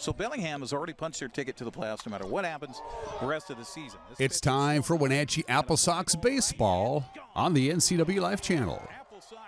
So Bellingham has already punched their ticket to the playoffs no matter what happens the rest of the season. It's time for Wenatchee AppleSox baseball on the NCWLIFE channel.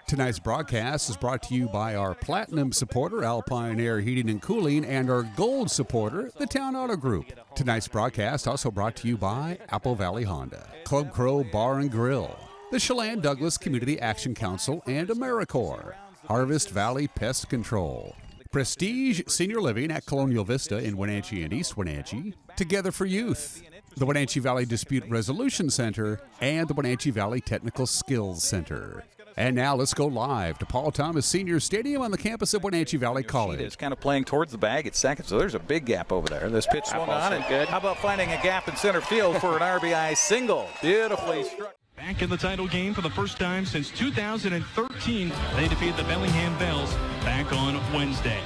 Tonight's broadcast is brought to you by our Platinum supporter, Alpine Air Heating and Cooling, and our Gold supporter, the Town Auto Group. Tonight's broadcast also brought to you by Apple Valley Honda, Club Crow Bar and Grill, the Chelan Douglas Community Action Council, and AmeriCorps, Harvest Valley Pest Control, Prestige Senior Living at Colonial Vista in Wenatchee and East Wenatchee, Together for Youth, the Wenatchee Valley Dispute Resolution Center, and the Wenatchee Valley Technical Skills Center. And now let's go live to Paul Thomas Senior Stadium on the campus of Wenatchee Valley College. It's kind of playing towards the bag at second, so there's a big gap over there. This pitch swung on, and good. How about finding a gap in center field for an RBI single? Beautifully struck. Back in the title game for the first time since 2013, they defeated the Bellingham Bells back on Wednesday.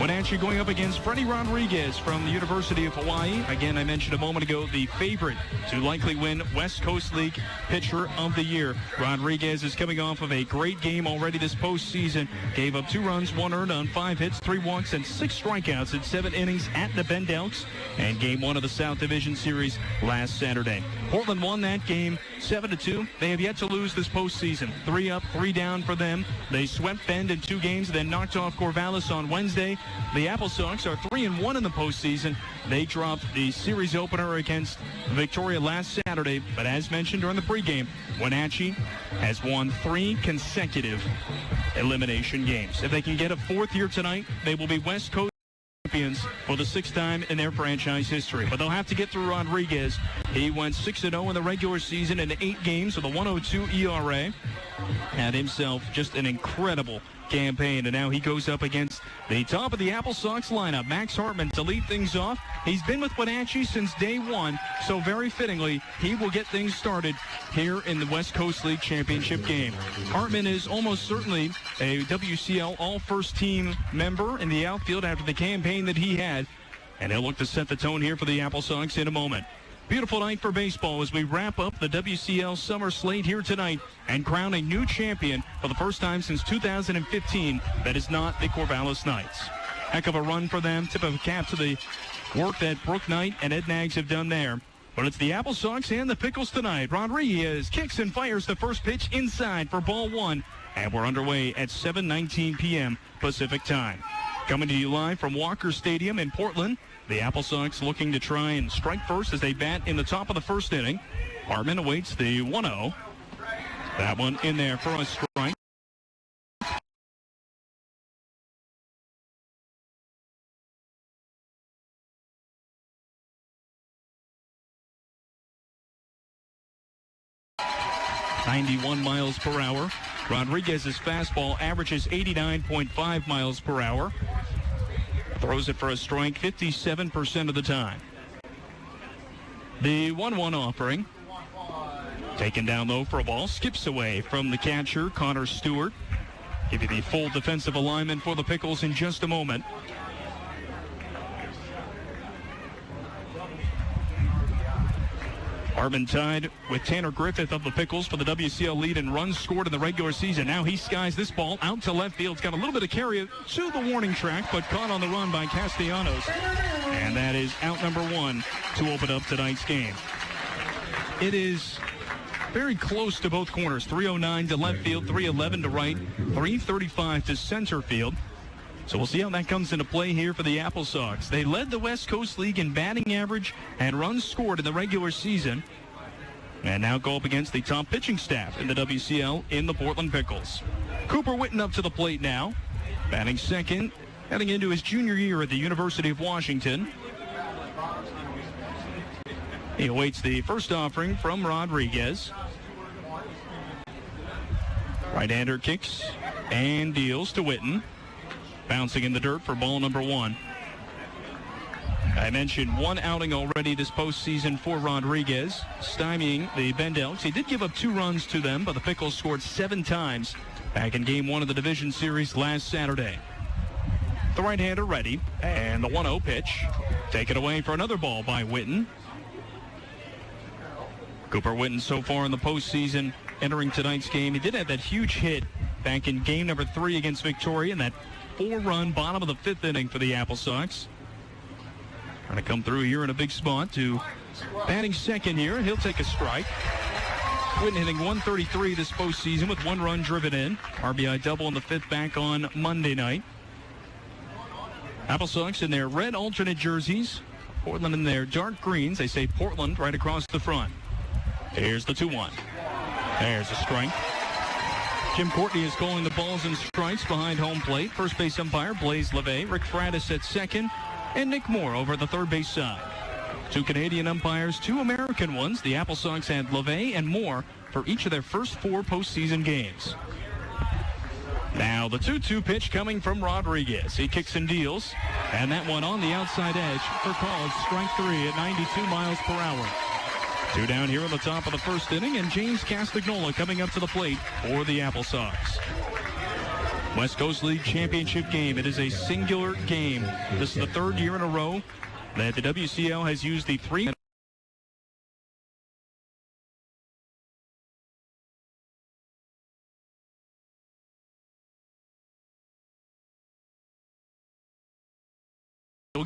Wenatchee going up against Freddie Rodriguez from the University of Hawaii. Again, I mentioned a moment ago, the favorite to likely win West Coast League Pitcher of the Year. Rodriguez is coming off of a great game already this postseason. Gave up 2 runs, 1 earned on 5 hits, 3 walks, and 6 strikeouts in 7 innings at the Bend Elks and Game 1 of the South Division Series last Saturday. Portland won that game 7-2. They have yet to lose this postseason. 3 up, 3 down for them. They swept Bend in 2 games, then knocked off Corvallis on Wednesday. The AppleSox are 3-1 in the postseason. They dropped the series opener against Victoria last Saturday, but as mentioned during the pregame, Wenatchee has won 3 consecutive elimination games. If they can get a 4th here tonight, they will be West Coast champions for the 6th time in their franchise history. But they'll have to get through Rodriguez. He went 6-0 in the regular season in 8 games with a 1.02 ERA. Had himself just an incredible campaign, and now he goes up against the top of the AppleSox lineup, Max Hartman, to lead things off. He's been with Wenatchee since day 1, so very fittingly, he will get things started here in the West Coast League Championship game. Hartman is almost certainly a WCL All-First Team member in the outfield after the campaign that he had, and he'll look to set the tone here for the AppleSox in a moment. Beautiful night for baseball as we wrap up the WCL summer slate here tonight and crown a new champion for the first time since 2015 that is not the Corvallis Knights. Heck of a run for them. Tip of a cap to the work that Brooke Knight and Ed Nags have done there. But it's the AppleSox and the Pickles tonight. Rodriguez kicks and fires the first pitch inside for ball 1. And we're underway at 7:19 p.m. Pacific time. Coming to you live from Walker Stadium in Portland. The AppleSox looking to try and strike first as they bat in the top of the first inning. Hartman awaits the 1-0. That one in there for a strike. .91 miles per hour. Rodriguez's fastball averages 89.5 miles per hour. Throws it for a strike 57% of the time. The 1-1 offering. Taken down low for a ball. Skips away from the catcher, Connor Stewart. Give you the full defensive alignment for the Pickles in just a moment. Hartman tied with Tanner Griffith of the Pickles for the WCL lead in runs scored in the regular season. Now he skies this ball out to left field. It's got a little bit of carry to the warning track, but caught on the run by Castellanos. And that is out number 1 to open up tonight's game. It is very close to both corners. 309 to left field, 311 to right, 335 to center field. So we'll see how that comes into play here for the AppleSox. They led the West Coast League in batting average and runs scored in the regular season. And now go up against the top pitching staff in the WCL in the Portland Pickles. Cooper Witten up to the plate now. Batting second, heading into his junior year at the University of Washington. He awaits the first offering from Rodriguez. Right-hander kicks and deals to Witten. Bouncing in the dirt for ball number 1. I mentioned 1 outing already this postseason for Rodriguez, stymieing the Bend Elks. He did give up 2 runs to them, but the Pickles scored 7 times back in Game 1 of the division series last Saturday. The right-hander ready, and the 1-0 pitch. Taken away for another ball by Witten. Cooper Witten so far in the postseason entering tonight's game. He did have that huge hit back in game number 3 against Victoria, and that 4-run bottom of the 5th inning for the AppleSox. Trying to come through here in a big spot to batting second here. He'll take a strike. Witten hitting 133 this postseason with 1 run driven in. RBI double in the 5th back on Monday night. AppleSox in their red alternate jerseys. Portland in their dark greens. They say Portland right across the front. Here's the 2-1. There's a strike. Jim Courtney is calling the balls and strikes behind home plate. First base umpire Blaise LeVay. Rick Fratis at second. And Nick Moore over at the third base side. 2 Canadian umpires, 2 American ones. The AppleSox had LeVay and Moore for each of their first 4 postseason games. Now the 2-2 pitch coming from Rodriguez. He kicks and deals. And that one on the outside edge for called strike 3 at 92 miles per hour. 2 down here in the top of the first inning, and James Castagnola coming up to the plate for the AppleSox. West Coast League Championship game. It is a singular game. This is the 3rd year in a row that the WCL has used the 3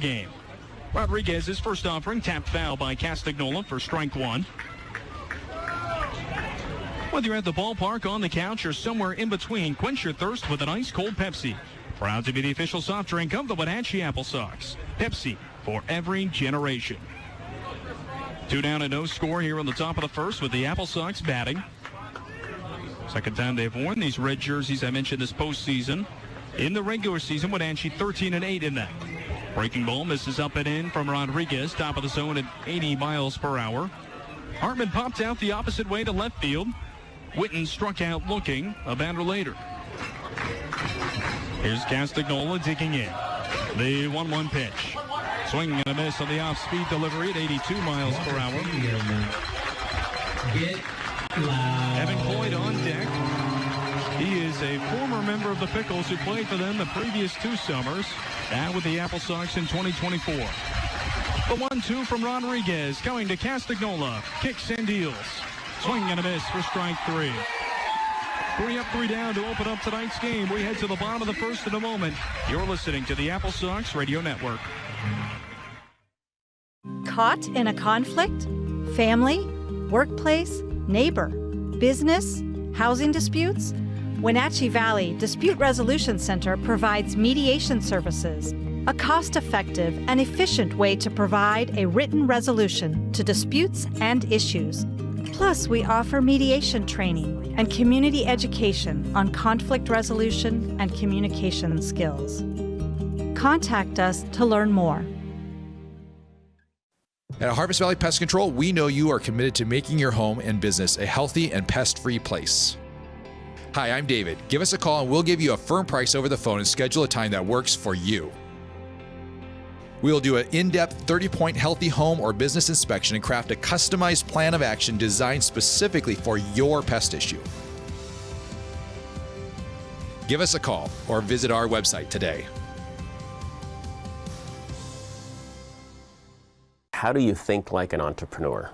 game. Rodriguez's first offering, tapped foul by Castagnola for strike 1. Whether you're at the ballpark, on the couch, or somewhere in between, quench your thirst with an ice-cold Pepsi. Proud to be the official soft drink of the Wenatchee AppleSox. Pepsi for every generation. 2 down and no score here on the top of the first with the AppleSox batting. Second time they've worn these red jerseys I mentioned this postseason. In the regular season, Wenatchee 13-8 in that. Breaking ball misses up and in from Rodriguez. Top of the zone at 80 miles per hour. Hartman popped out the opposite way to left field. Witten struck out looking a batter later. Here's Castagnola digging in. The 1-1 pitch. Swing and a miss on the off-speed delivery at 82 miles per hour. Evan Cloyd on deck. He is a former member of the Pickles who played for them the previous 2 summers. Now with the AppleSox in 2024. The 1-2 from Rodriguez going to Castagnola. Kicks and deals. Swing and a miss for strike 3. 3 up, 3 down to open up tonight's game. We head to the bottom of the first in a moment. You're listening to the AppleSox Radio Network. Caught in a conflict? Family? Workplace? Neighbor? Business? Housing disputes? Wenatchee Valley Dispute Resolution Center provides mediation services, a cost-effective and efficient way to provide a written resolution to disputes and issues. Plus, we offer mediation training and community education on conflict resolution and communication skills. Contact us to learn more. At Harvest Valley Pest Control, we know you are committed to making your home and business a healthy and pest-free place. Hi, I'm David. Give us a call and we'll give you a firm price over the phone and schedule a time that works for you. We will do an in-depth 30-point healthy home or business inspection and craft a customized plan of action designed specifically for your pest issue. Give us a call or visit our website today. How do you think like an entrepreneur?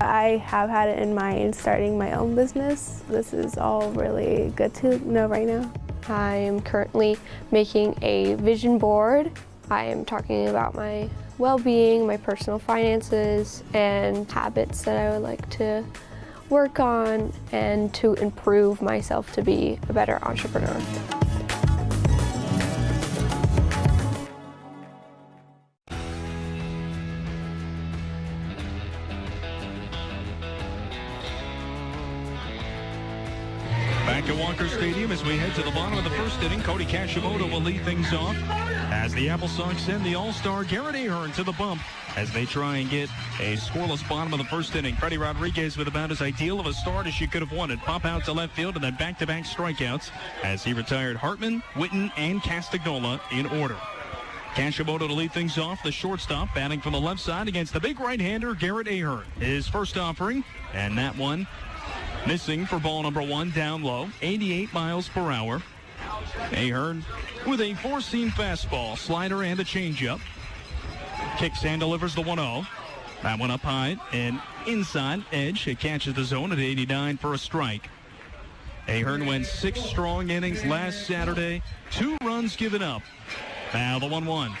I have had it in mind starting my own business. This is all really good to know right now. I am currently making a vision board. I am talking about my well-being, my personal finances, and habits that I would like to work on and to improve myself to be a better entrepreneur. Back at Walker Stadium as we head to the bottom of the first inning. Cody Kashimoto will lead things off as the AppleSox send the All-Star Garrett Ahern to the bump as they try and get a scoreless bottom of the first inning. Freddie Rodriguez with about as ideal of a start as you could have wanted. Pop out to left field and then back-to-back strikeouts as he retired Hartman, Witten, and Castagnola in order. Kashimoto to lead things off, the shortstop, batting from the left side against the big right-hander Garrett Ahern. His first offering, and that one missing for ball number 1 down low, 88 miles per hour. Ahern with a 4-seam fastball, slider, and a changeup. Kicks and delivers the 1-0. That one up high and inside edge. It catches the zone at 89 for a strike. Ahern went 6 strong innings last Saturday. 2 runs given up. Now the 1-1.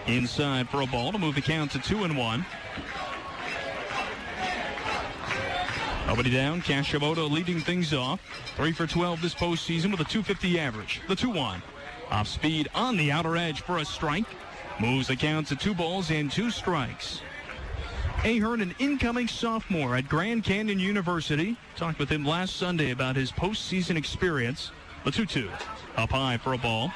inside for a ball to move the count to 2-1. Nobody down. Kashimoto leading things off. 3 for 12 this postseason with a .250 average. The 2-1. Off speed on the outer edge for a strike. Moves the count to 2 balls and 2 strikes. Ahern, an incoming sophomore at Grand Canyon University. Talked with him last Sunday about his postseason experience. The 2-2. Up high for a ball.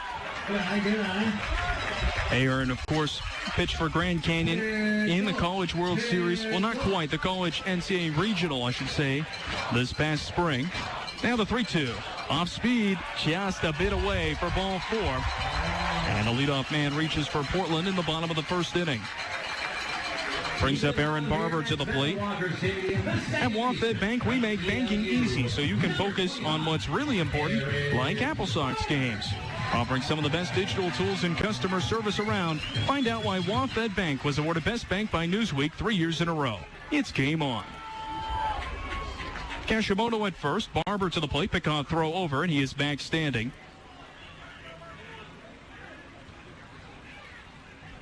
Ahern, of course, pitched for Grand Canyon in the College World Series. Well, not quite. The College NCAA Regional, I should say, this past spring. Now the 3-2. Off speed, just a bit away for ball 4. And the leadoff man reaches for Portland in the bottom of the first inning. Brings up Aaron Barber to the plate. At WaFd Bank, we make banking easy so you can focus on what's really important, like AppleSox games. Offering some of the best digital tools and customer service around. Find out why WaFd Bank was awarded Best Bank by Newsweek 3 years in a row. It's game on. Kashimoto at first. Barber to the plate. Pickoff throw over, and he is back standing.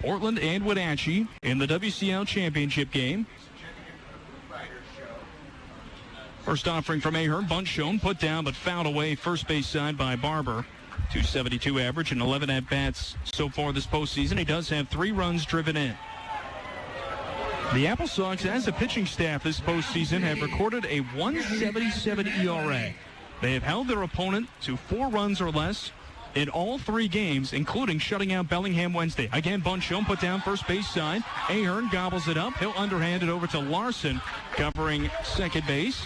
Portland and Wenatchee in the WCL championship game. First offering from Ahern. Bunt shown, put down, but fouled away first base side by Barber. .272 average and 11 at-bats so far this postseason. He does have 3 runs driven in. The AppleSox, as a pitching staff this postseason, have recorded a 1.77 ERA. They have held their opponent to 4 runs or less in all 3 games, including shutting out Bellingham Wednesday. Again, bunt shown, put down first base side. Ahern gobbles it up. He'll underhand it over to Larson, covering second base.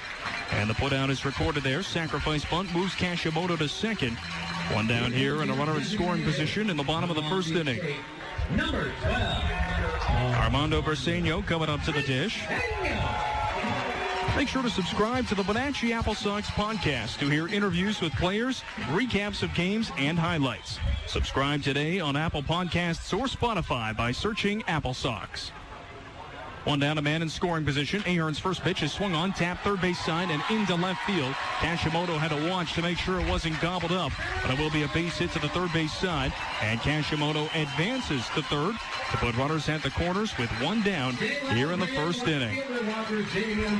And the put-out is recorded there. Sacrifice bunt moves Kashimoto to second. 1 down here and a runner in scoring position in the bottom of the first inning. Number 12. Armando Briseño coming up to the dish. Make sure to subscribe to the Wenatchee AppleSox podcast to hear interviews with players, recaps of games, and highlights. Subscribe today on Apple Podcasts or Spotify by searching AppleSox. 1 down, a man in scoring position. Ahern's first pitch is swung on, tap third base side and into left field. Kashimoto had to watch to make sure it wasn't gobbled up, but it will be a base hit to the third base side. And Kashimoto advances to third to put runners at the corners with 1 down here in the first inning.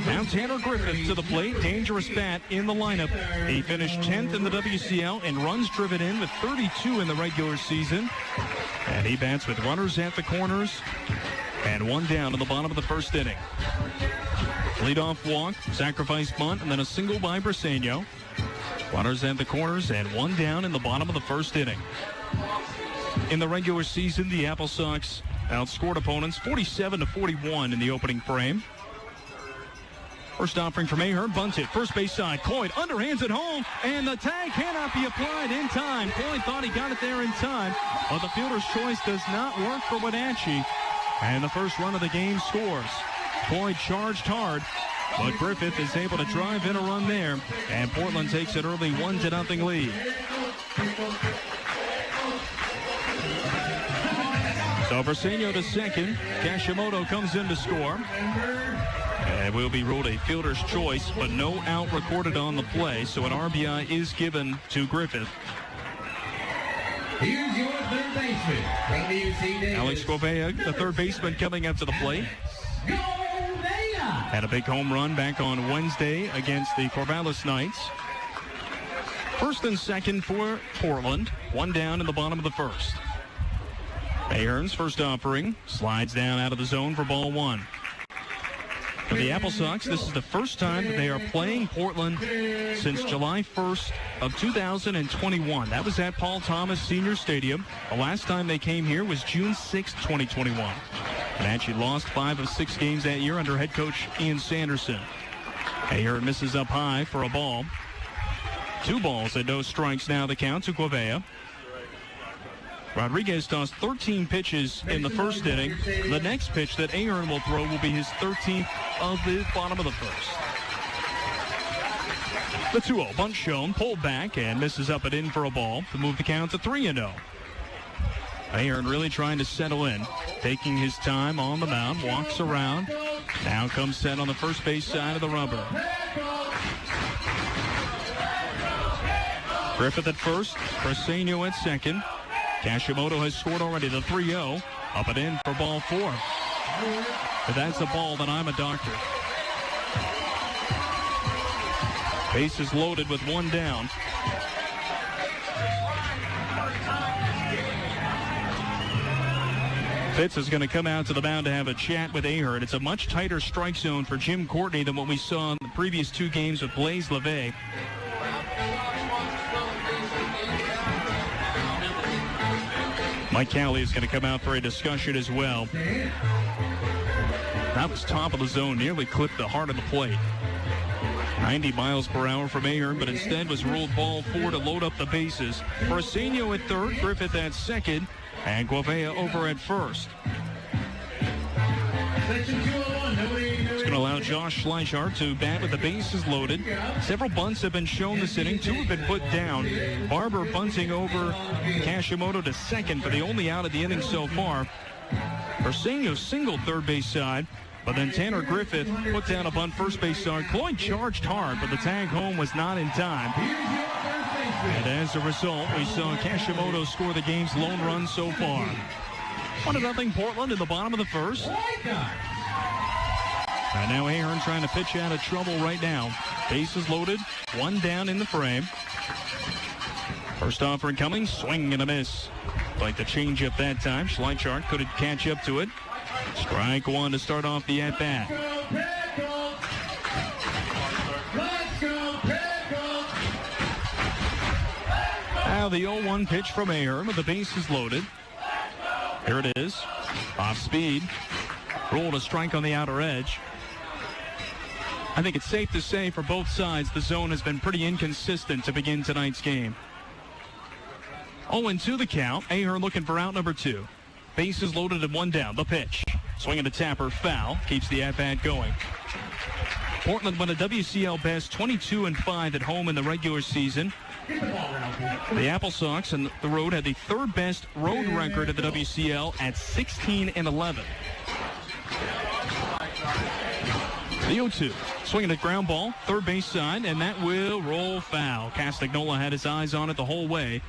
Now Tanner Griffith to the plate. Dangerous bat in the lineup. He finished 10th in the WCL and runs driven in with 32 in the regular season. And he bats with runners at the corners. And 1 down in the bottom of the first inning. Leadoff walk, sacrifice bunt, and then a single by Briseño. Runners at the corners and 1 down in the bottom of the first inning. In the regular season, the AppleSox outscored opponents 47-41 in the opening frame. First offering from Ahern, bunted, first base side. Coyd underhands it home, and the tag cannot be applied in time. Coyd thought he got it there in time, but the fielder's choice does not work for Wenatchee. And the first run of the game scores. Coyd charged hard, but Griffith is able to drive in a run there, and Portland takes an early 1-0 lead. So Briseño to second. Kashimoto comes in to score. And will be ruled a fielder's choice, but no out recorded on the play, so an RBI is given to Griffith. Here's your third baseman from the UC Davis. Alex Gouveia, the third baseman, coming up to the plate. Had a big home run back on Wednesday against the Corvallis Knights. First and second for Portland. 1 down in the bottom of the first. Ahern's first offering slides down out of the zone for ball 1. For the AppleSox, this is the first time that they are playing Portland since July 1st of 2021. That was at Paul Thomas Senior Stadium. The last time they came here was June 6th, 2021. Wenatchee lost 5 of 6 games that year under head coach Ian Sanderson. Ahern misses up high for a ball. 2 balls and no strikes now the count to Gouveia. Rodriguez tossed 13 pitches in the first inning. The next pitch that Ahern will throw will be his 13th of the bottom of the first. The 2-0 bunt shown, pulled back, and misses up and in for a ball to move the count to 3-0. Ahern really trying to settle in, taking his time on the mound, walks around. Now comes set on the first base side of the rubber. Griffith at first, Briseño at second. Kashimoto has scored already, the 3-0. Up and in for ball 4. If that's a ball, then I'm a doctor. Bases loaded with one down. Fitz is going to come out to the mound to have a chat with Ahern. It's a much tighter strike zone for Jim Courtney than what we saw in the previous 2 games with Blaise LeVay. Mike Cowley is going to come out for a discussion as well. That was top of the zone, nearly clipped the heart of the plate. 90 miles per hour from Ahern, but instead was ruled ball 4 to load up the bases. Brasenio at third, Griffith at second, and Guavea over at first. It's going to allow Josh Schleichart to bat with the bases loaded. Several bunts have been shown this inning. 2 have been put down. Barber bunting over Kashimoto to second for the only out of the inning so far. Brasenio singled third base side, but then Tanner Griffith put down a bunt first base side. Cloyd charged hard, but the tag home was not in time. And as a result, we saw Kashimoto score the game's lone run so far. 1-0 Portland in the bottom of the first. And now Ahern trying to pitch out of trouble right now. Bases loaded, 1 down in the frame. First offer incoming, swing and a miss. Like the change up that time. Schleichart couldn't catch up to it. Strike 1 to start off the at-bat. Now the 0-1 pitch from Ahern with the bases loaded. Here it is. Off speed. Rolled a strike on the outer edge. I think it's safe to say for both sides the zone has been pretty inconsistent to begin tonight's game. 0-2 the count. Ahern looking for out number 2. Bases loaded and 1 down. The pitch. Swinging to Tapper, foul. Keeps the at-bat going. Portland won a WCL best 22-5 at home in the regular season. The AppleSox on the road had the 3rd best road record of the WCL at 16-11. The 0-2. Swinging a ground ball, third base side, and that will roll foul. Castagnola had his eyes on it the whole way,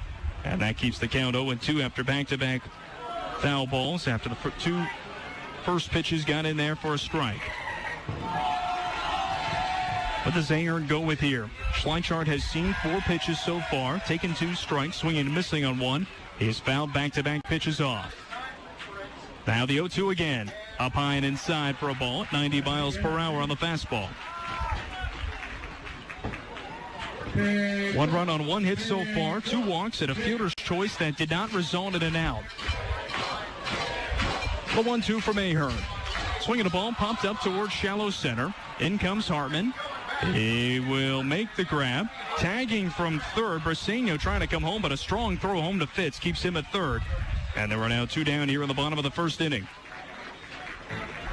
and that keeps the count 0-2 after back-to-back foul balls after the 2 first pitches got in there for a strike. What does Ahern go with here? Schleichart has seen 4 pitches so far, taken 2 strikes, swinging and missing on 1. He has fouled back-to-back pitches off. Now the 0-2 again. Up high and inside for a ball at 90 miles per hour on the fastball. 1 run on 1 hit so far, 2 walks, and a fielder's choice that did not result in an out. The 1-2 from Ahern. Swinging a ball, popped up towards shallow center. In comes Hartman. He will make the grab. Tagging from third. Brasenio trying to come home, but a strong throw home to Fitz keeps him at third. And there are now 2 down here in the bottom of the first inning.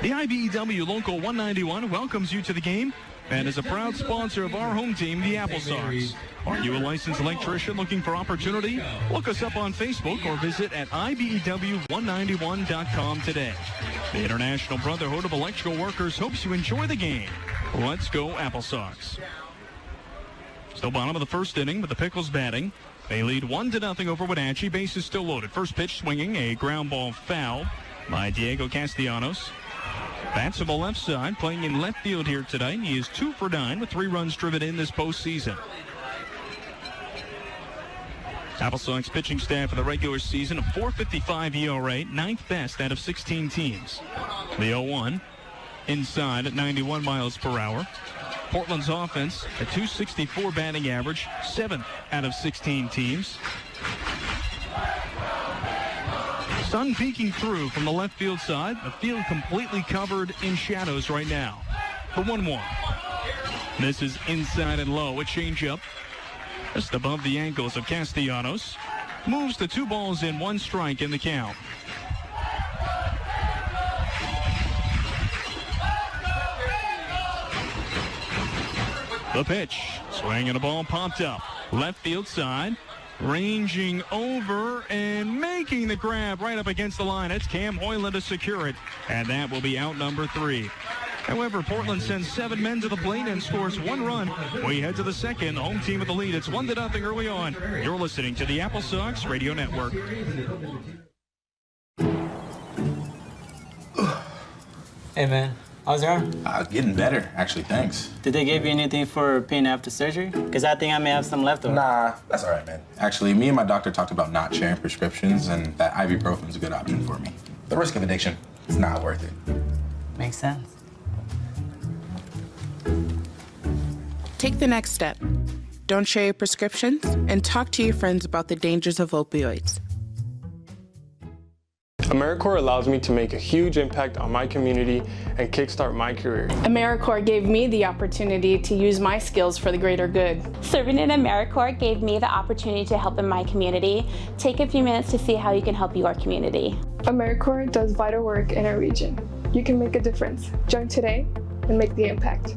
The IBEW Local 191 welcomes you to the game and is a proud sponsor of our home team, the AppleSox. Are you a licensed electrician looking for opportunity? Look us up on Facebook or visit at IBEW191.com today. The International Brotherhood of Electrical Workers hopes you enjoy the game. Let's go AppleSox. Still bottom of the first inning with the Pickles batting. They lead 1-0 over Wenatchee. Bases still loaded. First pitch swinging, a ground ball foul by Diego Castellanos. Bats on the left side, playing in left field here tonight. He is 2 for 9 with 3 runs driven in this postseason. AppleSox pitching staff for the regular season, a 4.55 ERA, 9th best out of 16 teams. The 0-1 inside at 91 miles per hour. Portland's offense, a 264 batting average, 7th out of 16 teams. Sun peeking through from the left field side. The field completely covered in shadows right now. The 1-1. This is inside and low. A changeup just above the ankles of Castellanos. Moves to 2 balls and 1 strike in the count. The pitch. Swing and a ball popped up. Left field side. Ranging over and making the grab right up against the line. It's Cam Hoyland to secure it. And that will be out number 3. However, Portland sends 7 men to the plate and scores 1 run. We head to the second. The home team with the lead. It's 1-0 early on. You're listening to the AppleSox Radio Network. Hey, man. How's your arm? Getting better, actually, thanks. Did they give you anything for pain after surgery? Because I think I may have some left over. Nah, that's all right, man. Actually, me and my doctor talked about not sharing prescriptions, and that ibuprofen is a good option for me. The risk of addiction, it's not worth it. Makes sense. Take the next step. Don't share your prescriptions, and talk to your friends about the dangers of opioids. AmeriCorps allows me to make a huge impact on my community and kickstart my career. AmeriCorps gave me the opportunity to use my skills for the greater good. Serving in AmeriCorps gave me the opportunity to help in my community. Take a few minutes to see how you can help your community. AmeriCorps does vital work in our region. You can make a difference. Join today and make the impact.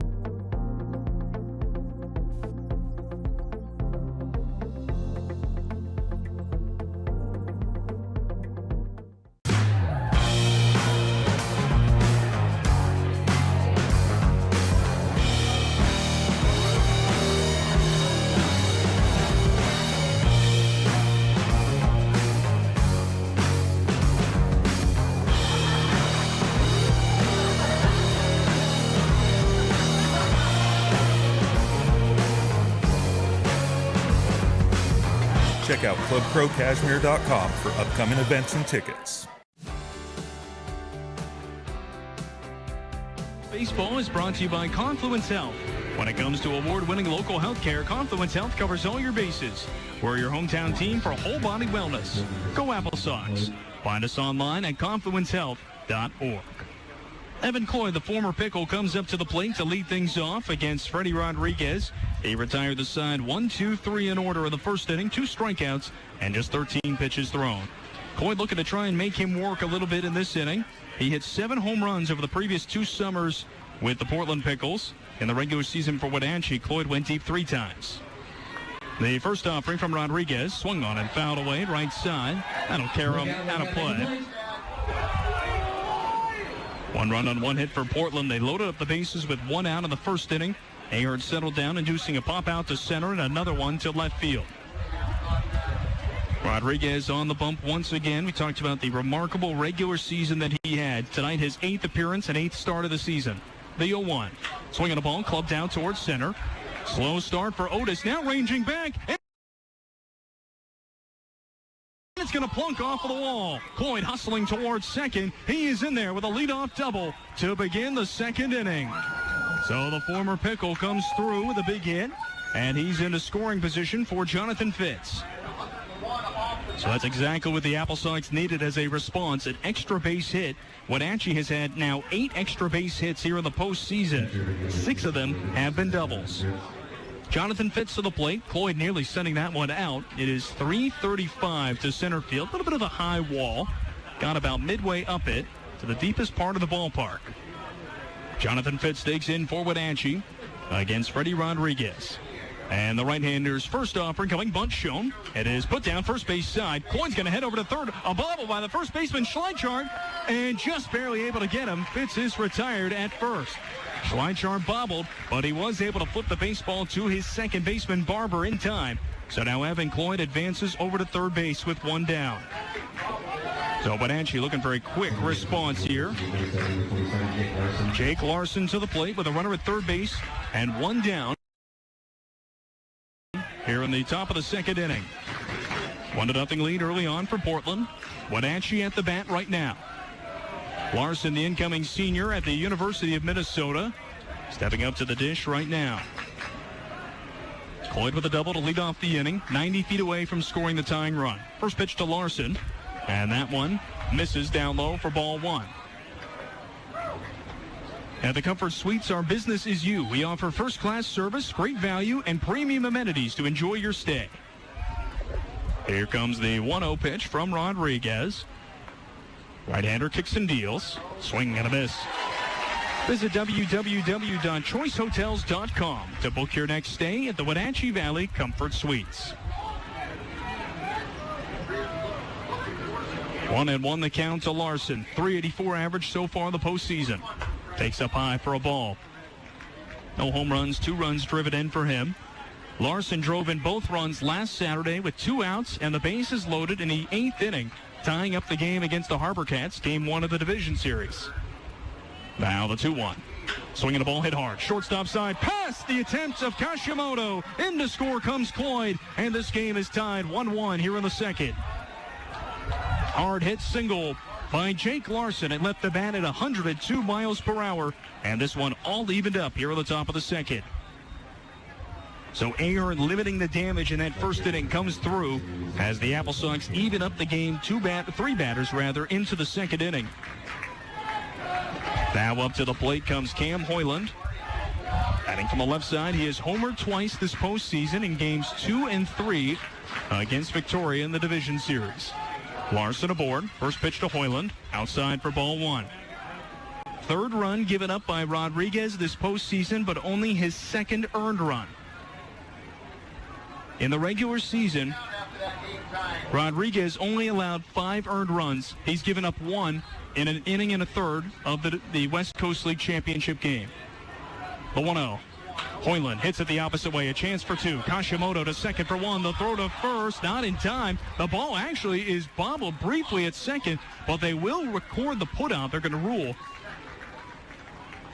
Check out ClubProCashmere.com for upcoming events and tickets. Baseball is brought to you by Confluence Health. When it comes to award-winning local health care, Confluence Health covers all your bases. We're your hometown team for whole-body wellness. Go AppleSox. Find us online at confluencehealth.org. Evan Cloyd, the former Pickle, comes up to the plate to lead things off against Freddie Rodriguez. He retired the side 1-2-3 in order in the first inning, 2 strikeouts, and just 13 pitches thrown. Cloyd looking to try and make him work a little bit in this inning. He hit 7 home runs over the previous 2 summers with the Portland Pickles. In the regular season for Wenatchee, Cloyd went deep 3 times. The first offering from Rodriguez, swung on and fouled away, right side. That'll carry him out of play. 1 run on 1 hit for Portland. They loaded up the bases with 1 out in the first inning. Ahern settled down, inducing a pop out to center and another one to left field. Rodriguez on the bump once again. We talked about the remarkable regular season that he had. Tonight, his 8th appearance and 8th start of the season. The 0-1. Swinging a ball, clubbed down towards center. Slow start for Otis, now ranging back. It's going to plunk off of the wall. Cloyd hustling towards second. He is in there with a leadoff double to begin the second inning. So the former Pickle comes through with a big hit, and he's into scoring position for Jonathan Fitz. So that's exactly what the AppleSox needed as a response, an extra base hit. Wenatchee has had now 8 extra base hits here in the postseason. 6 of them have been doubles. Jonathan Fitz to the plate. Cloyd nearly sending that one out. It is 335 to center field. A little bit of a high wall. Got about midway up it to the deepest part of the ballpark. Jonathan Fitz digs in for Wenatchee against Freddie Rodriguez. And the right-hander's first offering coming, bunt shown. It is put down first base side. Cloyd's going to head over to third. A bobble by the first baseman, Schleichard, and just barely able to get him. Fitz is retired at first. Schleichard bobbled, but he was able to flip the baseball to his second baseman, Barber, in time. So now Evan Cloyd advances over to third base with 1 down. So Wenatchee looking for a quick response here. Jake Larson to the plate with a runner at third base and 1 down here in the top of the second inning. 1-0 lead early on for Portland. Wenatchee at the bat right now. Larson, the incoming senior at the University of Minnesota, stepping up to the dish right now. Cloyd with a double to lead off the inning, 90 feet away from scoring the tying run. First pitch to Larson, and that one misses down low for ball 1. At the Comfort Suites, our business is you. We offer first-class service, great value, and premium amenities to enjoy your stay. Here comes the 1-0 pitch from Rodriguez. Right-hander kicks and deals. Swing and a miss. Visit www.choicehotels.com to book your next stay at the Wenatchee Valley Comfort Suites. 1-1 the count to Larson. .384 average so far in the postseason. takes up high for a ball. No home runs, 2 runs driven in for him. Larson drove in both runs last Saturday with 2 outs and the bases loaded in the 8th inning, tying up the game against the Harbor Cats, game 1 of the division series. Now the 2-1. Swinging the ball hit hard. Shortstop side. Past the attempts of Kashimoto. In to score comes Cloyd. And this game is tied 1-1 here in the second. Hard hit single by Jake Larson. It left the bat at 102 miles per hour. And this one all evened up here at the top of the second. So Ahern limiting the damage in that first inning comes through as the AppleSox even up the game 3 batters into the second inning. Now up to the plate comes Cam Hoyland. Batting from the left side, he has homered twice this postseason in games 2 and 3 against Victoria in the division series. Larson aboard. First pitch to Hoyland. Outside for ball 1. Third run given up by Rodriguez this postseason, but only his second earned run. In the regular season, Rodriguez only allowed 5 earned runs. He's given up 1 in an inning and a third of the West Coast League Championship game. The 1-0. Hoyland hits it the opposite way. A chance for 2. Kashimoto to second for 1. The throw to first. Not in time. The ball actually is bobbled briefly at second, but they will record the putout. They're going to rule.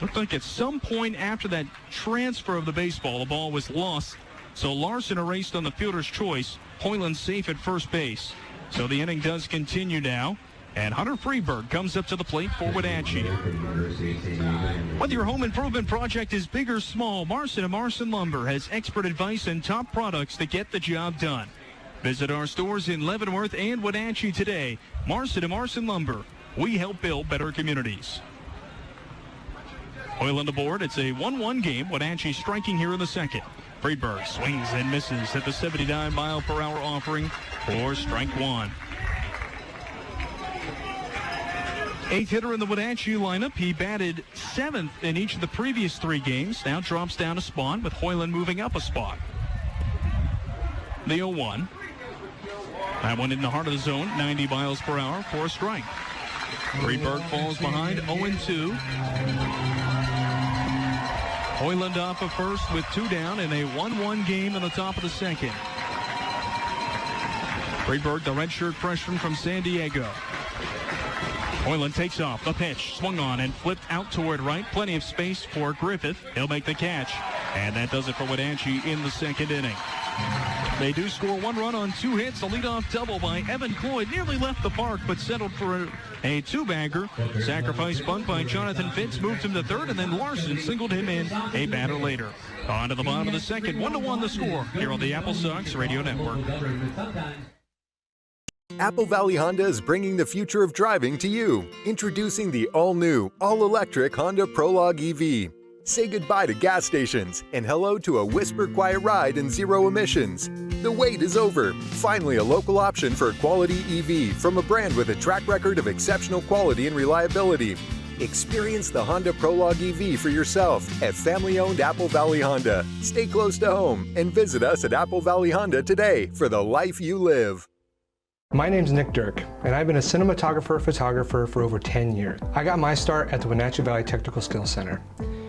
Looked like at some point after that transfer of the baseball, the ball was lost. So Larson erased on the fielder's choice. Hoyland safe at first base. So the inning does continue now. And Hunter Freeberg comes up to the plate for Wenatchee. Whether your home improvement project is big or small, Marson & Marson Lumber has expert advice and top products that get the job done. Visit our stores in Leavenworth and Wenatchee today. Marson & Marson Lumber. We help build better communities. Hoyland aboard. It's a 1-1 game. Wenatchee striking here in the second. Freeberg swings and misses at the 79-mile-per-hour offering for strike 1. 8th hitter in the Wenatchee lineup. He batted 7th in each of the previous 3 games. Now drops down a spot with Hoyland moving up a spot. The 0-1. That one in the heart of the zone, 90 miles per hour for a strike. Freeberg falls behind, 0-2. Hoyland off of first with 2 down in a 1-1 game in the top of the second. Freeberg, the redshirt freshman from San Diego. Hoyland takes off. The pitch swung on and flipped out toward right. Plenty of space for Griffith. He'll make the catch. And that does it for Wenatchee in the second inning. They do score 1 run on 2 hits. A leadoff double by Evan Cloyd. Nearly left the park, but settled for a 2-bagger. Sacrifice bunt by Jonathan Fitz moved him to third, and then Larson singled him in a batter later. On to the bottom of the second. 1-1 the score here on the AppleSox Radio Network. Apple Valley Honda is bringing the future of driving to you. Introducing the all-new, all-electric Honda Prologue EV. Say goodbye to gas stations and hello to a whisper-quiet ride and 0 emissions. The wait is over. Finally, a local option for a quality EV from a brand with a track record of exceptional quality and reliability. Experience the Honda Prologue EV for yourself at family-owned Apple Valley Honda. Stay close to home and visit us at Apple Valley Honda today for the life you live. My name's Nick Dirk, and I've been a cinematographer-photographer for over 10 years. I got my start at the Wenatchee Valley Technical Skills Center.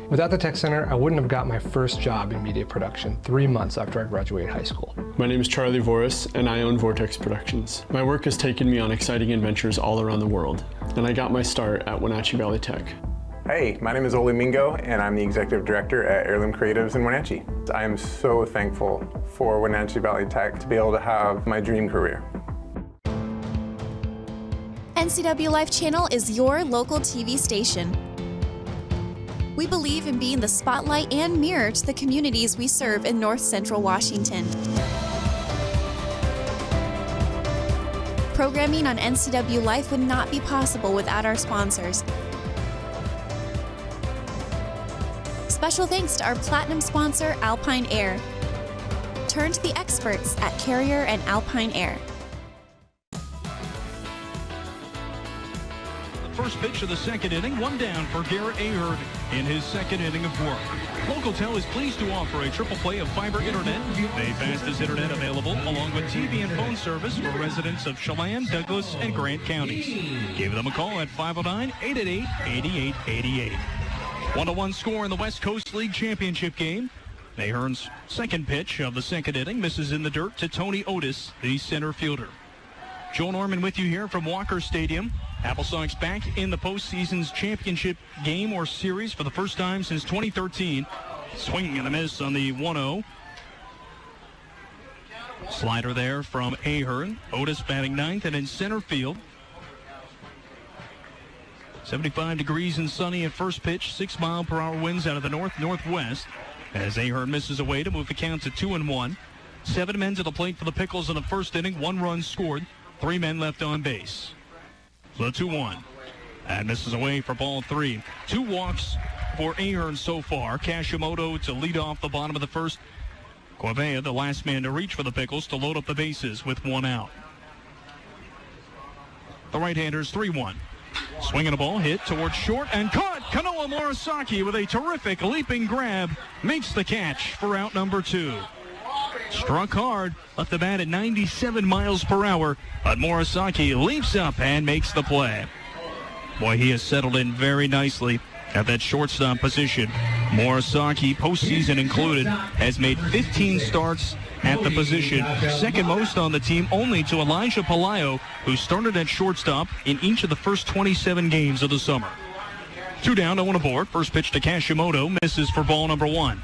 Without the Tech Center, I wouldn't have got my first job in media production 3 months after I graduated high school. My name is Charlie Voris, and I own Vortex Productions. My work has taken me on exciting adventures all around the world, and I got my start at Wenatchee Valley Tech. Hey, my name is Oli Mingo, and I'm the Executive Director at Heirloom Creatives in Wenatchee. I am so thankful for Wenatchee Valley Tech to be able to have my dream career. NCWLIFE Channel is your local TV station. We believe in being the spotlight and mirror to the communities we serve in North Central Washington. Programming on NCWLIFE would not be possible without our sponsors. Special thanks to our platinum sponsor, Alpine Air. Turn to the experts at Carrier and Alpine Air. First pitch of the second inning, 1 down for Garrett Ahern in his second inning of work. Localtel is pleased to offer a triple play of fiber internet, the fastest internet available, along with TV and phone service for residents of Chelan, Douglas, and Grant counties. Give them a call at 509-888-8888. 1-1 score in the West Coast League Championship game. Ahern's second pitch of the second inning misses in the dirt to Tony Otis, the center fielder. Joe Norman with you here from Walker Stadium. AppleSox back in the postseason's championship game or series for the first time since 2013. Swing and a miss on the 1-0. Slider there from Ahern. Otis batting ninth and in center field. 75 degrees and sunny at first pitch. 6-mile-per-hour winds out of the north-northwest as Ahern misses away to move the count to 2-1. 7 men to the plate for the Pickles in the first inning. 1 run scored. 3 men left on base. The 2-1. And misses away for ball 3. 2 walks for Ahern so far. Kashimoto to lead off the bottom of the first. Corvea, the last man to reach for the Pickles to load up the bases with 1 out. The right-handers 3-1. Swinging a ball, hit towards short and caught. Kanoa Morisaki with a terrific leaping grab makes the catch for out number 2. Struck hard, left the bat at 97 miles per hour, but Morisaki leaps up and makes the play. Boy, he has settled in very nicely at that shortstop position. Morisaki, postseason included, has made 15 starts at the position, second most on the team only to Elijah Palaio, who started at shortstop in each of the first 27 games of the summer. 2 down, no one aboard. First pitch to Kashimoto, misses for ball number 1.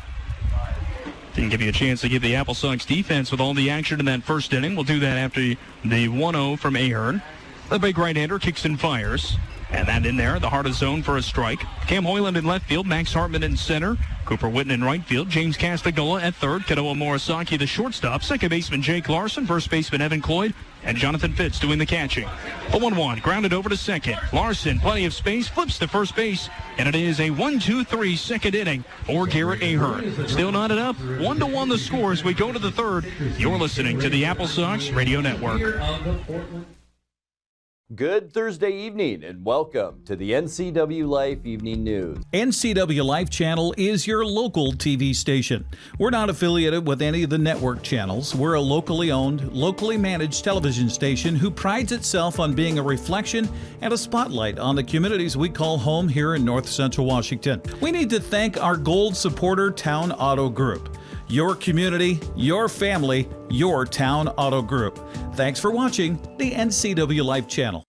Didn't give you a chance to give the AppleSox defense with all the action in that first inning. We'll do that after the 1-0 from Ahern. The big right-hander kicks and fires. And that in there, the heart of zone for a strike. Cam Hoyland in left field, Max Hartman in center, Cooper Witten in right field, James Castagnola at third, Kanoa Morisaki the shortstop, second baseman Jake Larson, first baseman Evan Cloyd, and Jonathan Fitz doing the catching. The 1-1, grounded over to second. Larson, plenty of space, flips to first base, and it is a 1-2-3 second inning for Garrett Ahern. Still knotted up, 1-1 the score as we go to the third. You're listening to the AppleSox Radio Network. Good Thursday evening and welcome to the NCWLIFE Evening News. NCWLIFE channel is your local TV station. We're not affiliated with any of the network channels. We're a locally owned, locally managed television station who prides itself on being a reflection and a spotlight on the communities we call home here in North Central Washington. We need to thank our gold supporter, Town Auto Group. Your community, your family, your Town Auto Group. Thanks for watching the NCWLIFE channel.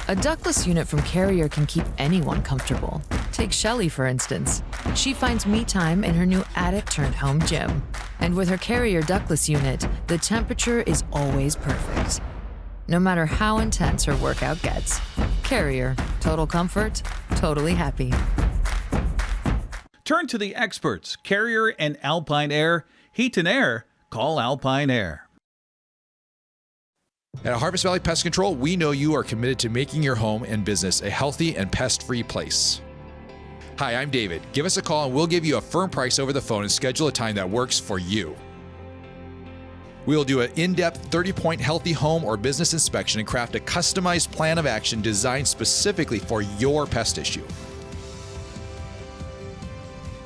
A ductless unit from Carrier can keep anyone comfortable. Take Shelly, for instance. She finds me time in her new attic-turned-home gym. And with her Carrier ductless unit, the temperature is always perfect. No matter how intense her workout gets. Carrier. Total comfort, totally happy. Turn to the experts, Carrier and Alpine Air. Heat and air, call Alpine Air. At Harvest Valley Pest Control, we know you are committed to making your home and business a healthy and pest-free place. Hi, I'm David. Give us a call and we'll give you a firm price over the phone and schedule a time that works for you. We'll do an in-depth 30-point healthy home or business inspection and craft a customized plan of action designed specifically for your pest issue.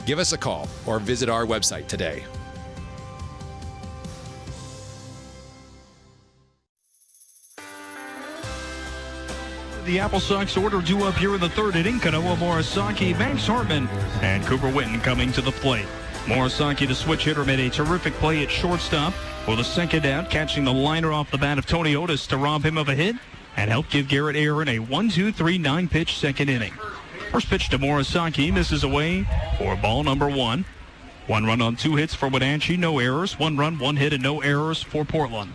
Give us a call or visit our website today. The AppleSox order due up here in the third inning. Kanoa Morisaki, Max Hartman, and Cooper Witten coming to the plate. Morisaki, the switch hitter, made a terrific play at shortstop for the second out, catching the liner off the bat of Tony Otis to rob him of a hit and help give Garrett Ahern a 1-2-3 9-pitch second inning. First pitch to Morisaki, misses away for ball number 1. 1 run on 2 hits for Wenatchee, no errors. 1 run, 1 hit, and no errors for Portland.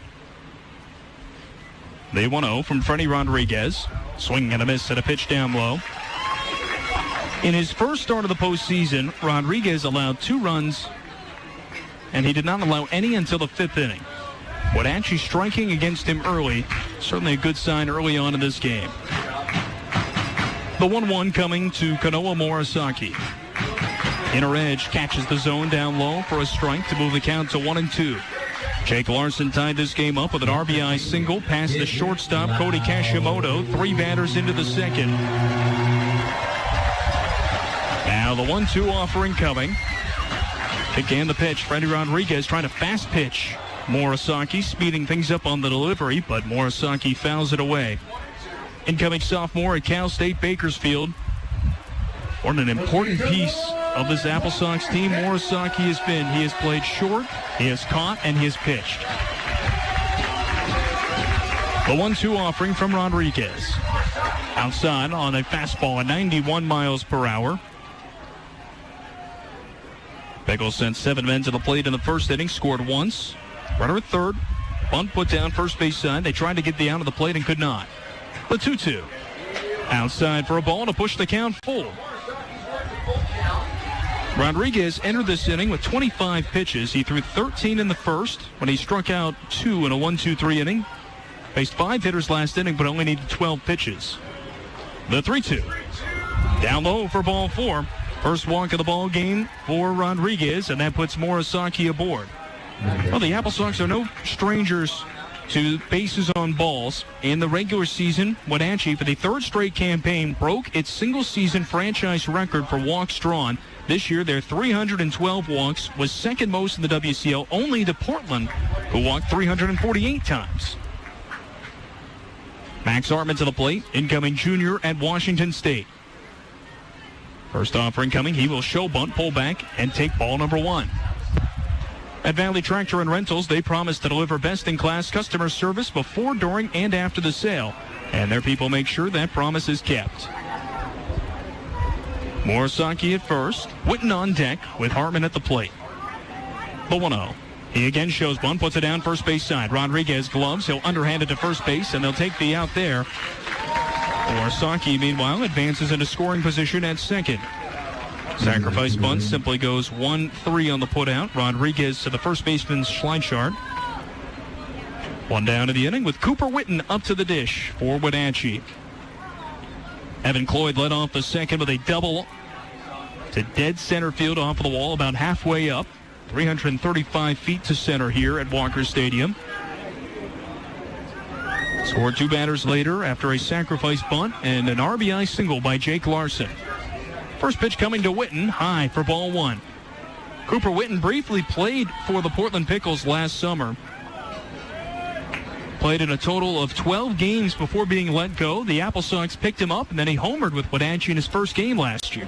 The 1-0 from Freddie Rodriguez. Swing and a miss at a pitch down low. In his first start of the postseason, Rodriguez allowed 2 runs, and he did not allow any until the 5th inning. Wenatchee striking against him early, certainly a good sign early on in this game. The 1-1 coming to Kanoa Morisaki. Inner edge catches the zone down low for a strike to move the count to 1-2. Jake Larson tied this game up with an RBI single past the shortstop, Cody Kashimoto. 3 batters into the second. Now the 1-2 offering coming. Pick and the pitch. Freddie Rodriguez trying to fast pitch Morisaki, speeding things up on the delivery, but Morisaki fouls it away. incoming sophomore at Cal State Bakersfield. What an important piece of this AppleSox team Morisaki has been. He has played short, he has caught, and he has pitched. The 1-2 offering from Rodriguez. Outside on a fastball at 91 miles per hour. Pickles sent 7 men to the plate in the first inning, scored once. Runner at third. Bunt put down first base side. They tried to get the out of the plate and could not. The 2-2. Outside for a ball to push the count full. Rodriguez entered this inning with 25 pitches. He threw 13 in the first when he struck out 2 in a 1-2-3 inning. Faced 5 hitters last inning, but only needed 12 pitches. The 3-2. Down low for ball 4. First walk of the ball game for Rodriguez, and that puts Morisaki aboard. Well, the AppleSox are no strangers to bases on balls. In the regular season, Wenatchee, for the 3rd straight campaign, broke its single-season franchise record for walks drawn. This year, their 312 walks was second most in the WCL, only to Portland, who walked 348 times. Max Hartman to the plate, incoming junior at Washington State. First offering coming, he will show bunt, pull back, and take ball number 1. At Valley Tractor and Rentals, they promise to deliver best-in-class customer service before, during, and after the sale. And their people make sure that promise is kept. Morisaki at first, Witten on deck with Hartman at the plate. The 1-0. He again shows bunt, puts it down first base side. Rodriguez gloves. He'll underhand it to first base, and they'll take the out there. Morisaki, meanwhile, advances into scoring position at second. Sacrifice bunt simply goes 1-3 on the putout. Rodriguez to the first baseman's slide chart. 1 down in the inning with Cooper Witten up to the dish for Wenatchee. Evan Cloyd led off the second with a double to dead center field off of the wall, about halfway up. 335 feet to center here at Walker Stadium. Scored 2 batters later after a sacrifice bunt and an RBI single by Jake Larson. First pitch coming to Witten, high for ball 1. Cooper Witten briefly played for the Portland Pickles last summer. Played in a total of 12 games before being let go. The AppleSox picked him up, and then he homered with Wenatchee in his first game last year.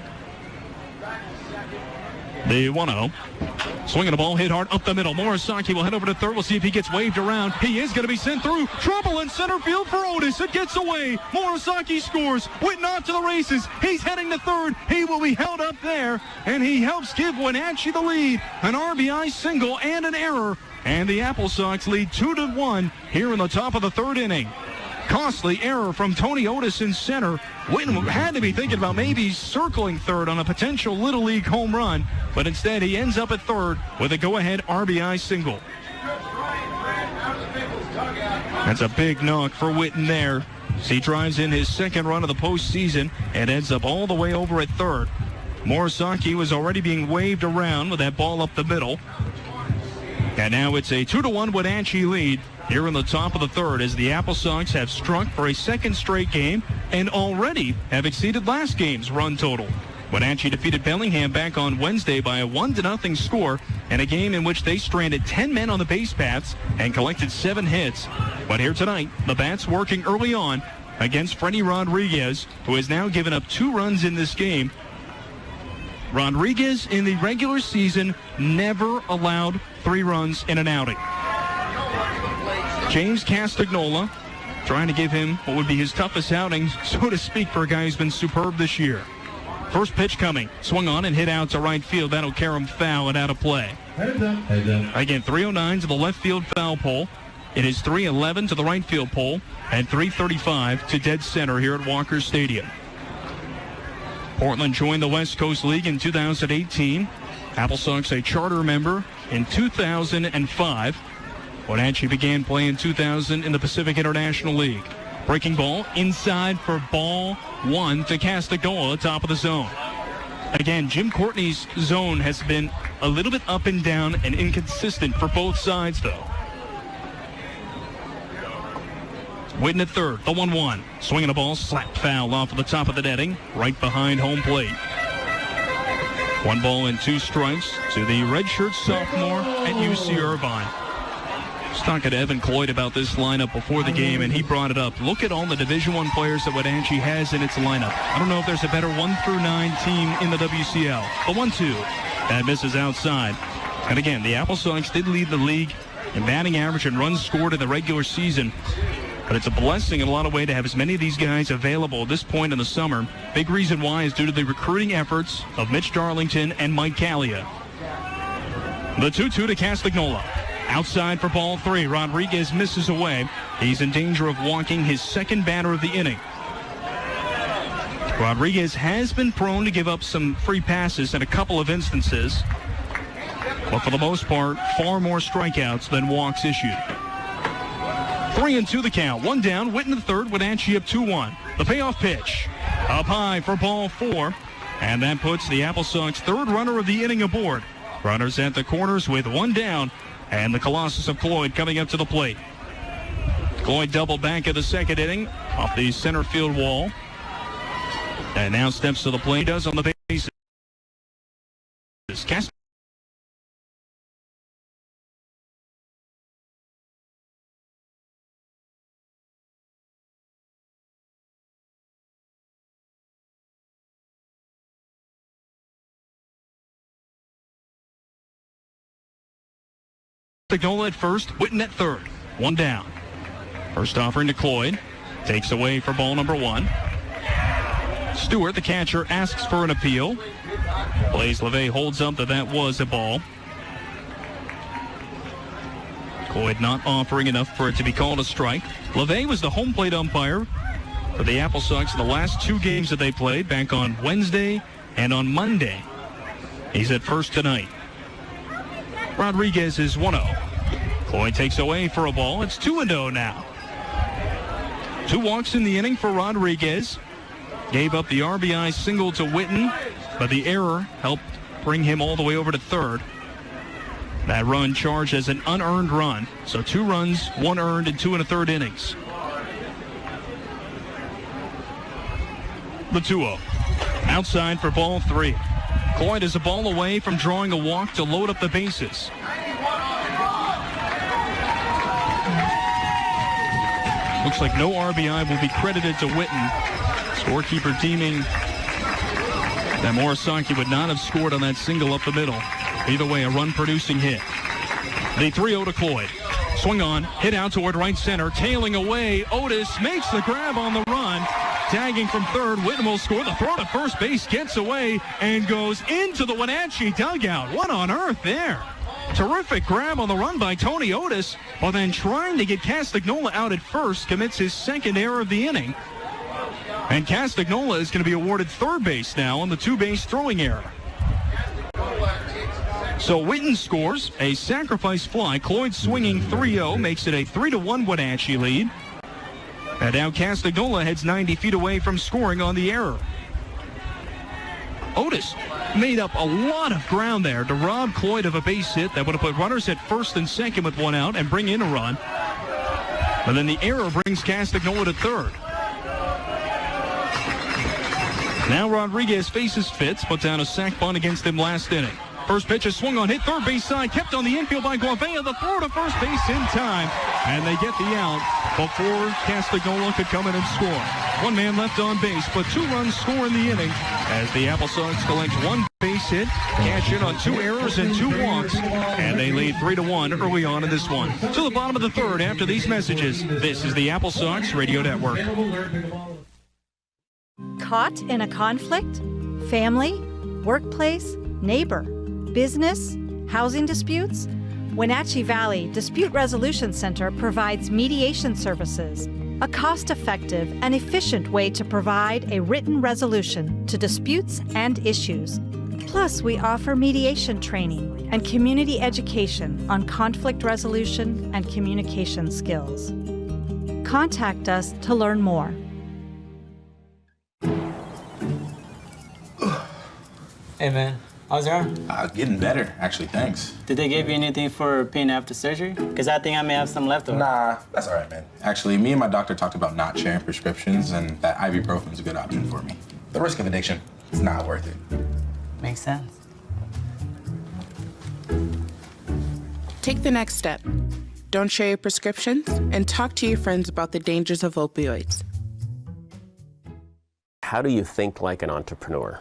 The 1-0. Swinging a ball hit hard up the middle. Morisaki will head over to third. We'll see if he gets waved around. He is going to be sent through. Trouble in center field for Otis. It gets away. Morisaki scores. Witten on to the races. He's heading to third. He will be held up there, and he helps give Wenatchee the lead. An RBI single and an error, and the AppleSox lead 2-1 here in the top of the 3rd inning. Costly error from Tony Otis in center. Witten had to be thinking about maybe circling third on a potential Little League home run, but instead he ends up at third with a go-ahead RBI single. That's a big knock for Witten there. He drives in his 2nd run of the postseason and ends up all the way over at third. Morisaki was already being waved around with that ball up the middle. And now it's a 2-1 Wenatchee lead here in the top of the 3rd as the AppleSox have struck for a 2nd straight game and already have exceeded last game's run total. Wenatchee defeated Bellingham back on Wednesday by a 1-0 score in a game in which they stranded 10 men on the base paths and collected 7 hits. But here tonight, the bats working early on against Freddie Rodriguez, who has now given up 2 runs in this game. Rodriguez in the regular season never allowed 3 runs in an outing. James Castagnola trying to give him what would be his toughest outing, so to speak, for a guy who's been superb this year. First pitch coming. Swung on and hit out to right field. That'll carry him foul and out of play. Again, 309 to the left field foul pole. It is 311 to the right field pole and 335 to dead center here at Walker Stadium. Portland joined the West Coast League in 2018. AppleSox a charter member in 2005. Wenatchee began play in 2000 in the Pacific International League. Breaking ball inside for ball 1 to Castagnola, top of the zone. Again, Jim Courtney's zone has been a little bit up and down and inconsistent for both sides, though. Witten at third, the 1-1. Swinging a ball, slap foul off of the top of the netting, right behind home plate. 1 ball and 2 strikes to the redshirt sophomore at UC Irvine. was talking to Evan Cloyd about this lineup before the game, and he brought it up. Look at all the Division I players that Wenatchee has in its lineup. I don't know if there's a better 1 through 9 team in the WCL. The 1-2 that misses outside. And again, the AppleSox did lead the league in batting average and runs scored in the regular season. But it's a blessing in a lot of ways to have as many of these guys available at this point in the summer. Big reason why is due to the recruiting efforts of Mitch Darlington and Mike Callia. The 2-2 to Castagnola. Outside for ball 3. Rodriguez misses away. He's in danger of walking his second batter of the inning. Rodriguez has been prone to give up some free passes in a couple of instances, but for the most part, far more strikeouts than walks issued. 3-2 the count. One down. Witten the third. Wenatchee up 2-1. The payoff pitch. Up high for ball 4. And that puts the AppleSox third runner of the inning aboard. Runners at the corners with one down. And the Colossus of Cloyd coming up to the plate. Cloyd doubled back in the second inning off the center field wall. And now steps to the plate. Does on the bases. Castagnola at first, Witten at third. One down. First offering to Cloyd. Takes away for ball number 1. Stewart, the catcher, asks for an appeal. Blaise LeVay holds up that was a ball. Cloyd not offering enough for it to be called a strike. LeVay was the home plate umpire for the AppleSox in the last 2 games that they played, back on Wednesday and on Monday. He's at first tonight. Rodriguez is 1-0. Cloyd takes away for a ball. It's 2-0 now. 2 walks in the inning for Rodriguez. Gave up the RBI single to Witten, but the error helped bring him all the way over to third. That run charged as an unearned run. So 2 runs, 1 earned in 2 1/3 innings. The 2-0. Outside for ball 3. Cloyd is a ball away from drawing a walk to load up the bases. Looks like no RBI will be credited to Witten. Scorekeeper deeming that Morisaki would not have scored on that single up the middle. Either way, a run-producing hit. The 3-0 to Cloyd. Swing on, hit out toward right center, tailing away. Otis makes the grab on the run. Tagging from third, Witten will score. The throw to first base gets away and goes into the Wenatchee dugout. What on earth there? Terrific grab on the run by Tony Otis, but then trying to get Castagnola out at first, commits his second error of the inning. And Castagnola is going to be awarded third base now on the 2-base throwing error. So Witten scores a sacrifice fly. Cloyd swinging 3-0 makes it a 3-1 Wenatchee lead. And now Castagnola heads 90 feet away from scoring on the error. Otis made up a lot of ground there to rob Cloyd of a base hit that would have put runners at first and second with 1 out and bring in a run. But then the error brings Castagnola to third. Now Rodriguez faces Fitz, puts down a sac bunt against him last inning. First pitch is swung on, hit third base side, kept on the infield by Guavea. The throw to first base in time, and they get the out before Castagnola could come in and score. 1 man left on base, but 2 runs score in the inning as the AppleSox collect 1 base hit, cash in on 2 errors and 2 walks, and they lead 3-1 early on in this one. To the bottom of the third after these messages, this is the AppleSox Radio Network. Caught in a conflict? Family? Workplace? Neighbor? Business? Housing disputes? Wenatchee Valley Dispute Resolution Center provides mediation services, a cost-effective and efficient way to provide a written resolution to disputes and issues. Plus, we offer mediation training and community education on conflict resolution and communication skills. Contact us to learn more. Hey man, how's your arm? Getting better, actually, thanks. Did they give you anything for pain after surgery? Because I think I may have some left over. Nah, that's all right, man. Actually, me and my doctor talked about not sharing prescriptions, and that ibuprofen is a good option for me. The risk of addiction, it's not worth it. Makes sense. Take the next step. don't share your prescriptions, and talk to your friends about the dangers of opioids. How do you think like an entrepreneur?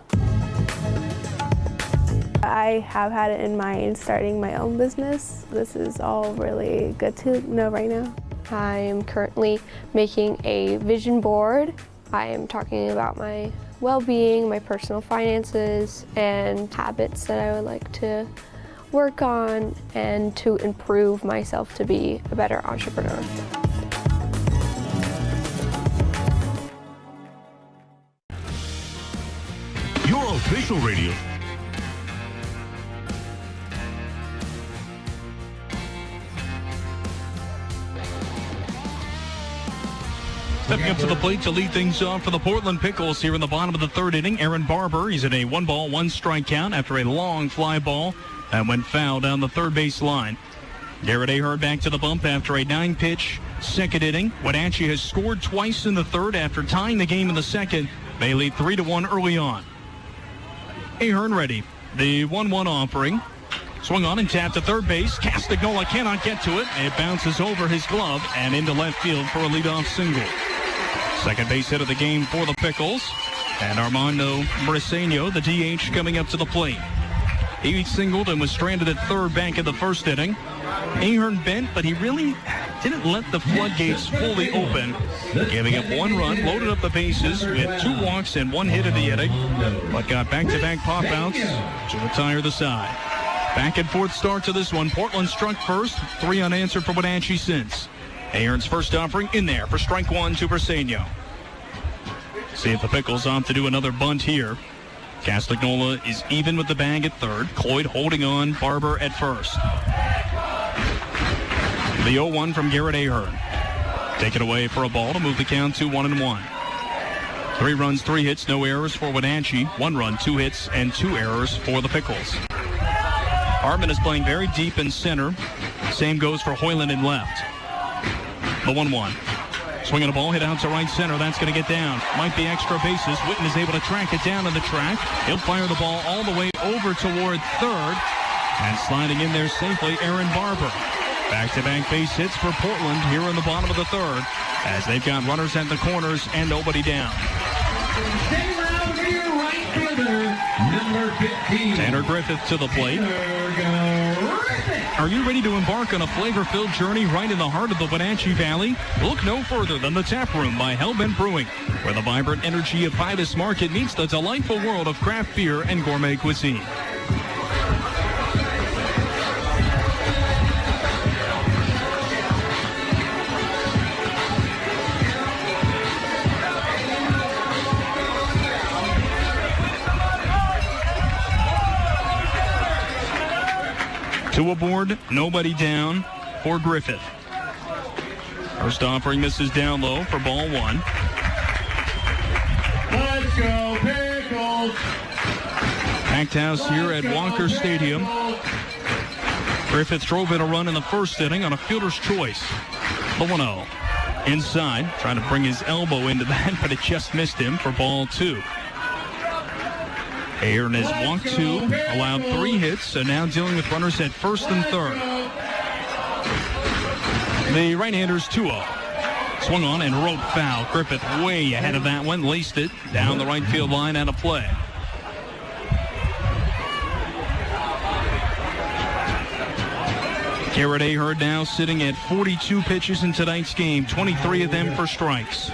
I have had it in mind starting my own business. This is all really good to know right now. I am currently making a vision board. I am talking about my well-being, my personal finances, and habits that I would like to work on and to improve myself to be a better entrepreneur. Your official radio. Stepping up to the plate to lead things off for the Portland Pickles here in the bottom of the third inning. Aaron Barber, he's in a 1-ball, 1-strike count after a long fly ball that went foul down the third base line. Garrett Ahern back to the bump after a 9-pitch second inning. Wenatchee has scored twice in the third after tying the game in the second. They lead 3-1 early on. Ahern ready. The 1-1 offering. Swung on and tapped to third base. Castagnola cannot get to it. It bounces over his glove and into left field for a leadoff single. Second base hit of the game for the Pickles. And Armando Briseño, the DH, coming up to the plate. He singled and was stranded at third back in the first inning. Ahern bent, but he really didn't let the floodgates fully open. Giving up 1 run, loaded up the bases with 2 walks and 1 hit in the inning, but got back-to-back pop-outs to retire the side. Back and forth start to this one. Portland struck first, 3 unanswered for Wenatchee since. Ahern's first offering in there for strike 1 to Briseño. See if the Pickles opt to do another bunt here. Castagnola is even with the bag at third. Cloyd holding on, Barber at first. The 0-1 from Garrett Ahern. Take it away for a ball to move the count to 1-1. 3 runs, 3 hits, no errors for Wenatchee. 1 run, 2 hits, and 2 errors for the Pickles. Hartman is playing very deep in center. Same goes for Hoyland in left. The 1-1. Swinging a ball, hit out to right center. That's going to get down. Might be extra bases. Witten is able to track it down on the track. He'll fire the ball all the way over toward third. And sliding in there safely, Aaron Barber. Back-to-back base hits for Portland here in the bottom of the third, as they've got runners at the corners and nobody down. Tanner Griffith to the plate. Are you ready to embark on a flavor-filled journey right in the heart of the Wenatchee Valley? Look no further than the Tap Room by Hellbent Brewing, where the vibrant energy of Pybus Market meets the delightful world of craft beer and gourmet cuisine. Two aboard, nobody down for Griffith. First offering misses down low for ball 1. Let's go, Pickles! Packed house here at Walker Stadium. Griffith drove in a run in the first inning on a fielder's choice. The 1-0. Inside, trying to bring his elbow into that, but it just missed him for ball 2. Ahern has walked 2, allowed 3 hits, and now dealing with runners at first and third. The right-hander's 2-0. Swung on and rope foul. Griffith way ahead of that one, laced it down the right field line out of play. Garrett Ahern now sitting at 42 pitches in tonight's game, 23 of them for strikes.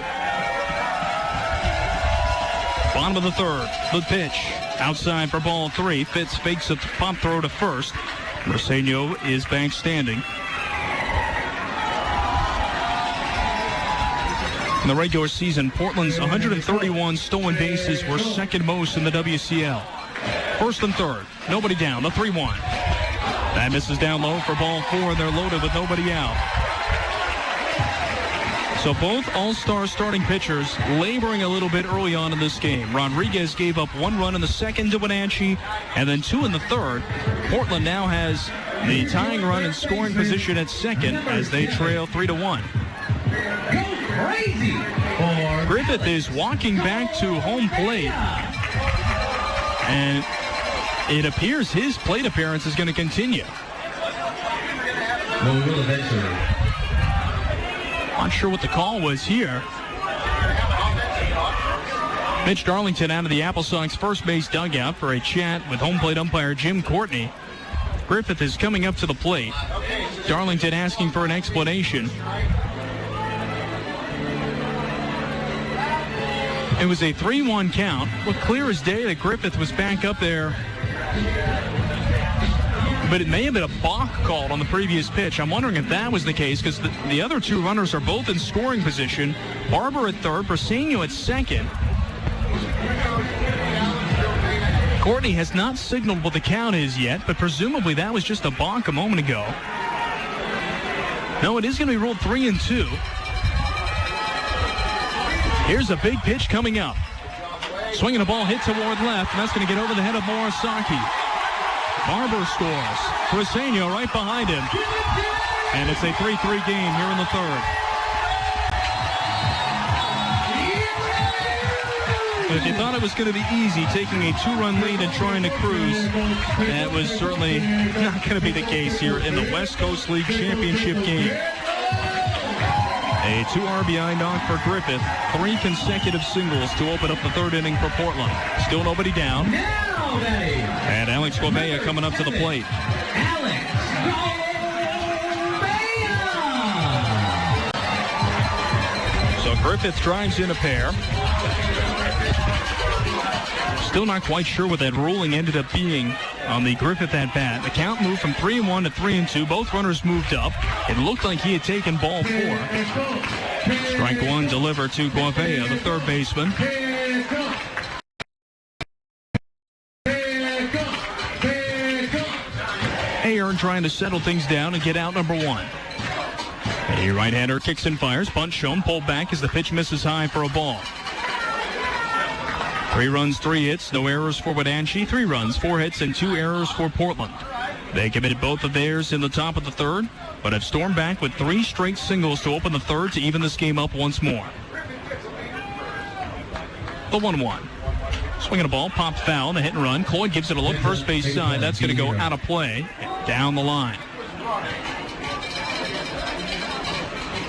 Bottom of the third, the pitch. Outside for ball 3. Fitz fakes a pop throw to first. Briseño is back standing. In the regular season, Portland's 131 stolen bases were second most in the WCL. First and third, nobody down, the 3-1. That misses down low for ball 4, and they're loaded with nobody out. So both all-star starting pitchers laboring a little bit early on in this game. Rodriguez gave up 1 run in the second to Wenatchee, and then 2 in the third. Portland now has the tying run in scoring position at second as they trail 3-1. Griffith is walking back to home plate, and it appears his plate appearance is going to continue. Well, we will eventually. Not sure what the call was here. Mitch Darlington out of the AppleSox first base dugout for a chat with home plate umpire Jim Courtney. Griffith is coming up to the plate. Darlington asking for an explanation. It was a 3-1 count. Looked clear as day that Griffith was back up there. But it may have been a balk called on the previous pitch. I'm wondering if that was the case, because the other two runners are both in scoring position. Barber at third, Briseño at second. Courtney has not signaled what the count is yet, but presumably that was just a balk a moment ago. No, it is going to be ruled 3-2. Here's a big pitch coming up. Swinging a ball hit toward left, and that's going to get over the head of Morisaki. Barber scores. Briseño right behind him. And it's a 3-3 game here in the third. If you thought it was going to be easy taking a 2-run lead and trying to cruise, that was certainly not going to be the case here in the West Coast League Championship game. A 2 RBI knock for Griffith. 3 consecutive singles to open up the third inning for Portland. Still nobody down. And Alex Gouveia coming up to the plate. So Griffith drives in a pair. Still not quite sure what that ruling ended up being on the Griffith at bat. The count moved from 3-1 to 3-2. Both runners moved up. It looked like he had taken ball 4. Strike 1 delivered to Gouveia, the third baseman. Ahern trying to settle things down and get out number 1. A right-hander kicks and fires. Bunt shown, pulled back as the pitch misses high for a ball. 3 runs, 3 hits, no errors for Wenatchee. 3 runs, 4 hits, and 2 errors for Portland. They committed both of theirs in the top of the third, but have stormed back with 3 straight singles to open the third to even this game up once more. The 1-1. Swinging a ball, popped foul, the hit and run. Cloyd gives it a look, first base side. That's going to go out of play, down the line.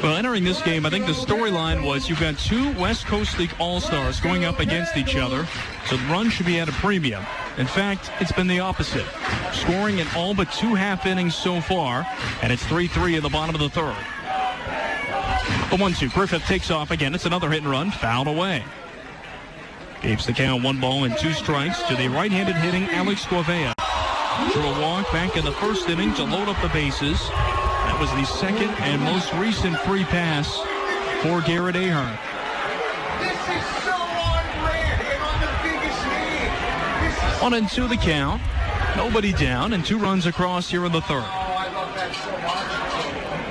Well, entering this game, I think the storyline was you've got 2 West Coast League All-Stars going up against each other, so the run should be at a premium. In fact, it's been the opposite. Scoring in all but 2 half innings so far, and it's 3-3 in the bottom of the third. The 1-2, Griffith takes off again. It's another hit and run, fouled away. Keeps the count 1 ball and 2 strikes to the right-handed hitting Alex Gouveia. Drew a walk back in the first inning to load up the bases. That was the second and most recent free pass for Garrett Ahern. This is so unfair. 1-2 the count. Nobody down and 2 runs across here in the third.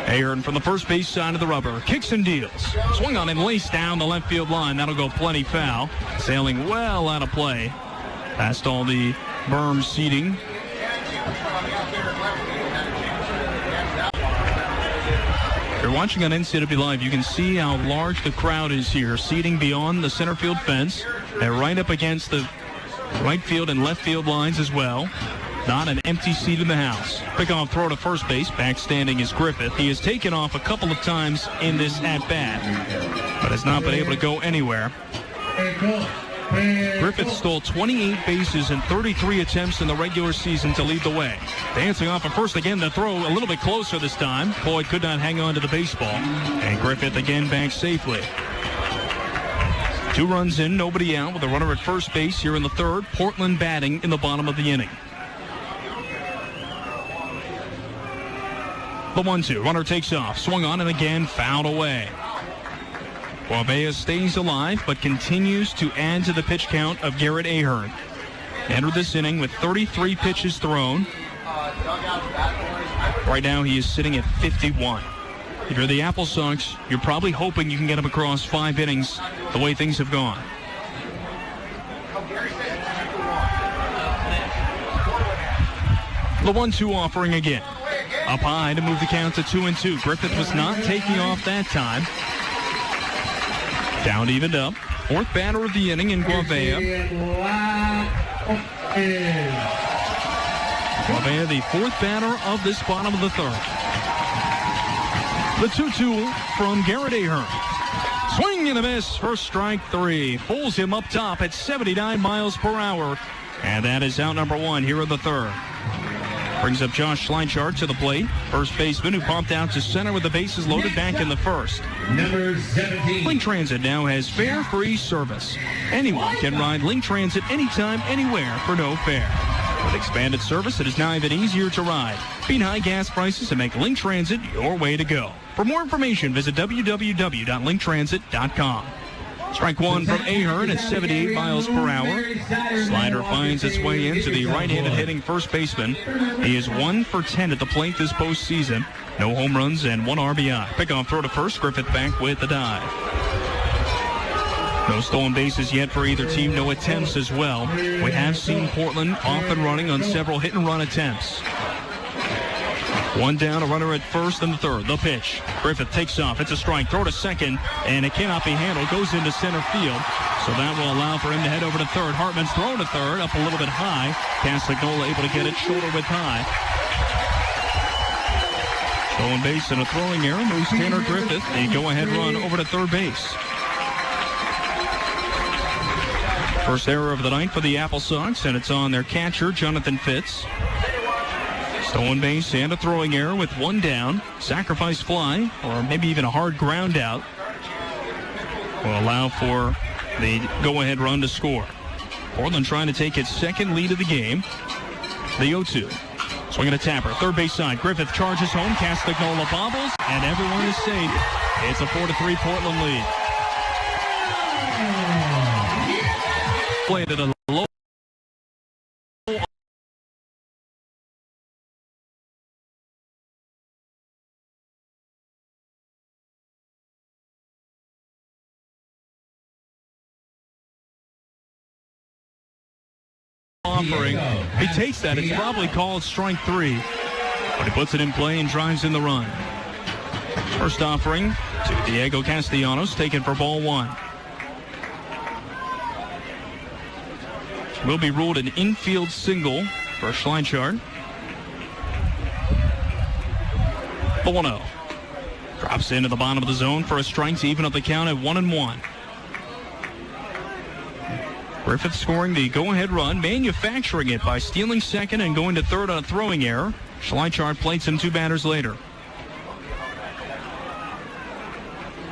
Ahern from the first base side of the rubber. Kicks and deals. Swung on and laced down the left field line. That'll go plenty foul. Sailing well out of play. Past all the berm seating. If you're watching on NCWLIFE, you can see how large the crowd is here. Seating beyond the center field fence. They're right up against the right field and left field lines as well. Not an empty seat in the house. Pickoff throw to first base. Backstanding is Griffith. He has taken off a couple of times in this at-bat, but has not been able to go anywhere. Griffith stole 28 bases in 33 attempts in the regular season to lead the way. Dancing off at first again, the throw a little bit closer this time. Boyd could not hang on to the baseball, and Griffith again back safely. 2 runs in, nobody out with a runner at first base here in the third. Portland batting in the bottom of the inning. The 1-2, runner takes off, swung on and again fouled away. Gouveia stays alive but continues to add to the pitch count of Garrett Ahern. Entered this inning with 33 pitches thrown. Right now he is sitting at 51. If you're the AppleSox, you're probably hoping you can get him across 5 innings the way things have gone. The 1-2 offering again. Up high to move the count to 2-2. Griffith was not taking off that time. Down evened up. 4th batter of the inning in Gouveia. Gouveia, the 4th batter of this bottom of the third. The 2-2 from Garrett Ahern. Swing and a miss for strike 3. Pulls him up top at 79 miles per hour. And that is out number 1 here in the 3rd. Brings up Josh Schleichart to the plate. First baseman who popped out to center with the bases loaded back in the 1st. Number 17. Link Transit now has fare free service. Anyone can ride Link Transit anytime, anywhere for no fare. With expanded service, it is now even easier to ride. Beat high gas prices and make Link Transit your way to go. For more information, visit www.linktransit.com. Strike 1 from Ahern at 78 miles per hour. Slider finds its way into the right-handed hitting first baseman. He is 1 for 10 at the plate this postseason. No home runs and 1 RBI. Pickoff throw to first. Griffith back with the dive. No stolen bases yet for either team. No attempts as well. We have seen Portland off and running on several hit-and-run attempts. 1 down, a runner at first and the 3rd. The pitch. Griffith takes off. It's a strike. Throw to second, and it cannot be handled. Goes into center field. So that will allow for him to head over to 3rd. Hartman's thrown to 3rd, up a little bit high. Castagnola able to get it shoulder width high. Stolen base and a throwing error moves Tanner Griffith. The go-ahead run over to 3rd base. First error of the night for the AppleSox, and it's on their catcher, Jonathan Fitz. Stolen base and a throwing error with 1 down. Sacrifice fly, or maybe even a hard ground out, will allow for the go-ahead run to score. Portland trying to take its 2nd lead of the game. The 0-2. Swinging a tapper. 3rd base side. Griffith charges home. Castagnola bobbles, and everyone is safe. It's a 4-3 Portland lead. Played at a low offering. He takes that. It's probably called strike 3, but he puts it in play and drives in the run. First offering to Diego Castellanos, taken for ball 1. Will be ruled an infield single for Schleichart. The 1-0. Drops into the bottom of the zone for a strike to even up the count at 1-1. Griffith scoring the go-ahead run, manufacturing it by stealing second and going to 3rd on a throwing error. Schleichart plates him 2 batters later.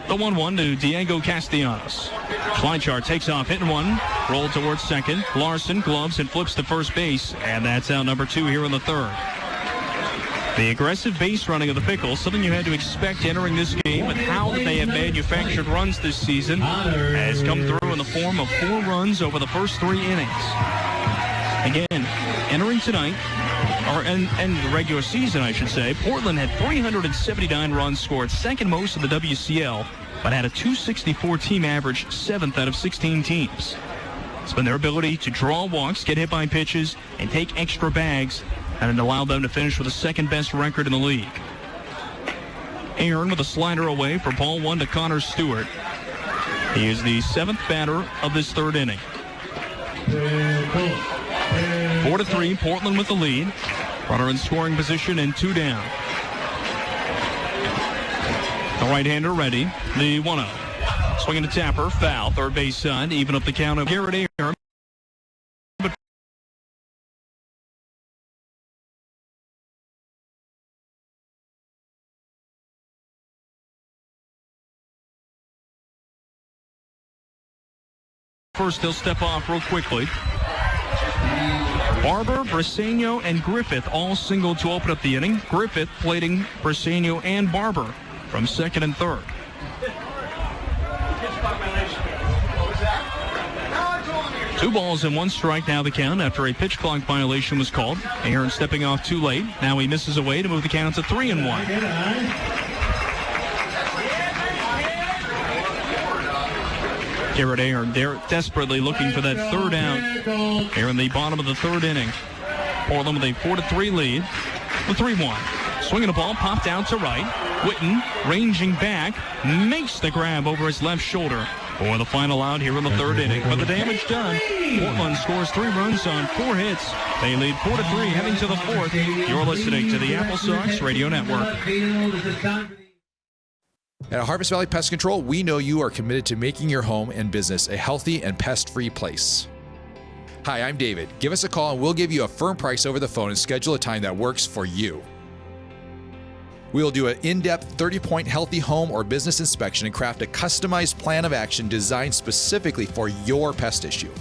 The 1-1 to Diego Castellanos. Schleichart takes off, hit and 1, roll towards second. Larson gloves and flips to first base, and that's out number 2 here in the 3rd. The aggressive base running of the Pickles, something you had to expect entering this game, with how they have manufactured runs this season, has come through in the form of 4 runs over the first 3 innings. Again, entering tonight, or in the regular season, I should say, Portland had 379 runs scored, 2nd most of the WCL, but had a .264 team average, 7th out of 16 teams. It's been their ability to draw walks, get hit by pitches, and take extra bags, and it allowed them to finish with the 2nd best record in the league. Ahern with a slider away for ball 1 to Connor Stewart. He is the 7th batter of this 3rd inning. 4-3, Portland with the lead. Runner in scoring position and 2 down. The right-hander ready. The 1-0. Swinging to tapper, foul, 3rd base side, even up the count of Garrett Ahern. First, he'll step off real quickly. Barber, Briseño, and Griffith all singled to open up the inning. Griffith plating Briseño and Barber from 2nd and 3rd. Two balls and 1 strike now the count after a pitch clock violation was called. Ahern stepping off too late. Now he misses away to move the count to 3-1. Garrett Ahern, they're desperately looking for that 3rd out here in the bottom of the 3rd inning. Portland with a 4-3 lead. The 3-1. Swinging a ball, popped out to right. Witten ranging back, makes the grab over his left shoulder for the final out here in the 3rd inning. But the damage done. Portland scores 3 runs on 4 hits. They lead 4-3 heading to the 4th. You're listening to the AppleSox Radio Network. At Harvest Valley Pest Control, we know you are committed to making your home and business a healthy and pest-free place. Hi, I'm David. Give us a call and we'll give you a firm price over the phone and schedule a time that works for you. We will do an in-depth 30-point healthy home or business inspection and craft a customized plan of action designed specifically for your pest issue.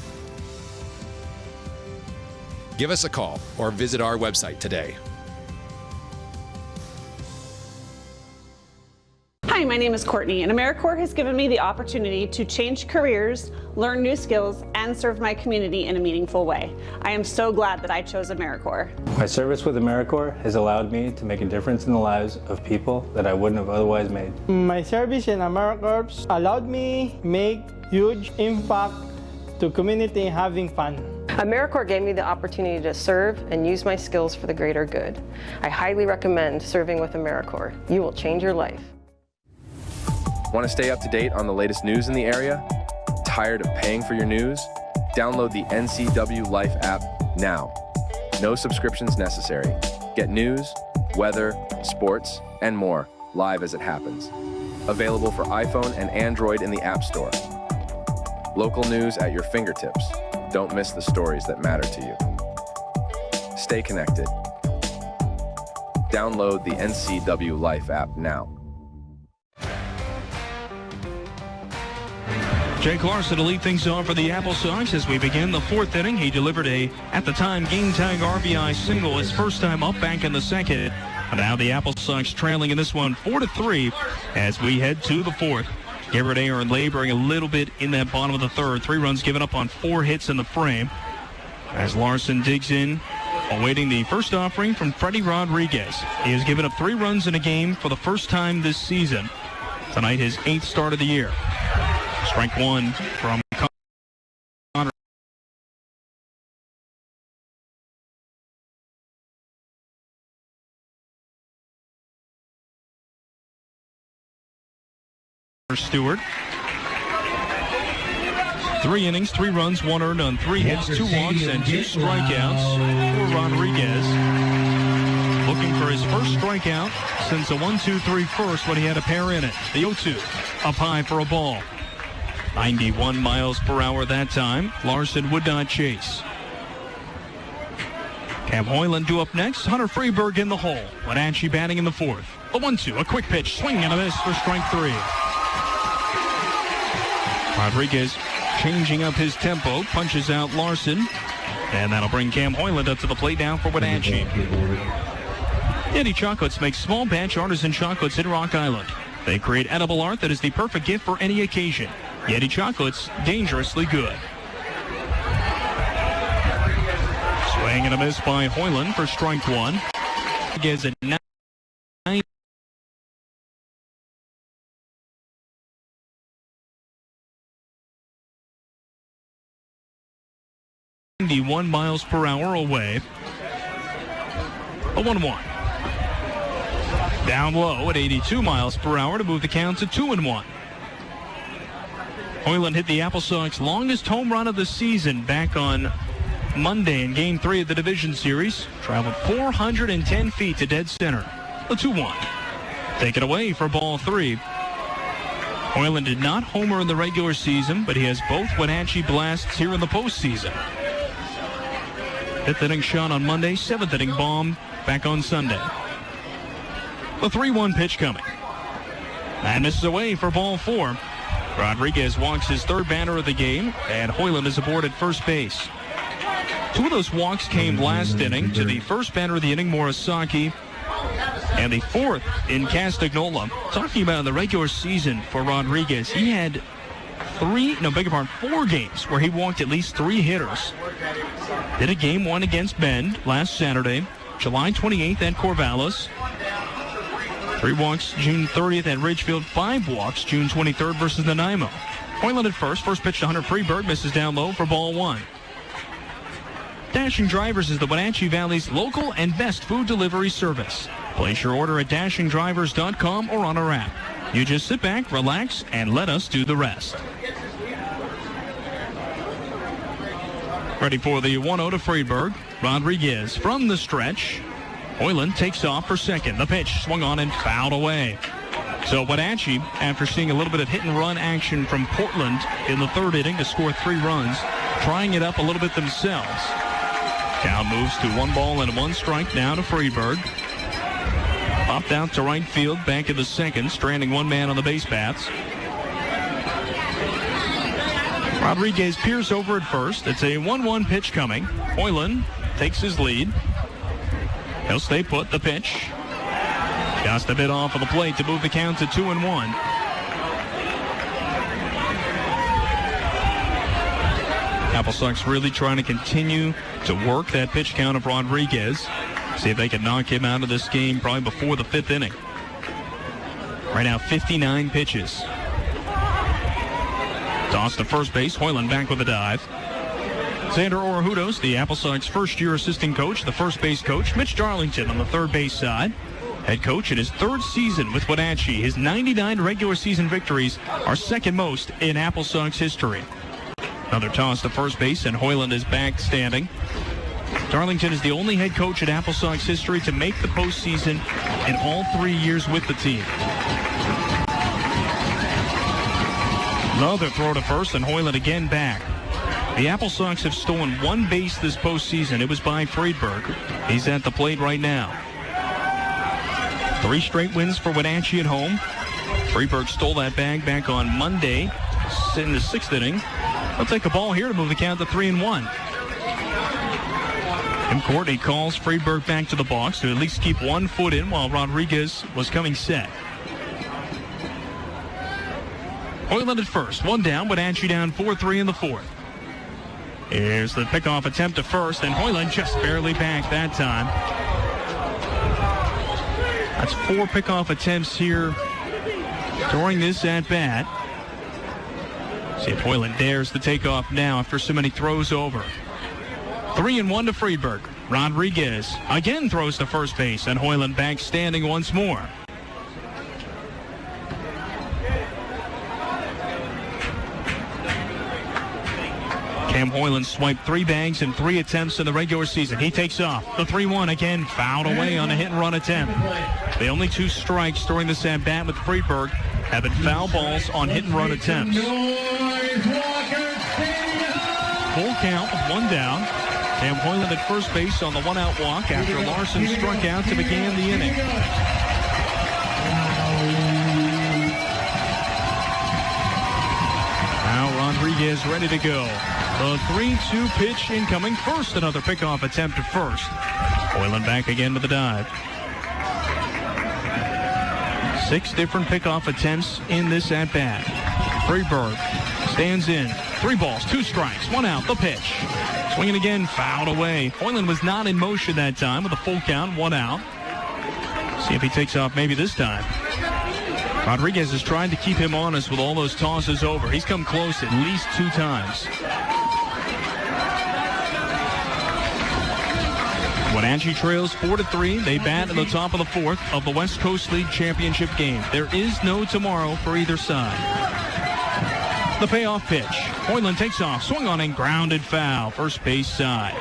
Give us a call or visit our website today. Hi, my name is Courtney, and AmeriCorps has given me the opportunity to change careers, learn new skills, and serve my community in a meaningful way. I am so glad that I chose AmeriCorps. My service with AmeriCorps has allowed me to make a difference in the lives of people that I wouldn't have otherwise made. My service in AmeriCorps allowed me to make huge impact to community having fun. AmeriCorps gave me the opportunity to serve and use my skills for the greater good. I highly recommend serving with AmeriCorps. You will change your life. Want to stay up to date on the latest news in the area? Tired of paying for your news? Download the NCWLIFE app now. No subscriptions necessary. Get news, weather, sports, and more live as it happens. Available for iPhone and Android in the App Store. Local news at your fingertips. Don't miss the stories that matter to you. Stay connected. Download the NCWLIFE app now. Jake Larson to lead things off for the AppleSox as we begin the fourth inning. He delivered a, at the time, game-tying RBI single, his first time up back in the second. Now the AppleSox trailing in this one 4-3 as we head to the fourth. Garrett Aaron laboring a little bit in that bottom of the third. 3 runs given up on 4 hits in the frame. As Larson digs in, awaiting the first offering from Freddie Rodriguez. He has given up 3 runs in a game for the first time this season. Tonight his 8th start of the year. Strike 1 from Connor. 3 innings, 3 runs, 1 earned on 3 hits, 2 walks, and 2 strikeouts for Rodriguez. Looking for his first strikeout since a 1-2-3 first when he had a pair in it. The 0-2 up high for a ball. 91 miles per hour that time. Larson would not chase. Cam Hoyland due up next. Hunter Freeberg in the hole. Wenatchee batting in the fourth. A 1-2, a quick pitch, swing and a miss for strike 3. Rodriguez changing up his tempo, punches out Larson, and that'll bring Cam Hoyland up to the plate now for Wenatchee. Yeti Chocolates makes small batch artisan chocolates in Rock Island. They create edible art that is the perfect gift for any occasion. Yeti Chocolates, dangerously good. Swing and a miss by Hoyland for strike 1. Gets a 91 miles per hour away. A 1-1. Down low at 82 miles per hour to move the count to 2-1. Hoyland hit the AppleSox longest home run of the season back on Monday in Game 3 of the Division Series. Traveled 410 feet to dead center. A 2-1. Taken away for ball 3. Hoyland did not homer in the regular season, but he has both Wenatchee blasts here in the postseason. 5th inning shot on Monday, 7th inning bomb back on Sunday. The 3-1 pitch coming. And misses away for ball 4. Rodriguez walks his 3rd batter of the game, and Hoyland is aboard at first base. 2 of those walks came last inning to the first batter of the inning, Morisaki, and the 4th in Castagnola. Talking about the regular season for Rodriguez, he had 4 games where he walked at least 3 hitters. Did a game 1 against Bend last Saturday, July 28th at Corvallis. 3 walks June 30th at Ridgefield. 5 walks June 23rd versus Nanaimo. Hoyland at first. First pitch to Hunter Freeberg. Misses down low for ball 1. Dashing Drivers is the Wenatchee Valley's local and best food delivery service. Place your order at dashingdrivers.com or on our app. You just sit back, relax, and let us do the rest. Ready for the 1-0 to Freeberg. Rodriguez from the stretch. Hoyland takes off for second. The pitch swung on and fouled away. So Wenatchee, after seeing a little bit of hit-and-run action from Portland in the third inning to score 3 runs, trying it up a little bit themselves. Count moves to 1 ball and 1 strike now to Friedberg. Popped out to right field, back in the second, stranding 1 man on the base paths. Rodriguez peers over at first. It's a 1-1 pitch coming. Hoyland takes his lead. He'll stay put. The pitch. Just a bit off of the plate to move the count to 2-1. AppleSox really trying to continue to work that pitch count of Rodriguez. See if they can knock him out of this game probably before the 5th inning. Right now, 59 pitches. Toss to first base. Hoyland back with a dive. Xander Orejudos, the AppleSox first-year assistant coach, the first base coach. Mitch Darlington on the third base side. Head coach in his 3rd season with Wenatchee. His 99 regular season victories are 2nd most in AppleSox history. Another toss to first base, and Hoyland is back standing. Darlington is the only head coach in AppleSox history to make the postseason in all 3 years with the team. Another throw to first, and Hoyland again back. The AppleSox have stolen 1 base this postseason. It was by Friedberg. He's at the plate right now. 3 straight wins for Wenatchee at home. Friedberg stole that bag back on Monday in the 6th inning. They'll take a ball here to move the count to 3-1. Tim Courtney calls Friedberg back to the box to at least keep 1 foot in while Rodriguez was coming set. Hoyland at first, 1 down, Wenatchee down 4-3 in the 4th. Here's the pickoff attempt to first, and Hoyland just barely back that time. That's 4 pickoff attempts here during this at-bat. See if Hoyland dares to take off now after so many throws over. 3-1 to Friedberg. Rodriguez again throws to first base, and Hoyland back standing once more. Cam Hoyland swiped 3 bags in 3 attempts in the regular season. He takes off. The 3-1 again fouled away on a hit-and-run attempt. The only 2 strikes during this at-bat with Friedberg have been foul balls on hit-and-run attempts. Full count with 1 down. Cam Hoyland at first base on the 1-out walk after Larson struck out to begin the inning. Now Rodriguez ready to go. The 3-2 pitch incoming. First, another pickoff attempt at first. Hoyland back again with the dive. 6 different pickoff attempts in this at-bat. Friedberg stands in. 3 balls, 2 strikes, 1 out, the pitch. Swinging again, fouled away. Hoyland was not in motion that time with a full count, 1 out. See if he takes off maybe this time. Rodriguez is trying to keep him honest with all those tosses over. He's come close at least 2 times. Wenatchee trails 4-3. They bat in the top of the 4th of the West Coast League Championship game. There is no tomorrow for either side. The payoff pitch. Hoyland takes off, swung on and grounded foul. First base side.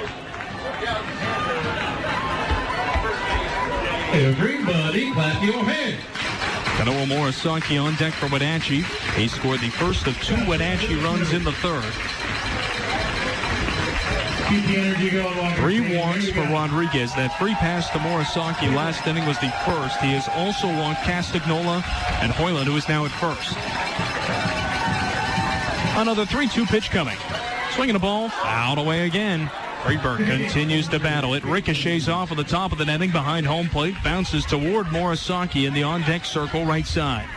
Everybody clap your hands. Kanoa Morisaki on deck for Wenatchee. He scored the first of 2 Wenatchee runs in the 3rd. Keep the energy going, Walker. 3 walks for Rodriguez. That free pass to Morisaki last inning was the first. He has also walked Castagnola and Hoyland, who is now at first. Another 3-2 pitch coming. Swinging a ball, fouled away again. Friedberg continues to battle. It ricochets off of the top of the netting behind home plate. Bounces toward Morisaki in the on-deck circle right side.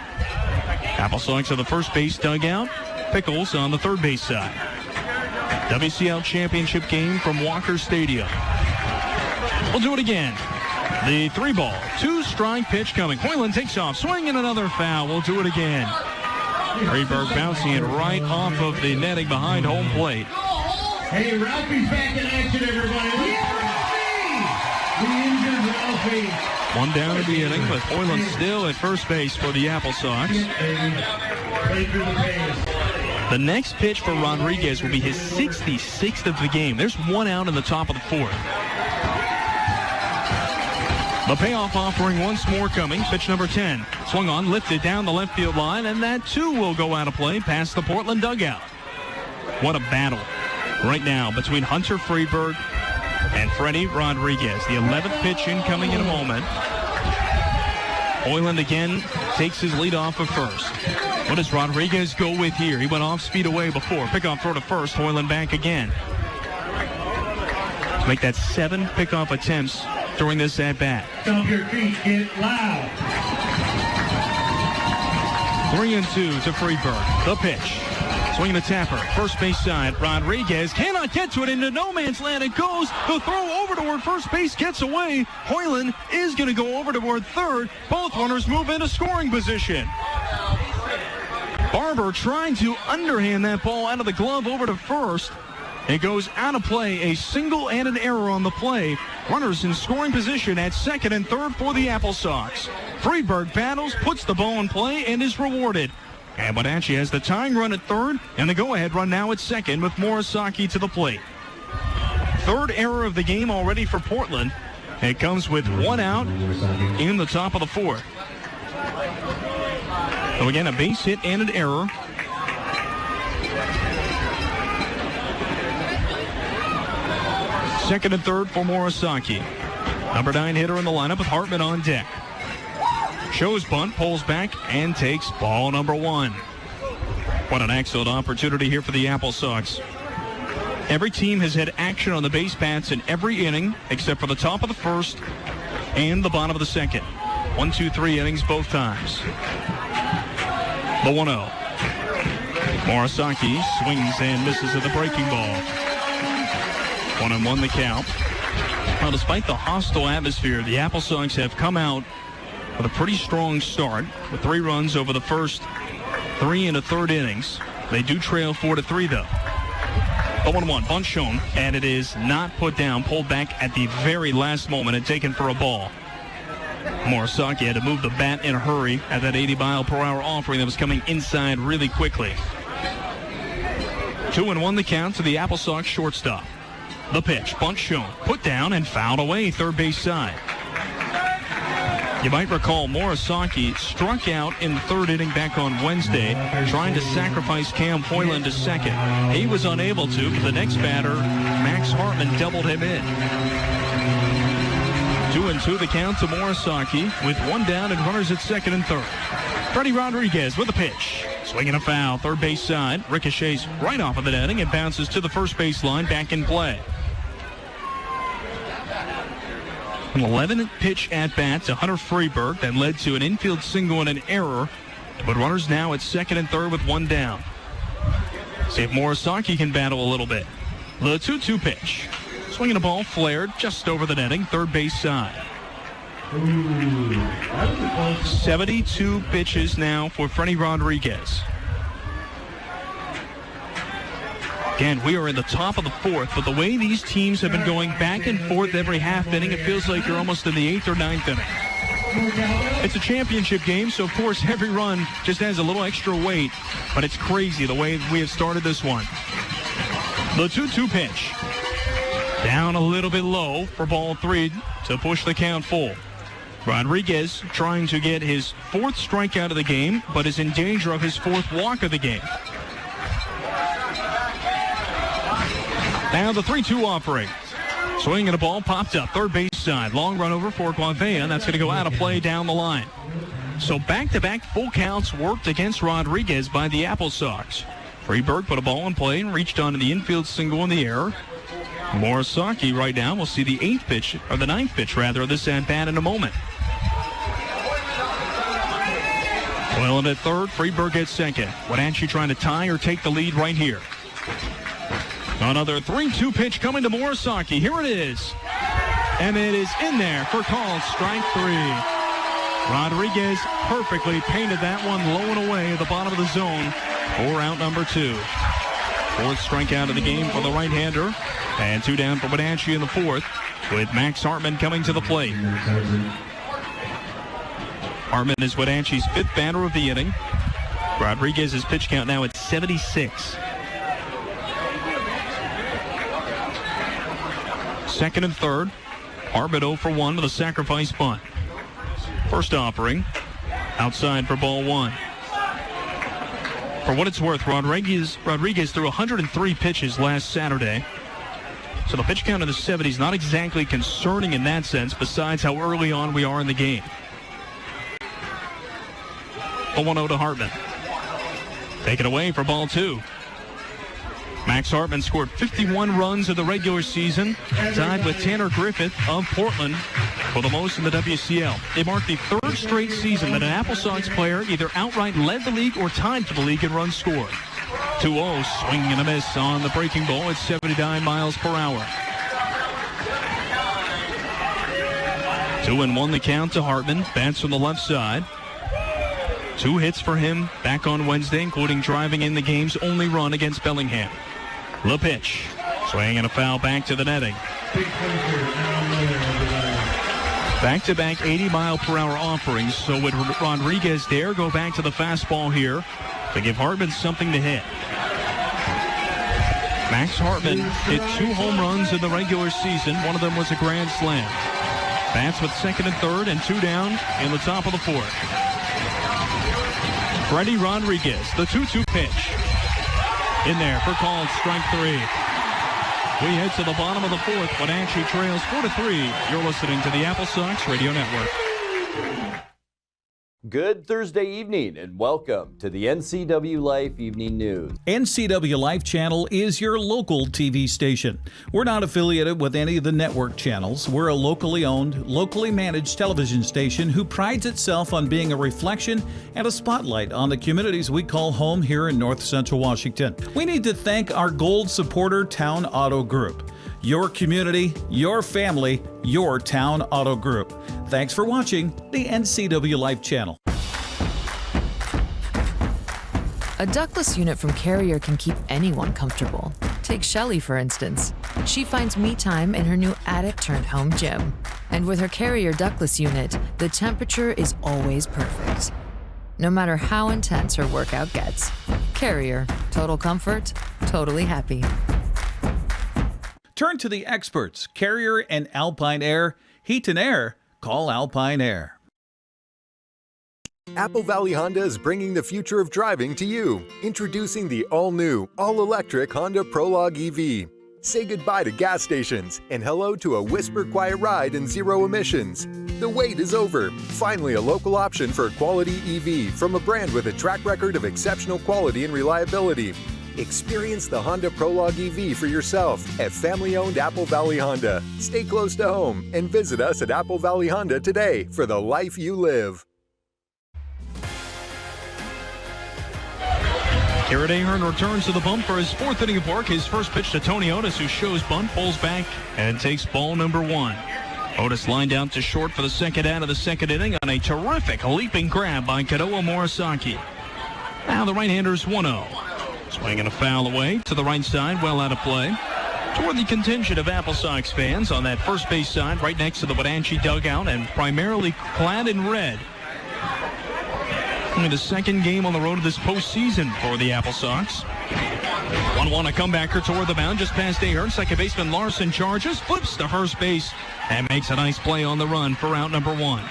AppleSox on the first base dugout. Pickles on the third base side. WCL championship game from Walker Stadium. We'll do it again. The 3-ball, 2-strike pitch coming. Hoyland takes off, swinging another foul. We'll do it again. Friedberg bouncing it right off of the netting behind home plate. Hey, Ralphie's back in action, everybody. Yeah, Ralphie! The injured Ralphie. 1 down in the inning, but Hoyland still at first base for the AppleSox. The next pitch for Rodriguez will be his 66th of the game. There's 1 out in the top of the 4th. The payoff offering once more coming. Pitch number 10. Swung on, lifted down the left field line, and that too will go out of play past the Portland dugout. What a battle right now between Hunter Freeberg and Freddie Rodriguez. The 11th pitch incoming in a moment. Hoyland again takes his lead off of first. What does Rodriguez go with here? He went off speed away before. Pickoff throw to first. Hoyland back again. To make that 7 pickoff attempts during this at-bat. Stomp your feet, get loud. 3-2 to Freeberg. The pitch. Swinging the tapper. First base side. Rodriguez cannot get to it. Into no man's land it goes. The throw over toward first base gets away. Hoyland is going to go over toward third. Both runners move into scoring position. Barber trying to underhand that ball out of the glove over to first. It goes out of play. A single and an error on the play. Runners in scoring position at second and third for the AppleSox. Freeberg battles, puts the ball in play, and is rewarded. And Wenatchee has the tying run at third and the go-ahead run now at second with Morisaki to the plate. Third error of the game already for Portland. It comes with 1 out in the top of the fourth. So again, a base hit and an error. Second and third for Morisaki. Number 9 hitter in the lineup with Hartman on deck. Shows bunt, pulls back, and takes ball number 1. What an excellent opportunity here for the AppleSox. Every team has had action on the base paths in every inning except for the top of the first and the bottom of the second. 1, 2, 3 innings both times. The 1-0. Morisaki swings and misses at the breaking ball. 1-1 the count. Well, despite the hostile atmosphere, the AppleSox have come out with a pretty strong start with 3 runs over the first 3 and a third innings. They do trail 4-3 though. The 1-1 bunt shown, and it is not put down, pulled back at the very last moment and taken for a ball. Morisaki had to move the bat in a hurry at that 80-mile-per-hour offering that was coming inside really quickly. 2-1 the count to the AppleSox shortstop. The pitch, bunt shown, put down and fouled away third base side. You might recall Morisaki struck out in the third inning back on Wednesday, trying to sacrifice Cam Hoyland to second. He was unable to, but the next batter, Max Hartman, doubled him in. 2-2 the count to Morisaki with 1 down and runners at second and third. Freddie Rodriguez with a pitch. Swinging a foul, third base side. Ricochets right off of the netting and bounces to the first base line, back in play. An 11th pitch at bat to Hunter Freeberg that led to an infield single and an error. But runners now at second and third with 1 down. See if Morisaki can battle a little bit. The 2-2 pitch. Swinging a ball flared just over the netting, third base side. 72 pitches now for Freddie Rodriguez. Again, we are in the top of the fourth, but the way these teams have been going back and forth every half inning, it feels like you're almost in the 8th or 9th inning. It's a championship game, so of course every run just has a little extra weight, but it's crazy the way we have started this one. The 2-2 pitch. Down a little bit low for ball 3 to push the count full. Rodriguez trying to get his 4th strikeout of the game, but is in danger of his 4th walk of the game. Now the 3-2 offering. Swinging a ball, popped up, third base side. Long run over for Guavea, and that's going to go out of play down the line. So back-to-back full counts worked against Rodriguez by the AppleSox. Freeberg put a ball in play and reached onto the infield single in the air. Morisaki right now will see the 8th pitch, or the 9th pitch rather, of this at-bat in a moment. Hoyland at third, Freeberg at second. Wenatchee trying to tie or take the lead right here. Another 3-2 pitch coming to Morisaki. Here it is. And it is in there for called strike 3. Rodriguez perfectly painted that one low and away at the bottom of the zone for out number 2. 4th strikeout of the game for the right-hander. And 2 down for Wenatchee in the 4th, with Max Hartman coming to the plate. Hartman is Wenatchee's 5th batter of the inning. Rodriguez's pitch count now at 76. Second and third. Hartman 0 for 1 with a sacrifice bunt. First offering, outside for ball 1. For what it's worth, Rodriguez threw 103 pitches last Saturday. So the pitch count in the 70s not exactly concerning in that sense, besides how early on we are in the game. A 1-0 to Hartman. Take it away for ball 2. Max Hartman scored 51 runs in the regular season, tied with Tanner Griffith of Portland for the most in the WCL. It marked the third straight season that an AppleSox player either outright led the league or tied for the league in runs scored. 2-0, swing and a miss on the breaking ball at 79 miles per hour. 2-1 the count to Hartman, bats from the left side. 2 hits for him back on Wednesday, including driving in the game's only run against Bellingham. The pitch. Swing and a foul back to the netting. Back-to-back 80-mile-per-hour offerings, so would Rodriguez dare go back to the fastball here to give Hartman something to hit? Max Hartman hit 2 home runs in the regular season. One of them was a grand slam. Bats with second and third and 2 down in the top of the 4th. Freddie Rodriguez, the 2-2 pitch. In there for called strike 3. We head to the bottom of the 4th. Wenatchee trails 4-3. You're listening to the AppleSox Radio Network. Good Thursday evening and welcome to the NCWLIFE Evening News. NCWLIFE channel is your local TV station. We're not affiliated with any of the network channels. We're a locally owned, locally managed television station who prides itself on being a reflection and a spotlight on the communities we call home here in North Central Washington. We need to thank our gold supporter, Town Auto Group. Your community, your family, your Town Auto Group. Thanks for watching the NCWLIFE channel. A ductless unit from Carrier can keep anyone comfortable. Take Shelly, for instance. She finds me time in her new attic-turned-home gym. And with her Carrier ductless unit, the temperature is always perfect. No matter how intense her workout gets. Carrier. Total comfort. Totally happy. Turn to the experts, Carrier and Alpine Air. Heat and air, call Alpine Air. Apple Valley Honda is bringing the future of driving to you. Introducing the all-new, all-electric Honda Prologue EV. Say goodbye to gas stations and hello to a whisper-quiet ride and zero emissions. The wait is over. Finally, a local option for a quality EV from a brand with a track record of exceptional quality and reliability. Experience the Honda Prologue EV for yourself at family-owned Apple Valley Honda. Stay close to home and visit us at Apple Valley Honda today for the life you live. Garrett Ahern returns to the bump for his 4th inning of work. His first pitch to Tony Otis, who shows bunt, pulls back, and takes ball number 1. Otis lined out to short for the second out of the second inning on a terrific leaping grab by Kadoa Morisaki. Now the right-hander's 1-0. Swinging a foul away to the right side, well out of play. Toward the contingent of AppleSox fans on that first base side, right next to the Wenatchee dugout, and primarily clad in red. Only the second game on the road of this postseason for the AppleSox. 1-1, a comebacker toward the mound, just past Ahern. Second baseman Larson charges, flips to first base, and makes a nice play on the run for out number 1.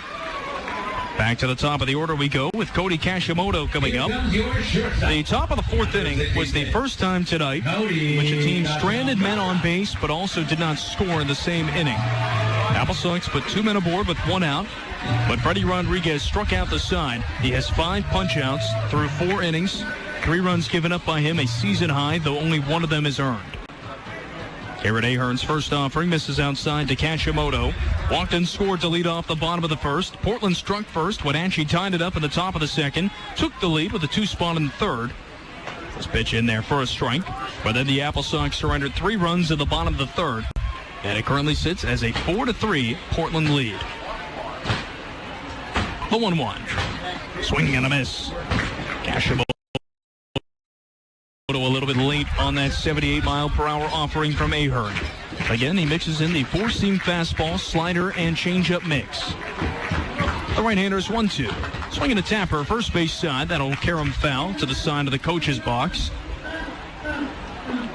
Back to the top of the order we go with Cody Kashimoto coming up. The top of the 4th inning was the first time tonight which a team stranded men on base but also did not score in the same inning. AppleSox put 2 men aboard with 1 out, but Freddie Rodriguez struck out the side. He has 5 punch-outs through 4 innings, 3 runs given up by him, a season high, though only 1 of them is earned. Garrett Ahern's first offering misses outside to Kashimoto. Walked and scored to lead off the bottom of the 1st. Portland struck first. Wenatchee tied it up in the top of the 2nd. Took the lead with a 2-spot in the 3rd. This pitch in there for a strike. But then the AppleSox surrendered 3 runs in the bottom of the 3rd. And it currently sits as a 4-3 Portland lead. The 1-1. Swinging and a miss. Kashimoto a little bit late on that 78-mile-per-hour offering from Ahern. Again, he mixes in the 4-seam fastball, slider, and changeup mix. The right-hander's 1-2. Swinging a tapper, first base side. That'll carry him foul to the side of the coach's box.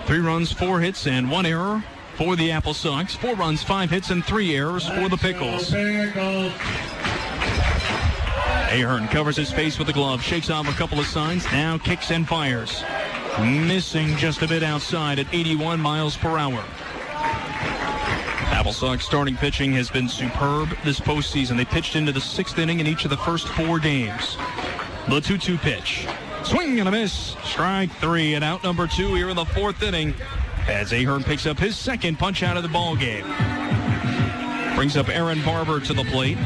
3 runs, 4 hits, and 1 error for the AppleSox. 4 runs, 5 hits, and 3 errors for the Pickles. Ahern covers his face with the glove, shakes off a couple of signs, now kicks and fires. Missing just a bit outside at 81 miles per hour. AppleSox starting pitching has been superb this postseason. They pitched into the 6th inning in each of the first 4 games. The 2-2 pitch. Swing and a miss. Strike 3 and out number 2 here in the 4th inning as Ahern picks up his second punch out of the ball game. Brings up Aaron Barber to the plate.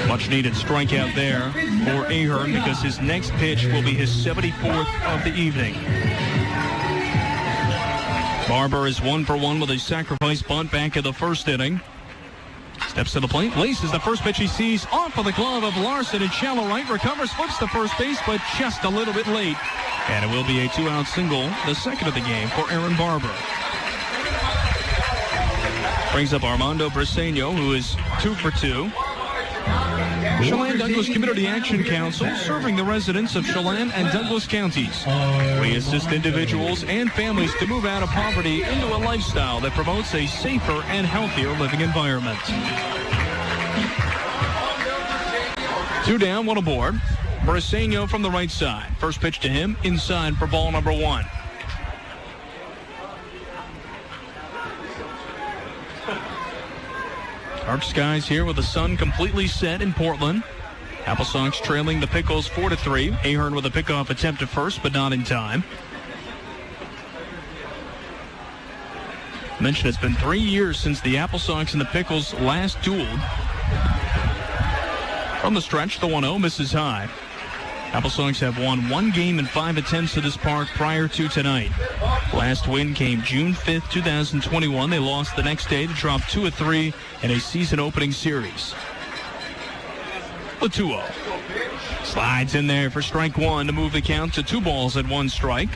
Much needed strikeout there for Ahern because his next pitch will be his 74th of the evening. Barber is 1 for 1 with a sacrifice bunt back in the 1st inning. Steps to the plate, laces the first pitch he sees off of the glove of Larson in shallow right, recovers, flips to first base, but just a little bit late. And it will be a 2-out single, the second of the game for Aaron Barber. Brings up Armando Briseño, who is 2 for 2. Chelan Douglas Community Action Council, serving the residents of Chelan and Douglas counties. We assist individuals and families to move out of poverty into a lifestyle that promotes a safer and healthier living environment. 2 down, 1 aboard. Briseño from the right side. First pitch to him, inside for ball number 1. Dark skies here with the sun completely set in Portland. AppleSox trailing the Pickles 4-3. Ahern with a pickoff attempt at first, but not in time. Mentioned it's been 3 years since the AppleSox and the Pickles last dueled. From the stretch, the 1-0 misses high. AppleSox have won 1 game in 5 attempts to this park prior to tonight. Last win came June 5th, 2021. They lost the next day to drop 2-3 in a season-opening series. The 2-0. Slides in there for strike 1 to move the count to 2 balls and 1 strike.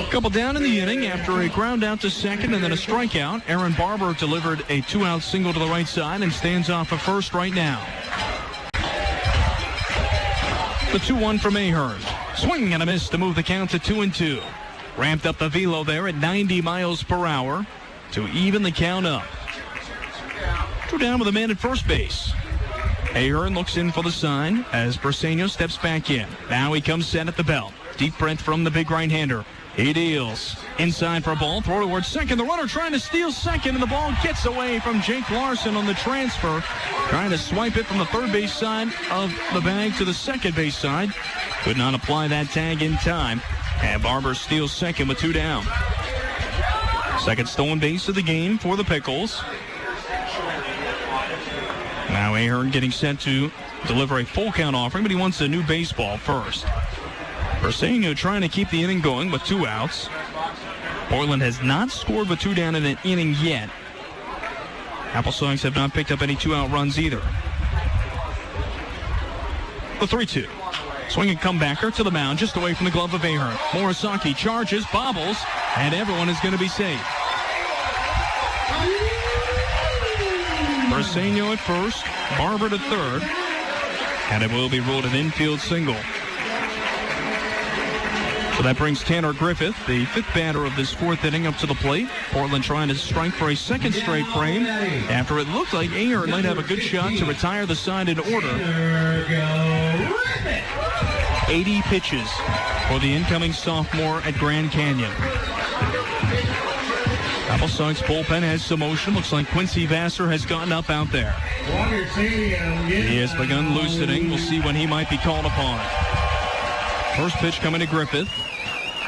Couple down in the inning after a ground out to second and then a strikeout. Aaron Barber delivered a 2-out single to the right side and stands off of first right now. The 2-1 from Ahern. Swing and a miss to move the count to 2-2. Ramped up the velo there at 90 miles per hour to even the count up. 2 down with a man at first base. Ahern looks in for the sign as Briseño steps back in. Now he comes set at the belt. Deep breath from the big right-hander. He deals. Inside for a ball. Throw towards second. The runner trying to steal second, and the ball gets away from Jake Larson on the transfer. Trying to swipe it from the third base side of the bag to the second base side. Could not apply that tag in time. And Barber steals second with 2 down. Second stolen base of the game for the Pickles. Now Ahern getting set to deliver a full count offering, but he wants a new baseball first. Briseño trying to keep the inning going with 2 outs. Portland has not scored with 2 down in an inning yet. AppleSox have not picked up any 2-out runs either. The 3-2. Swinging comebacker to the mound just away from the glove of Ahern. Morisaki charges, bobbles, and everyone is going to be safe. Briseño at first, Barber to third, and it will be ruled an infield single. So that brings Tanner Griffith, the 5th batter of this 4th inning, up to the plate. Portland trying to strike for a second straight frame after it looked like Ahern might have a good shot to retire the side in order. 80 pitches for the incoming sophomore at Grand Canyon. AppleSox bullpen has some motion. Looks like Quincy Vassar has gotten up out there. He has begun loosening. We'll see when he might be called upon. First pitch coming to Griffith.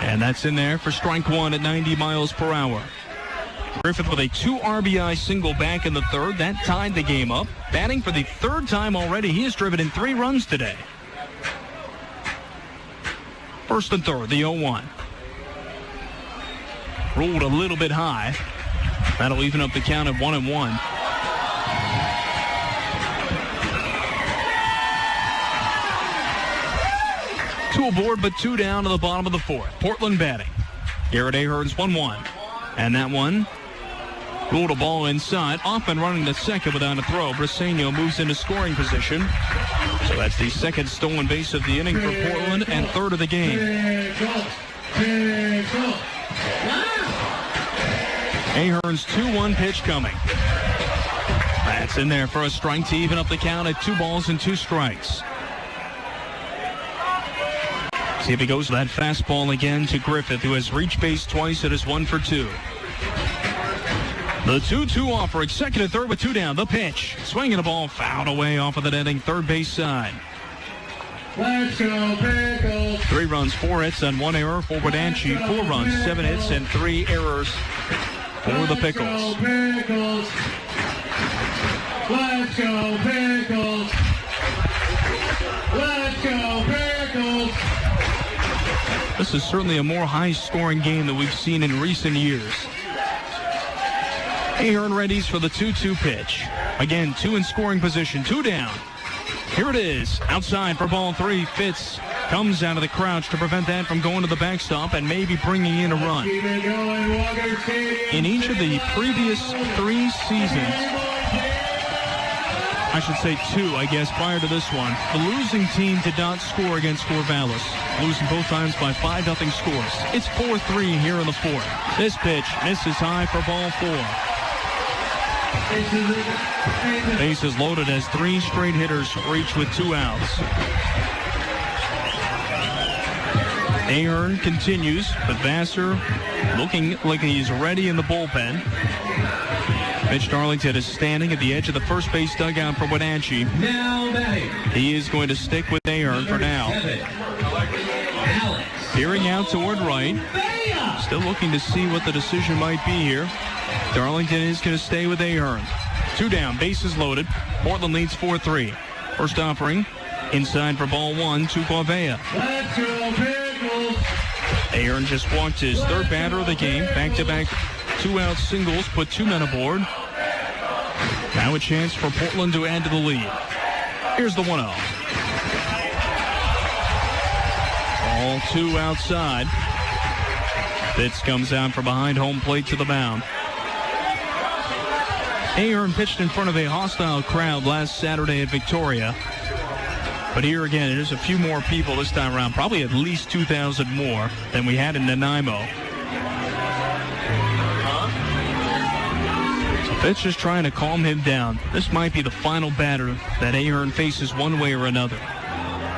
And that's in there for strike 1 at 90 miles per hour. Griffith with a 2 RBI single back in the 3rd. That tied the game up. Batting for the 3rd time already. He has driven in 3 runs today. First and 3rd, the 0-1. Rolled a little bit high. That'll even up the count at 1-1. Two aboard, but 2 down to the bottom of the 4th. Portland batting. Garrett Ahern's 1-1. And that one rolled a ball inside. Off and running to second without a throw. Briseño moves into scoring position. So that's the 2nd stolen base of the inning for Portland and 3rd of the game. Ahern's 2-1 pitch coming. That's in there for a strike to even up the count at 2 balls and 2 strikes. See if he goes with that fastball again to Griffith, who has reached base twice. It is 1 for 2. The 2-2 offering, second and third with 2 down. The pitch, swinging the ball, fouled away off of the netting third base side. Let's go, Pickles! 3 runs, 4 hits, and 1 error for Wenatchee. 4 runs, 7 hits, and 3 errors for the Pickles. Let's go, Pickles! Let's go, Pickles! Let's go, Pickles! This is certainly a more high-scoring game than we've seen in recent years. Ahern readies for the 2-2 pitch. Again, 2 in scoring position, 2 down. Here it is, outside for ball 3. Fitz comes out of the crouch to prevent that from going to the backstop and maybe bringing in a run. In each of the previous 3 seasons, I should say 2, I guess, prior to this one, the losing team did not score against Corvallis, losing both times by 5-0 scores. It's 4-3 here in the 4th. This pitch misses high for ball 4. Bases loaded as 3 straight hitters reach with 2 outs. Ahern continues, but Vassar looking like he's ready in the bullpen. Mitch Darlington is standing at the edge of the first base dugout for Wenatchee. He is going to stick with Ahern for now. Peering out toward right. Still looking to see what the decision might be here. Darlington is going to stay with Ahern. 2 down, bases loaded. Portland leads 4-3. First offering, inside for ball 1 to Corvea. Ahern just walked his 3rd batter of the game. Back-to-back 2-out singles put 2 men aboard. Now a chance for Portland to add to the lead. Here's the 1-0. Ball 2 outside. Fitz comes out from behind home plate to the mound. Ahern pitched in front of a hostile crowd last Saturday at Victoria. But here again, there's a few more people this time around, probably at least 2,000 more than we had in Nanaimo. So Fitz is trying to calm him down. This might be the final batter that Ahern faces one way or another.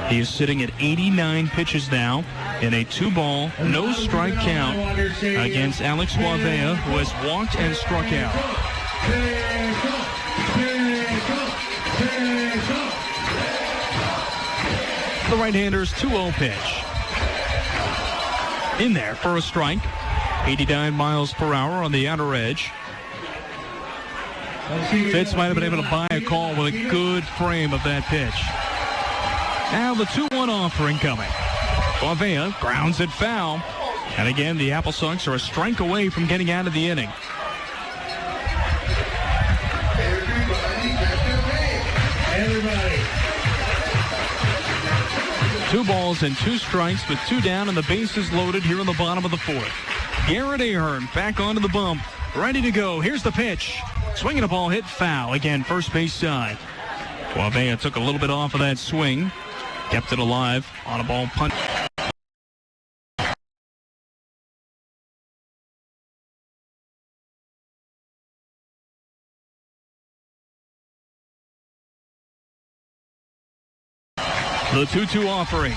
He is sitting at 89 pitches now in a 2-ball, no-strike count against Alex Guavea, who has walked and struck out. The right-hander's 2-0 pitch. In there for a strike. 89 miles per hour on the outer edge. Fitz might have been able to buy a call with a good frame of that pitch. Now the 2-1 offering coming. Guavea grounds it foul. And again, the AppleSox are a strike away from getting out of the inning. Everybody. 2 balls and 2 strikes with 2 down and the bases loaded here in the bottom of the 4th. Garrett Ahern back onto the bump, ready to go. Here's the pitch. Swinging a ball, hit foul. Again, first base side. Guavea took a little bit off of that swing. Kept it alive on a ball punt. The 2-2 offering.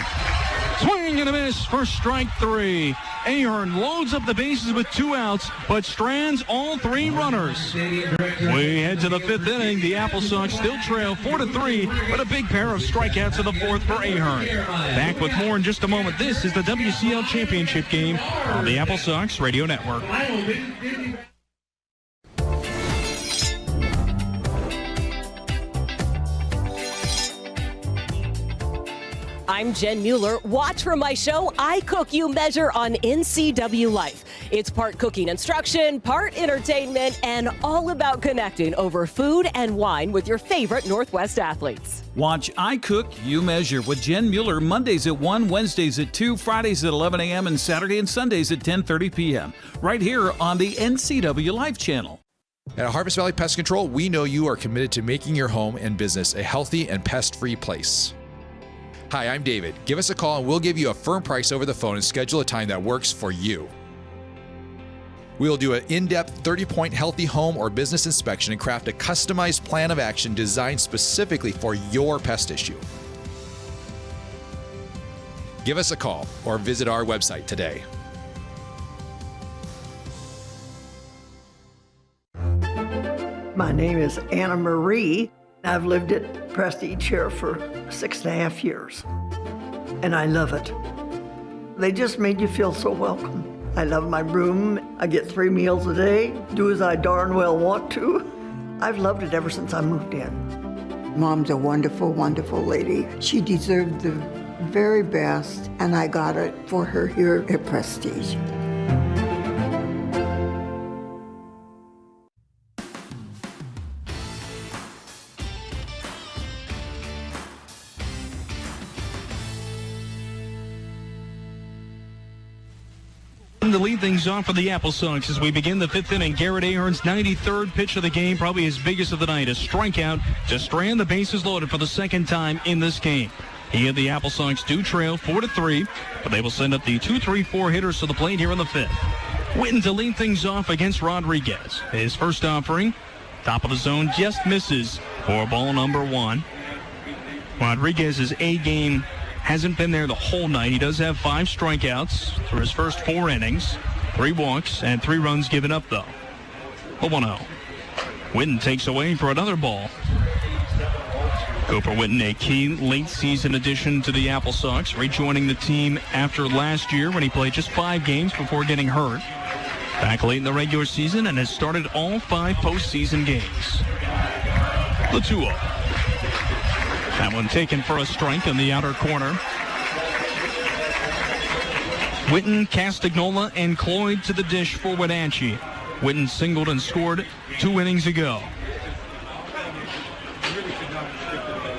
Swing and a miss for strike 3. Ahern loads up the bases with 2 outs, but strands all 3 runners. We head to the 5th inning. The AppleSox still trail 4-3, but a big pair of strikeouts in the 4th for Ahern. Back with more in just a moment. This is the WCL Championship game on the AppleSox Radio Network. I'm Jen Mueller. Watch for my show, I Cook, You Measure on NCWLIFE. It's part cooking instruction, part entertainment, and all about connecting over food and wine with your favorite Northwest athletes. Watch I Cook, You Measure with Jen Mueller Mondays at 1, Wednesdays at 2, Fridays at 11 a.m., and Saturday and Sundays at 10:30 p.m. right here on the NCWLIFE channel. At Harvest Valley Pest Control, we know you are committed to making your home and business a healthy and pest-free place. Hi, I'm David. Give us a call and we'll give you a firm price over the phone and schedule a time that works for you. We will do an in-depth 30-point healthy home or business inspection and craft a customized plan of action designed specifically for your pest issue. Give us a call or visit our website today. My name is Anna Marie. I've lived at Prestige here for 6.5 years, and I love it. They just made you feel so welcome. I love my room. I get 3 meals a day, do as I darn well want to. I've loved it ever since I moved in. Mom's a wonderful, wonderful lady. She deserved the very best, and I got it for her here at Prestige. To lead things off for the AppleSox as we begin the 5th inning, Garrett Ahern's 93rd pitch of the game, probably his biggest of the night, a strikeout to strand the bases loaded for the second time in this game. He and the AppleSox do trail 4-3, but they will send up the 2-3-4 hitters to the plate here in the 5th. Witten to lead things off against Rodriguez. His first offering, top of the zone, just misses for ball number 1. Rodriguez's A game hasn't been there the whole night. He does have 5 strikeouts through his first 4 innings, 3 walks, and 3 runs given up, though. 0-0. Witten takes away for another ball. Cooper Witten, a key late-season addition to the AppleSox, rejoining the team after last year when he played just 5 games before getting hurt. Back late in the regular season and has started all 5 postseason games. The 2-0. That one taken for a strike in the outer corner. Witten, Castagnola, and Cloyd to the dish for Wenatchee. Witten singled and scored 2 innings ago.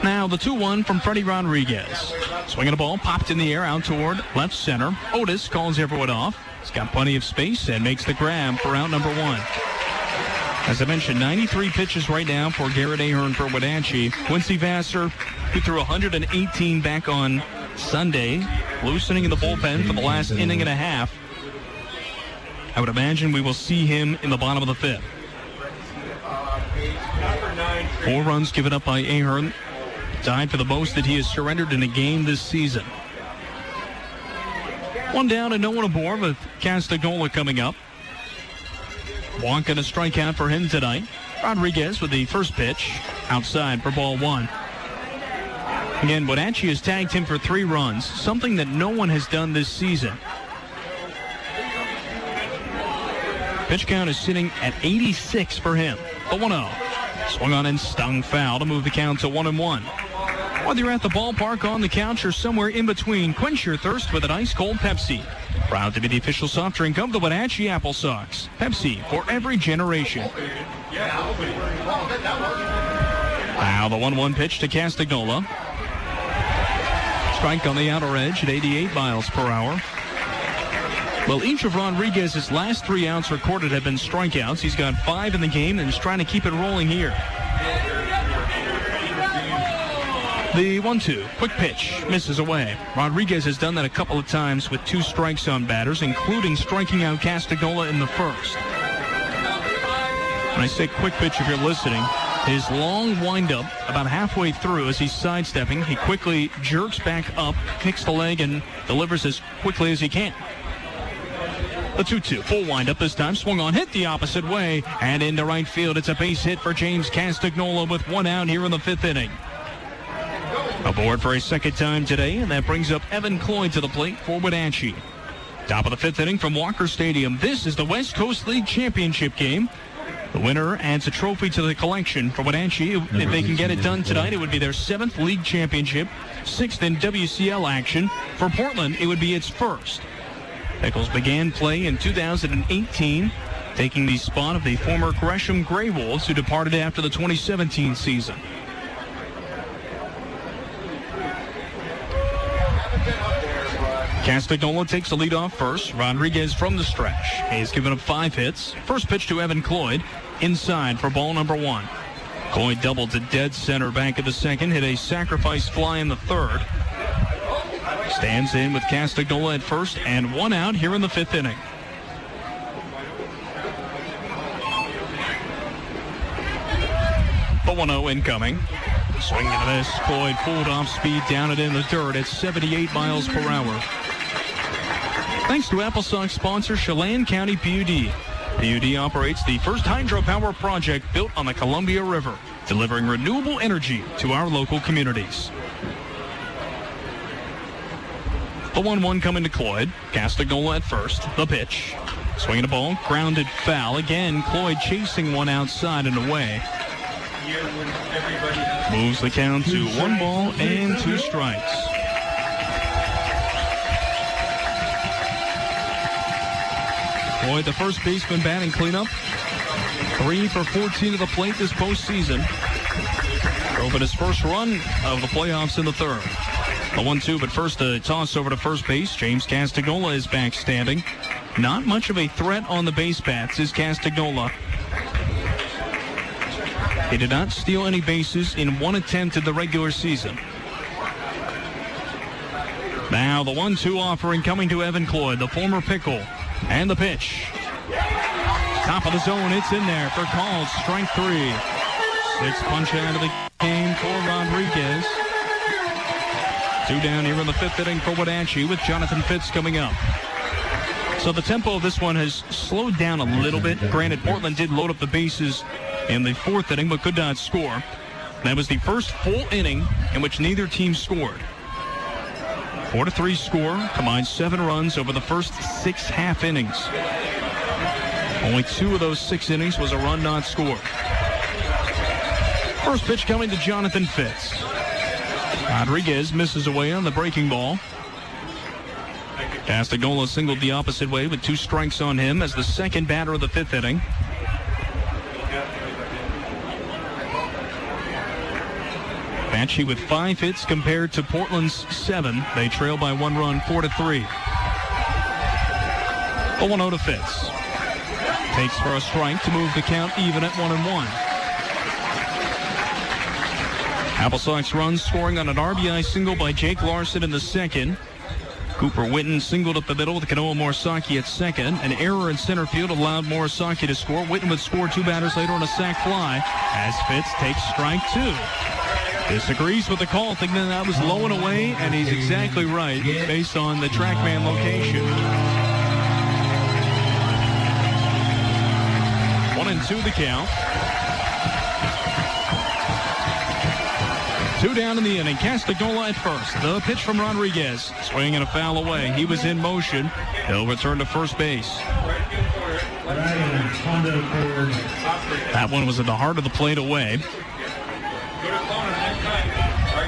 Now the 2-1 from Freddie Rodriguez. Swinging a ball, popped in the air out toward left center. Otis calls everyone off. He's got plenty of space and makes the grab for out number 1. As I mentioned, 93 pitches right now for Garrett Ahern for Wenatchee. Quincy Vassar, who threw 118 back on Sunday, loosening in the bullpen for the last inning and a half. I would imagine we will see him in the bottom of the 5th. 4 runs given up by Ahern, tied for the most that he has surrendered in a game this season. 1 down and no one aboard with Castagnola coming up. Walk and a strikeout for him tonight. Rodriguez with the first pitch, outside for ball 1. Again, Wenatchee has tagged him for 3 runs, something that no one has done this season. Pitch count is sitting at 86 for him. The 1-0. Swung on and stung foul to move the count to 1-1. Whether you're at the ballpark, on the couch, or somewhere in between, quench your thirst with an ice-cold Pepsi. Proud to be the official soft drink of the Wenatchee AppleSox. Pepsi for every generation. Now the 1-1 pitch to Castagnola. Strike on the outer edge at 88 miles per hour. Well, each of Rodriguez's last 3 outs recorded have been strikeouts. He's got 5 in the game and is trying to keep it rolling here. The 1-2, quick pitch, misses away. Rodriguez has done that a couple of times with 2 strikes on batters, including striking out Castagnola in the first. When I say quick pitch, if you're listening, his long windup about halfway through as he's sidestepping, he quickly jerks back up, kicks the leg, and delivers as quickly as he can. The 2-2, full windup this time, swung on, hit the opposite way, and into right field. It's a base hit for James Castagnola with 1 out here in the 5th inning. Aboard for a second time today, and that brings up Evan Cloyd to the plate for Wenatchee. Top of the 5th inning from Walker Stadium. This is the West Coast League Championship game. The winner adds a trophy to the collection for Wenatchee. If they can get it done tonight, it would be their 7th league championship, 6th in WCL action. For Portland, it would be its 1st. Pickles began play in 2018, taking the spot of the former Gresham Grey Wolves, who departed after the 2017 season. Castagnola takes the lead off first. Rodriguez from the stretch. He's given up 5 hits. First pitch to Evan Cloyd, inside for ball number 1. Cloyd doubled to dead center back of the 2nd, hit a sacrifice fly in the 3rd. Stands in with Castagnola at first and 1 out here in the 5th inning. 0-0 incoming. Swing and a miss. Cloyd pulled off speed, down it in the dirt at 78 miles per hour. Thanks to AppleSox sponsor Chelan County PUD. PUD operates the first hydropower project built on the Columbia River, delivering renewable energy to our local communities. The 1-1 coming to Cloyd. Castagnola at first. The pitch. Swinging a ball. Grounded foul. Again, Cloyd chasing one outside and away. Moves the count to 1 ball and 2 strikes. Cloyd, the first baseman, batting cleanup. 3 for 14 to the plate this postseason. Drove in his first run of the playoffs in the third. The 1-2, but first a toss over to first base. James Castagnola is back standing. Not much of a threat on the base paths is Castagnola. He did not steal any bases in one attempt in the regular season. Now the 1-2 offering coming to Evan Cloyd, the former Pickle. And the pitch. Top of the zone, it's in there for called strike 3. 6 punch out of the game for Rodriguez. 2 down here in the 5th inning for Wenatchee with Jonathan Fitz coming up. So the tempo of this one has slowed down a little bit. Granted, Portland did load up the bases in the 4th inning, but could not score. That was the first full inning in which neither team scored. 4-3 score, combined 7 runs over the first 6 half innings. Only 2 of those 6 innings was a run not scored. First pitch coming to Jonathan Fitz. Rodriguez misses away on the breaking ball. Castagnola singled the opposite way with 2 strikes on him as the second batter of the 5th inning. Wenatchee with 5 hits compared to Portland's 7. They trail by 1 run, 4-3. 0-1 to Fitz. Takes for a strike to move the count even at 1-1. AppleSox runs scoring on an RBI single by Jake Larson in the 2nd. Cooper Witten singled up the middle with Kanoa Morisaki at 2nd. An error in center field allowed Morisaki to score. Witten would score 2 batters later on a sac fly as Fitz takes strike 2. Disagrees with the call, thinking that was low and away, and he's exactly right based on the TrackMan location. 1-2 the count. 2 down in the inning. Castagnola at first. The pitch from Rodriguez. Swing and a foul away. He was in motion. He'll return to first base. That one was at the heart of the plate away.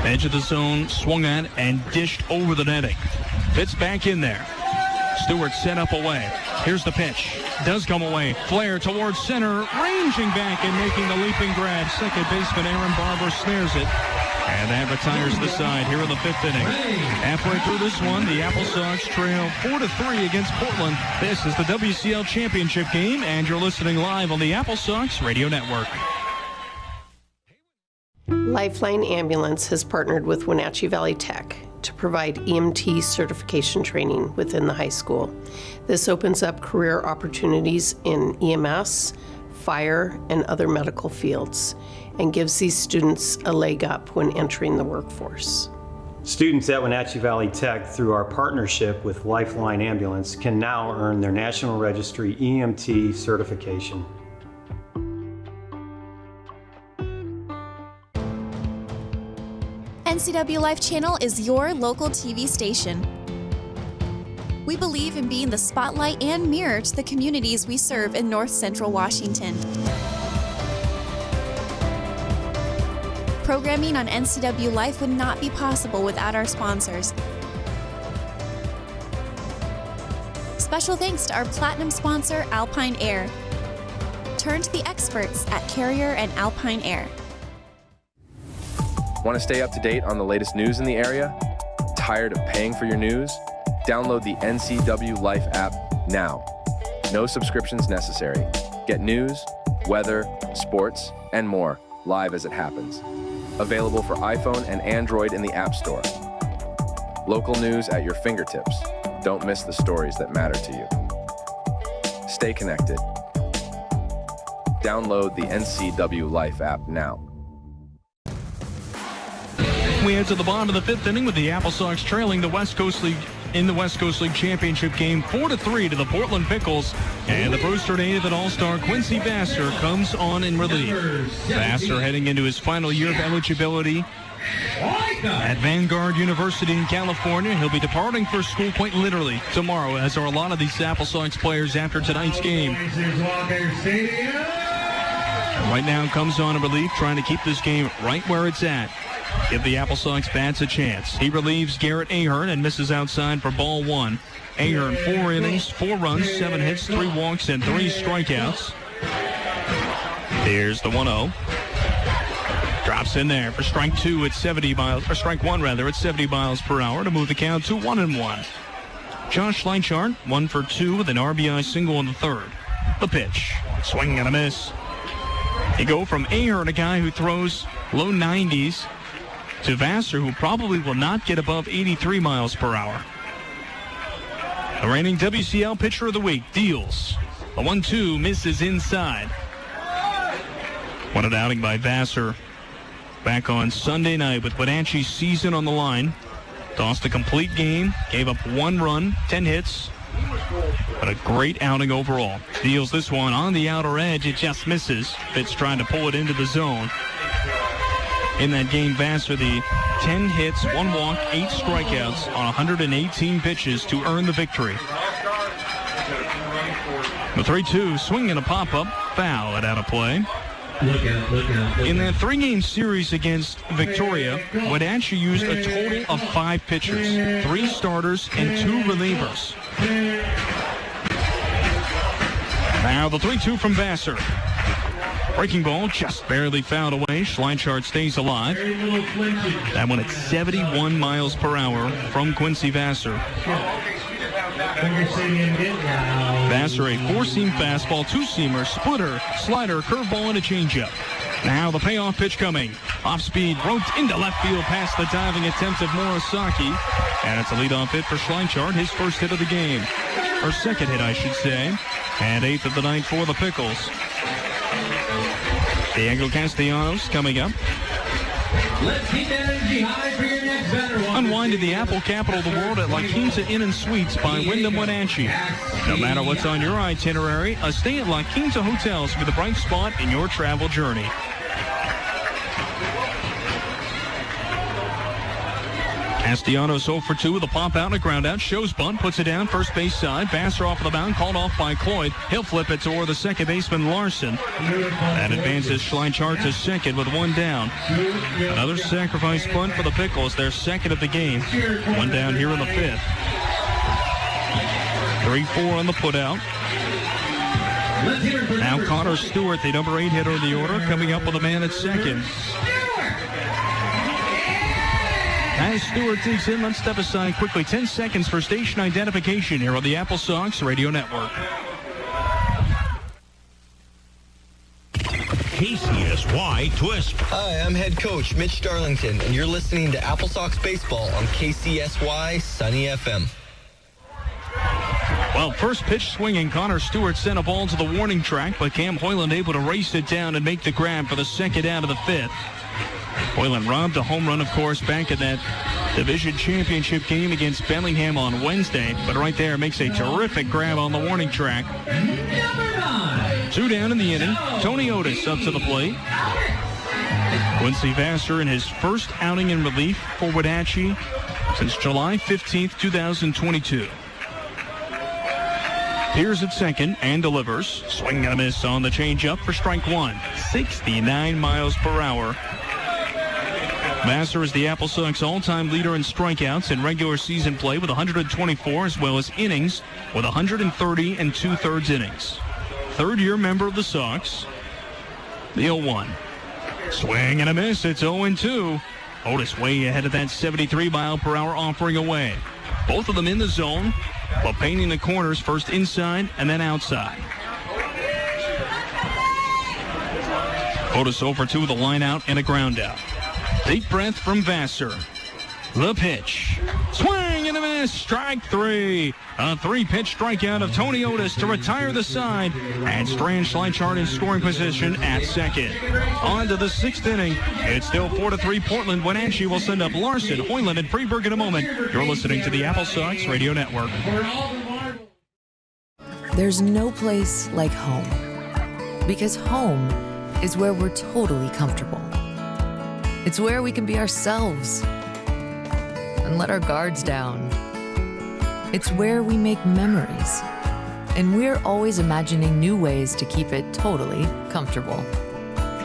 Edge of the zone, swung at and dished over the netting. Fitz back in there. Stewart set up away. Here's the pitch. Does come away. Flare towards center. Ranging back and making the leaping grab. Second baseman Aaron Barber snares it. And that retires the side here in the 5th inning. Halfway through this one, the AppleSox trail 4-3 against Portland. This is the WCL Championship game, and you're listening live on the AppleSox Radio Network. Lifeline Ambulance has partnered with Wenatchee Valley Tech to provide EMT certification training within the high school. This opens up career opportunities in EMS, fire, and other medical fields, and gives these students a leg up when entering the workforce. Students at Wenatchee Valley Tech, through our partnership with Lifeline Ambulance, can now earn their National Registry EMT certification. NCWLIFE Channel is your local TV station. We believe in being the spotlight and mirror to the communities we serve in North Central Washington. Programming on NCWLIFE would not be possible without our sponsors. Special thanks to our platinum sponsor, Alpine Air. Turn to the experts at Carrier and Alpine Air. Want to stay up to date on the latest news in the area? Tired of paying for your news? Download the NCWLIFE app now. No subscriptions necessary. Get news, weather, sports, and more live as it happens. Available for iPhone and Android in the App Store. Local news at your fingertips. Don't miss the stories that matter to you. Stay connected. Download the NCWLIFE app now. We head to the bottom of the fifth inning with the AppleSox trailing the West Coast League in the West Coast League Championship game 4-3 to the Portland Pickles. And the Brewster native and all-star Quincy Vassar comes on in relief. Vassar heading into his final year of eligibility at Vanguard University in California. He'll be departing for school quite literally tomorrow, as are a lot of these AppleSox players after tonight's game. Right now comes on in relief, trying to keep this game right where it's at. Give the AppleSox bats a chance. He relieves Garrett Ahern and misses outside for ball one. Ahern, 4 innings, 4 runs, 7 hits, 3 walks, and 3 strikeouts. Here's the 1-0. Drops in there for strike 2 at 70 miles, or strike 1 rather, at 70 miles per hour to move the count to 1-1. Josh Schleichart, 1 for 2 with an RBI single in the third. The pitch, swing and a miss. You go from Ahern, a guy who throws low 90s, to Vassar, who probably will not get above 83 miles per hour. The reigning WCL pitcher of the week deals. A 1-2 misses inside. What an outing by Vassar. Back on Sunday night with Wenatchee's season on the line. Tossed a complete game, gave up 1 run, 10 hits. But a great outing overall. Deals this one on the outer edge. It just misses. Fitz trying to pull it into the zone. In that game, Vassar, the 10 hits, 1 walk, 8 strikeouts on 118 pitches to earn the victory. The 3-2, swing and a pop-up, foul and out of play. In that 3-game series against Victoria, Wenatchee used a total of 5 pitchers, 3 starters and 2 relievers. Now the 3-2 from Vassar. Breaking ball just barely fouled away. Schleichart stays alive. That one at 71 miles per hour from Quincy Vassar. Vassar, a 4-seam fastball, 2-seamer, splitter, slider, curveball, and a changeup. Now the payoff pitch coming. Off speed, roped into left field past the diving attempt of Morisaki. And it's a leadoff hit for Schleichart, his first hit of the game. Or second hit, I should say. And 8th of the night for the Pickles. Diego Castellanos coming up. Let's keep that energy high for your next batter. Unwind to the Apple capital of the world at La Quinta Inn and Suites by Wyndham Wenatchee. No matter what's on your itinerary, a stay at La Quinta Hotels will be the bright spot in your travel journey. Castellanos 0 for 2 with a pop out and a ground out. Shows bunt, puts it down first base side. Vassar off of the mound, called off by Cloyd. He'll flip it toward the second baseman Larson. That advances Schleichart to second with 1 down. Another sacrifice bunt for the Pickles, their second of the game. 1 down here in the 5th. 3-4 on the putout. Now Connor Stewart, the number 8 hitter in the order, coming up with a man at second. As Stewart digs in, let's step aside quickly. 10 seconds for station identification here on the AppleSox Radio Network. KCSY Twist. Hi, I'm head coach Mitch Darlington, and you're listening to AppleSox Baseball on KCSY Sunny FM. Well, first pitch swinging, Connor Stewart sent a ball to the warning track, but Cam Hoyland able to race it down and make the grab for the second out of the 5th. Hoyland robbed a home run, of course, back in that division championship game against Bellingham on Wednesday. But right there makes a terrific grab on the warning track. 2 down in the inning. Tony Otis up to the plate. Quincy Vassar in his first outing in relief for Wenatchee since July 15th, 2022. Piers at second and delivers. Swing and a miss on the changeup for strike 1. 69 miles per hour. Vassar is the AppleSox all-time leader in strikeouts in regular season play with 124, as well as innings with 130 and 2/3 innings. Third-year member of the Sox. The 0-1. Swing and a miss. It's 0-2. Otis way ahead of that 73-mile-per-hour offering away. Both of them in the zone, but painting the corners first inside and then outside. Otis 0 for 2 with a line out and a ground out. Deep breath from Vassar. The pitch. Swing and a miss. miss. Strike three. A 3-pitch strikeout of Tony Otis to retire the side. And Strand Schleichard in scoring position at second. On to the 6th inning. It's still 4-3 Portland. Wenatchee will send up Larson, Hoyland, and Freeberg in a moment. You're listening to the AppleSox Radio Network. There's no place like home. Because home is where we're totally comfortable. It's where we can be ourselves and let our guards down. It's where we make memories. And we're always imagining new ways to keep it totally comfortable.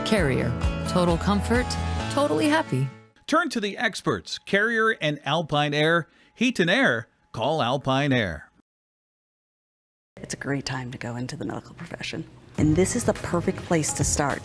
Carrier. Total comfort, totally happy. Turn to the experts, Carrier and Alpine Air. Heat and air, call Alpine Air. It's a great time to go into the medical profession. And this is the perfect place to start,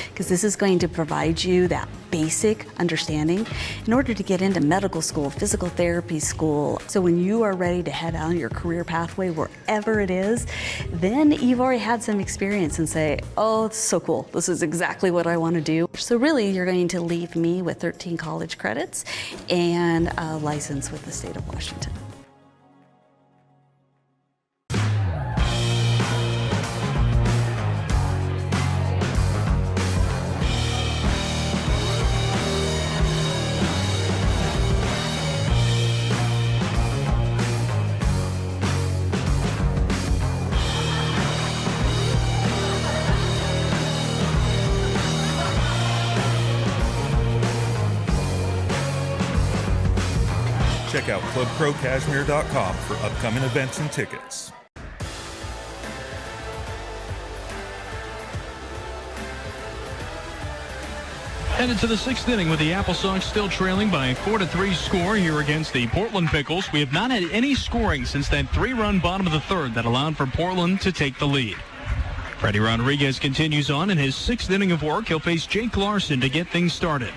because this is going to provide you that basic understanding in order to get into medical school, physical therapy school. So when you are ready to head on your career pathway, wherever it is, then you've already had some experience and say, oh, this is so cool. This is exactly what I want to do. So really, you're going to leave me with 13 college credits and a license with the state of Washington. Check out ClubCrowCashmere.com for upcoming events and tickets. Headed to the 6th inning with the AppleSox still trailing by a 4-3 score here against the Portland Pickles. We have not had any scoring since that 3-run bottom of the 3rd that allowed for Portland to take the lead. Freddie Rodriguez continues on in his 6th inning of work. He'll face Jake Larson to get things started.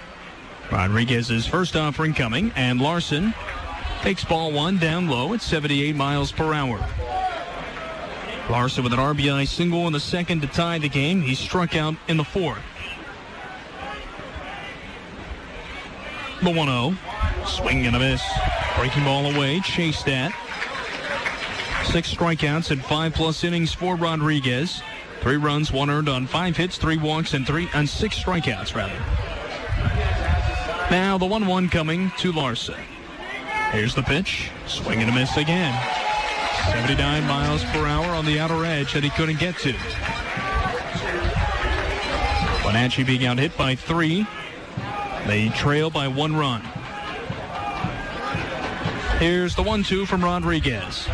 Rodriguez's first offering coming, and Larson takes ball 1 down low at 78 miles per hour. Larson with an RBI single in the 2nd to tie the game. He struck out in the 4th. The 1-0. Swing and a miss. Breaking ball away. Chased at. 6 strikeouts and 5+ innings for Rodriguez. 3 runs, 1 earned on 5 hits, 3 walks, and 6 strikeouts, rather. Now the 1-1 coming to Larson. Here's the pitch. Swing and a miss again. 79 miles per hour on the outer edge that he couldn't get to. Wenatchee being out hit by 3. They trail by 1 run. Here's the 1-2 from Rodriguez.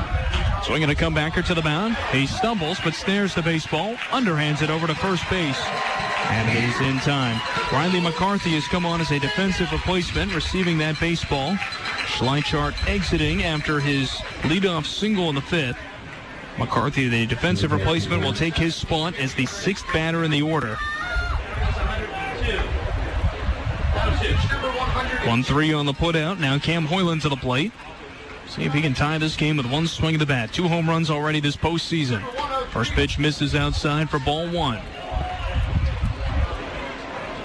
Swinging a comebacker to the mound. He stumbles but snares the baseball. Underhands it over to first base. And it is in time. Riley McCarthy has come on as a defensive replacement, receiving that baseball. Schleichard exiting after his leadoff single in the 5th. McCarthy, the defensive replacement, will take his spot as the 6th batter in the order. 1-3 on the putout. Now Cam Hoyland to the plate. See if he can tie this game with 1 swing of the bat. 2 home runs already this postseason. First pitch misses outside for ball 1.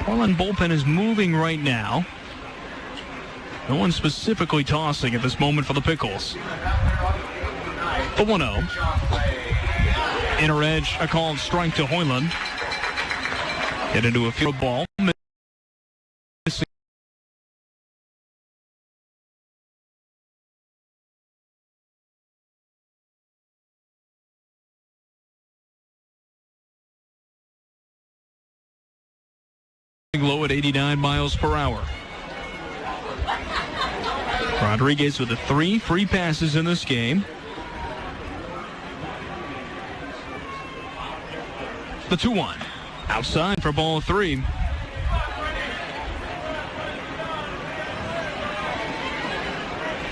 Portland bullpen is moving right now. No one specifically tossing at this moment for the Pickles. The 1-0. Inner edge, a called strike to Hoyland. Get into a field ball. Missing. Low at 89 miles per hour. Rodriguez with the 3 free passes in this game. The 2-1. Outside for ball 3.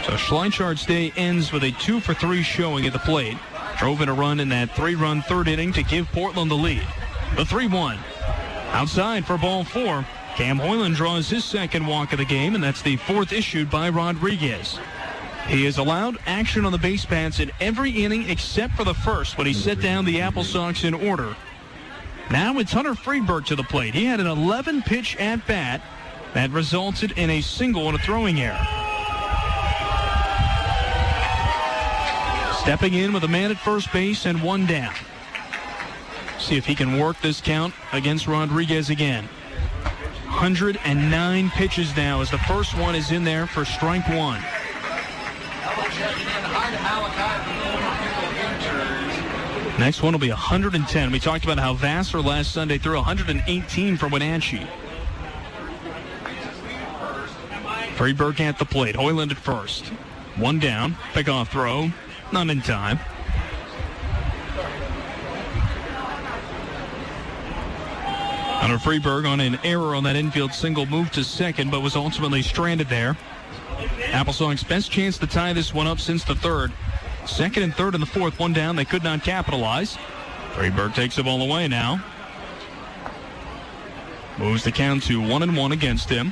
So Schleichard's day ends with a 2-for-3 showing at the plate. Drove in a run in that 3-run 3rd inning to give Portland the lead. The 3-1. Outside for ball 4. Cam Hoyland draws his 2nd walk of the game, and that's the 4th issued by Rodriguez. He has allowed action on the base paths in every inning except for the 1st when he set down the AppleSox in order. Now it's Hunter Freeberg to the plate. He had an 11-pitch at-bat that resulted in a single and a throwing error. Stepping in with a man at first base and one down. See if he can work this count against Rodriguez again. 109 pitches now as the first one is in there for strike one. Next one will be 110. We talked about how Vassar last Sunday threw 118 for Wenatchee. Freeberg at the plate. Hoyland at first. One down. Pickoff throw. None in time. Hunter Freeberg on an error on that infield single, moved to second, but was ultimately stranded there. AppleSox best chance to tie this one up since the third. Second and third in the fourth, one down. They could not capitalize. Freeberg takes the ball away now. Moves the count to 1-1 against him.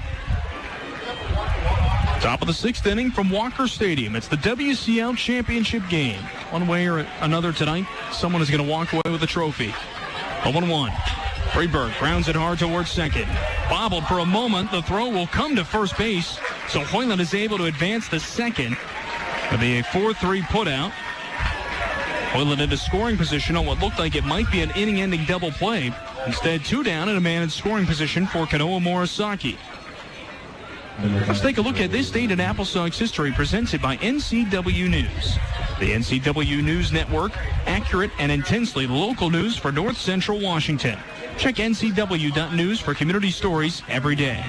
Top of the sixth inning from Walker Stadium. It's the WCL championship game. One way or another tonight, someone is going to walk away with a trophy. 0-1. Freeberg grounds it hard towards second. Bobbled for a moment. The throw will come to first base. So Hoyland is able to advance to second. It'll be a 4-3 putout. Hoyland into scoring position on what looked like it might be an inning-ending double play. Instead, two down and a man in scoring position for Kanoa Morisaki. Let's take a look at this date in AppleSox history presented by NCW News. The NCW News Network, accurate and intensely local news for North Central Washington. Check ncw.news for community stories every day.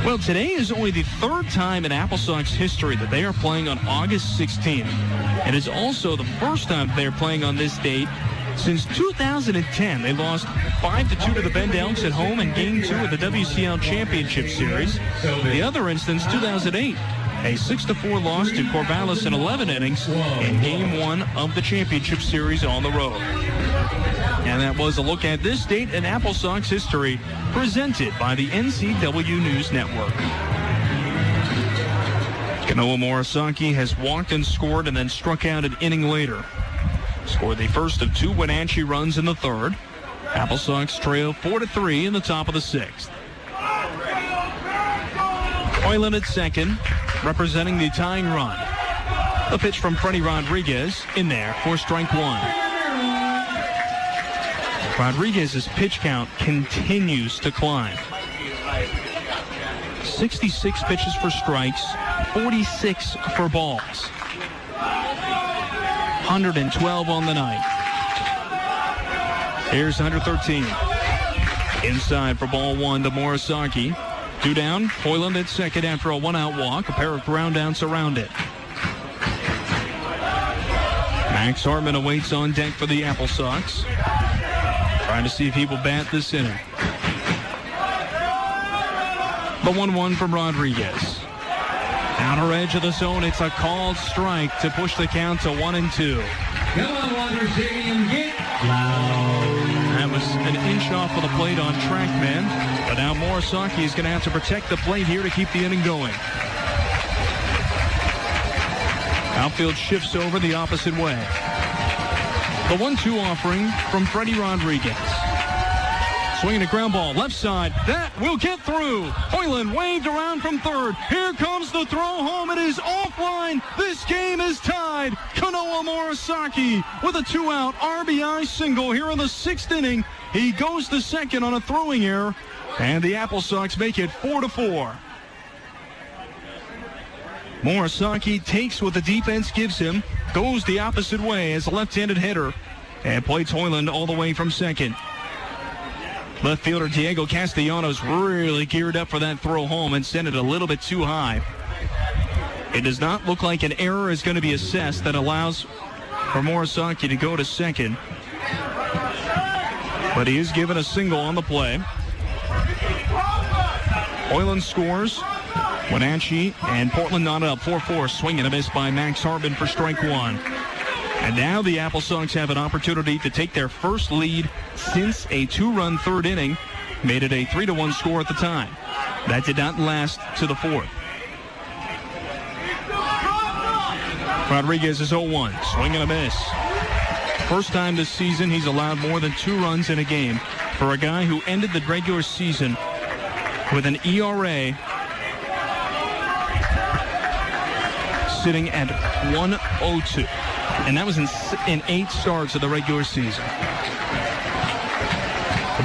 Well, today is only the third time in AppleSox history that they are playing on August 16th. It is also the first time they are playing on this date since 2010. They lost 5-2 to the Bend Elks at home in Game 2 of the WCL Championship Series. The other instance, 2008, a 6-4 loss to Corvallis in 11 innings in Game 1 of the Championship Series on the road. And that was a look at this date in AppleSox history presented by the NCW News Network. Kanoa Morisaki has walked and scored and then struck out an inning later. Scored the first of two Wenatchee runs in the third. AppleSox trail 4-3 in the top of the sixth. Hoyland at second, representing the tying run. The pitch from Freddie Rodriguez in there for strike one. Rodriguez's pitch count continues to climb. 66 pitches for strikes, 46 for balls. 112 on the night. Here's 113. Inside for ball one to Morisaki. Two down, Hoyland at second after a one-out walk. A pair of ground outs around it. Max Hartman awaits on deck for the AppleSox. Trying to see if he will bat this inning. The 1-1 from Rodriguez. Outer edge of the zone, it's a called strike to push the count to 1-2. Come on, Walker Stadium, get loud. That was an inch off of the plate on TrackMan, but now Morisaki is going to have to protect the plate here to keep the inning going. Outfield shifts over the opposite way. The 1-2 offering from Freddie Rodriguez. Swinging a ground ball, left side. That will get through. Hoyland waved around from third. Here comes the throw home. It is offline. This game is tied. Kanoa Morisaki with a two-out RBI single here in the sixth inning. He goes to second on a throwing error, and the AppleSox make it 4-4. Morisaki takes what the defense gives him, goes the opposite way as a left-handed hitter, and plates Hoyland all the way from second. Left fielder Diego Castellanos really geared up for that throw home and sent it a little bit too high. It does not look like an error is going to be assessed that allows for Morisaki to go to second. But he is given a single on the play. Hoyland scores. Wenatchee and Portland knotted up 4-4. Swing and a miss by Max Hartman for strike one. And now the AppleSox have an opportunity to take their first lead since a two-run third inning made it a 3-1 score at the time. That did not last to the fourth. Rodriguez is 0-1. Swing and a miss. First time this season he's allowed more than 2 runs in a game for a guy who ended the regular season with an ERA sitting at 1.02. and that was in 8 starts of the regular season.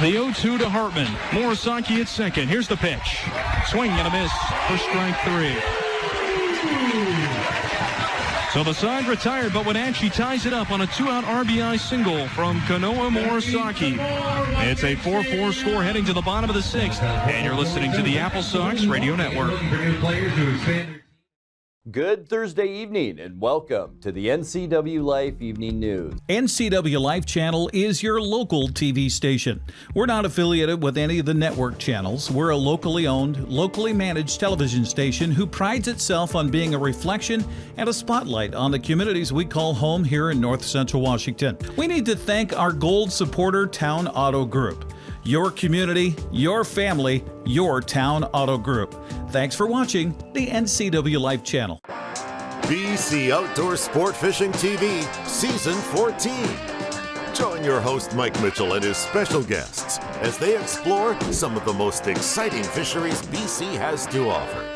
The 0-2 to Hartman. Morisaki at second. Here's the pitch. Swing and a miss for strike 3. So the side retired, but Wenatchee ties it up on a 2-out RBI single from Kanoa Morisaki. It's a 4-4 score heading to the bottom of the 6th. And you're listening to the AppleSox Radio Network. Good Thursday evening and welcome to the NCWLIFE Evening News. NCWLIFE channel is your local TV station. We're not affiliated with any of the network channels. We're a locally owned, locally managed television station who prides itself on being a reflection and a spotlight on the communities we call home here in North Central Washington. We need to thank our gold supporter, Town Auto Group. Your community, your family, your Town Auto Group. Thanks for watching the NCWLIFE channel. BC Outdoor Sport Fishing TV, Season 14. Join your host Mike Mitchell and his special guests as they explore some of the most exciting fisheries BC has to offer.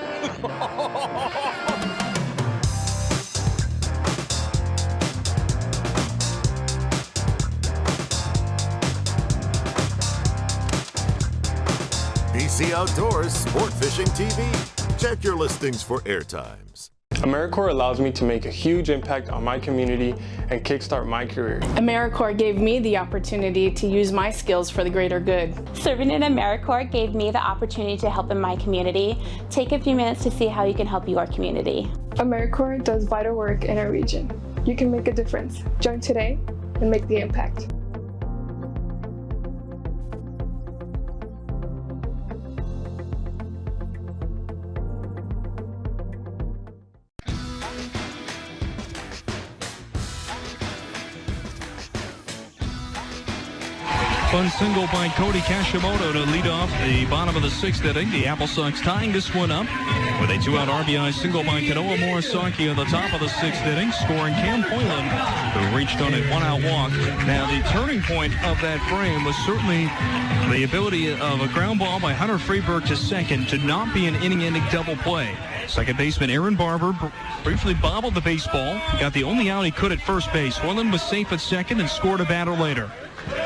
BC Outdoors Sport Fishing TV. Check your listings for airtimes. AmeriCorps allows me to make a huge impact on my community and kickstart my career. AmeriCorps gave me the opportunity to use my skills for the greater good. Serving in AmeriCorps gave me the opportunity to help in my community. Take a few minutes to see how you can help your community. AmeriCorps does vital work in our region. You can make a difference. Join today and make the impact. Fun single by Cody Kashimoto to lead off the bottom of the 6th inning. The AppleSox tying this one up with a 2-out RBI single by Kanoa Morisaki on the top of the 6th inning, scoring Cam Hoyland, who reached on a 1-out walk. Now, the turning point of that frame was certainly the ability of a ground ball by Hunter Freeberg to second to not be an inning-ending double play. Second baseman Aaron Barber briefly bobbled the baseball. He got the only out he could at first base. Hoyland was safe at second and scored a batter later.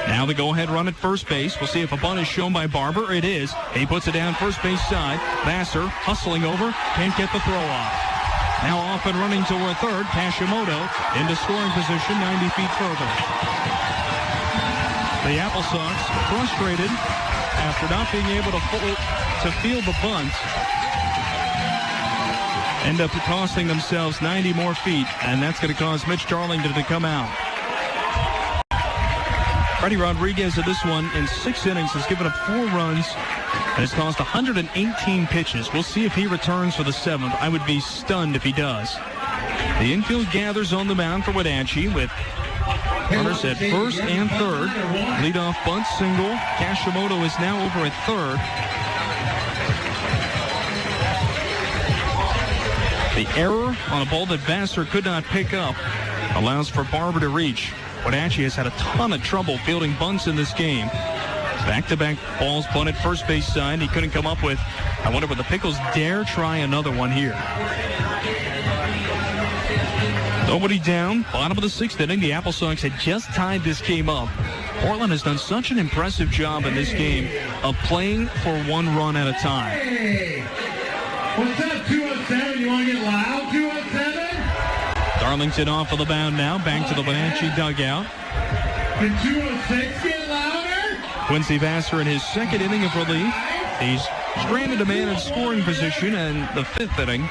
Now the go-ahead run at first base. We'll see if a bunt is shown by Barber. It is. He puts it down first base side. Vassar hustling over. Can't get the throw off. Now off and running toward third. Kashimoto into scoring position 90 feet further. The AppleSox frustrated after not being able to field the bunt. End up costing themselves 90 more feet, and that's going to cause Mitch Darlington to come out. Freddie Rodriguez at this one in 6 innings has given up 4 runs and has tossed 118 pitches. We'll see if he returns for the 7th. I would be stunned if he does. The infield gathers on the mound for Wenatchee with runners at first and third. Leadoff bunt single. Kashimoto is now over at third. The error on a ball that Vassar could not pick up allows for Barber to reach. Wenatchee has had a ton of trouble fielding bunts in this game. Back-to-back balls bunted first base side. He couldn't come up with. I wonder would the Pickles dare try another one here. Nobody down. Bottom of the 6th inning. The AppleSox had just tied this game up. Portland has done such an impressive job in this game of playing for 1 run at a time. Hey, what's up, 207? You want to get loud, 207? Darlington off of the mound now, back to the Wenatchee dugout. Can 206 get louder? Quincy Vassar in his 2nd inning of relief. He's stranded a man in scoring position in the 5th inning.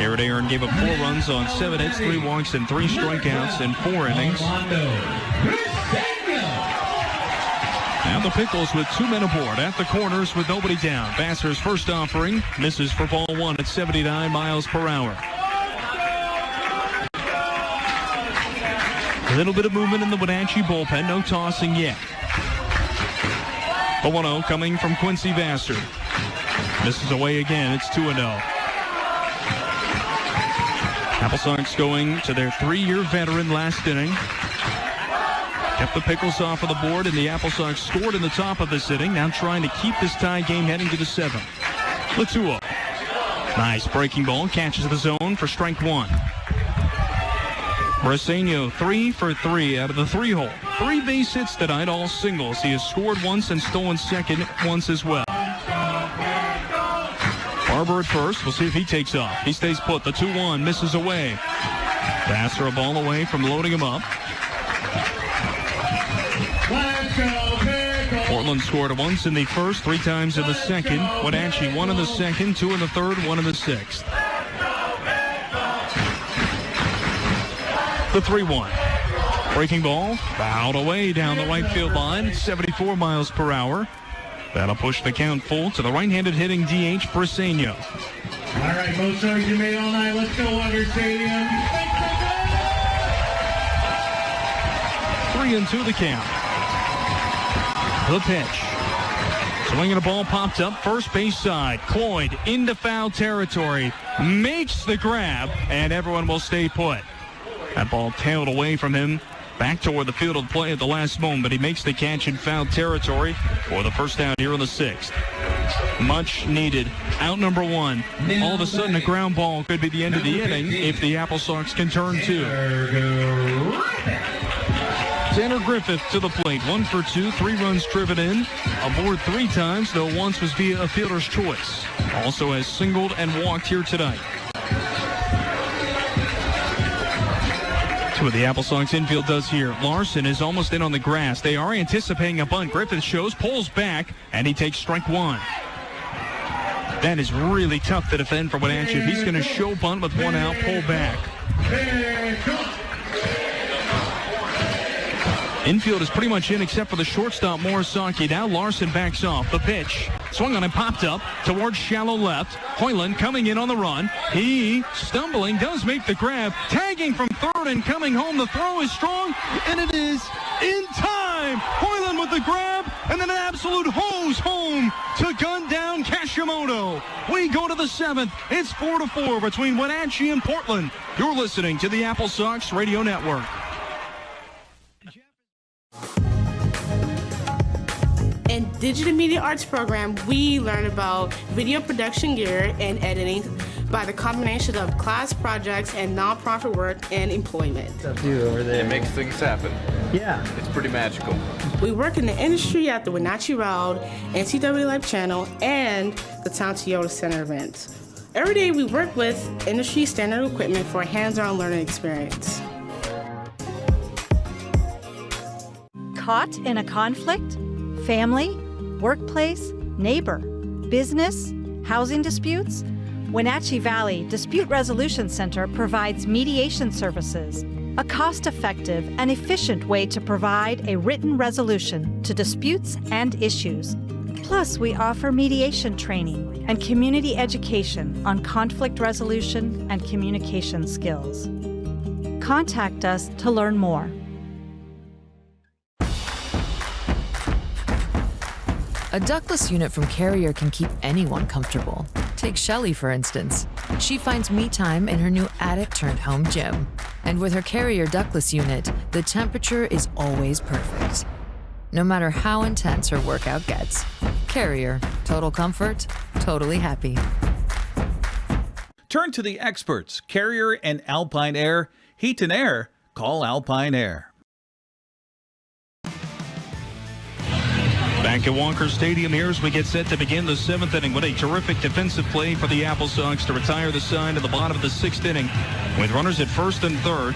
Garrett Aaron gave up 4 runs on 7 hits, 3 walks, and 3 strikeouts in 4 innings. Now the Pickles with 2 men aboard at the corners with nobody down. Vassar's first offering misses for ball 1 at 79 miles per hour. A little bit of movement in the Wenatchee bullpen. No tossing yet. 0-0 coming from Quincy Vassar. Misses away again. It's 2-0. AppleSox going to their 3-year veteran last inning. Kept the Pickles off of the board, and the AppleSox scored in the top of this inning. Now trying to keep this tie game heading to the 7th. Latua. Nice breaking ball. Catches the zone for strike 1. Briseño 3 for 3 out of the 3-hole. 3 base hits tonight, all singles. He has scored once and stolen second once as well. Barber at first. We'll see if he takes off. He stays put. The 2-1 misses away. Vassar a ball away from loading him up. Portland scored once in the first, 3 times in the second. Wenatchee 1 in the second, 2 in the third, 1 in the sixth. The 3-1. Breaking ball, fouled away down the right field line, 74 miles per hour. That'll push the count full to the right-handed hitting DH Briseño. All right, most starts you made all night. Let's go, Water Stadium. 3-2 the count. The pitch. Swinging a ball popped up, first base side. Cloyd into foul territory. Makes the grab, and everyone will stay put. That ball tailed away from him. Back toward the field of play at the last moment, but he makes the catch in foul territory for the first down here in the sixth. Much needed. Out number 1. All of a sudden, a ground ball could be the end of the inning if the AppleSox can turn 2. Tanner Griffith to the plate. 1 for 2, 3 runs driven in. Aboard 3 times, though once was via a fielder's choice. Also has singled and walked here tonight. What the AppleSox infield does here. Larson is almost in on the grass. They are anticipating a bunt. Griffith shows, pulls back, and he takes strike 1. That is really tough to defend for Wenatchee. He's going to show bunt with 1 out, pull back. Infield is pretty much in except for the shortstop Morisaki. Now Larson backs off. The pitch. Swung on and popped up towards shallow left. Hoyland coming in on the run. He, stumbling, does make the grab. Tagging from third and coming home. The throw is strong, and it is in time. Hoyland with the grab, and then an absolute hose home to gun down Kashimoto. We go to the 7th. It's 4-4 between Wenatchee and Portland. You're listening to the AppleSox Radio Network. In Digital Media Arts program, we learn about video production gear and editing by the combination of class projects and nonprofit work and employment. It makes things happen. Yeah. It's pretty magical. We work in the industry at the Wenatchee Round, NCWLIFE channel, and the Town Toyota Center events. Every day we work with industry standard equipment for a hands-on learning experience. Caught in a conflict? Family, workplace, neighbor, business, housing disputes? Wenatchee Valley Dispute Resolution Center provides mediation services, a cost-effective and efficient way to provide a written resolution to disputes and issues. Plus, we offer mediation training and community education on conflict resolution and communication skills. Contact us to learn more. A ductless unit from Carrier can keep anyone comfortable. Take Shelly, for instance. She finds me time in her new attic-turned-home gym. And with her Carrier ductless unit, the temperature is always perfect. No matter how intense her workout gets. Carrier. Total comfort, totally happy. Turn to the experts, Carrier and Alpine Air. Heat and air, call Alpine Air. Back at Walker Stadium here as we get set to begin the 7th inning. What a terrific defensive play for the AppleSox to retire the side at the bottom of the 6th inning. With runners at first and third,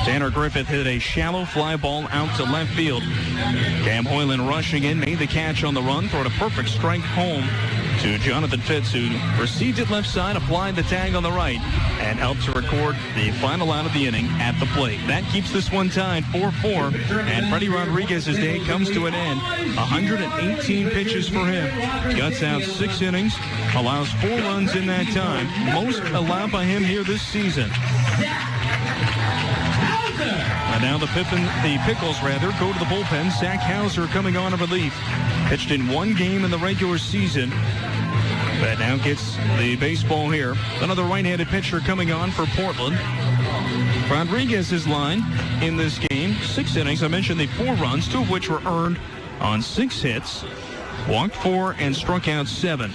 Tanner Griffith hit a shallow fly ball out to left field. Cam Hoyland rushing in, made the catch on the run, throwed a perfect strike home to Jonathan Fitz, who received it left side, applied the tag on the right, and helped to record the final out of the inning at the plate. That keeps this one tied 4-4, and Freddie Rodriguez's day comes to an end. 118 pitches for him. Guts out 6 innings, allows 4 runs in that time, most allowed by him here this season. And now the Pickles go to the bullpen. Zach Hauser coming on in relief. Pitched in 1 game in the regular season, but now gets the baseball here. Another right-handed pitcher coming on for Portland. Rodriguez's line in this game, 6 innings. I mentioned the 4 runs, 2 of which were earned on 6 hits. Walked 4 and struck out 7.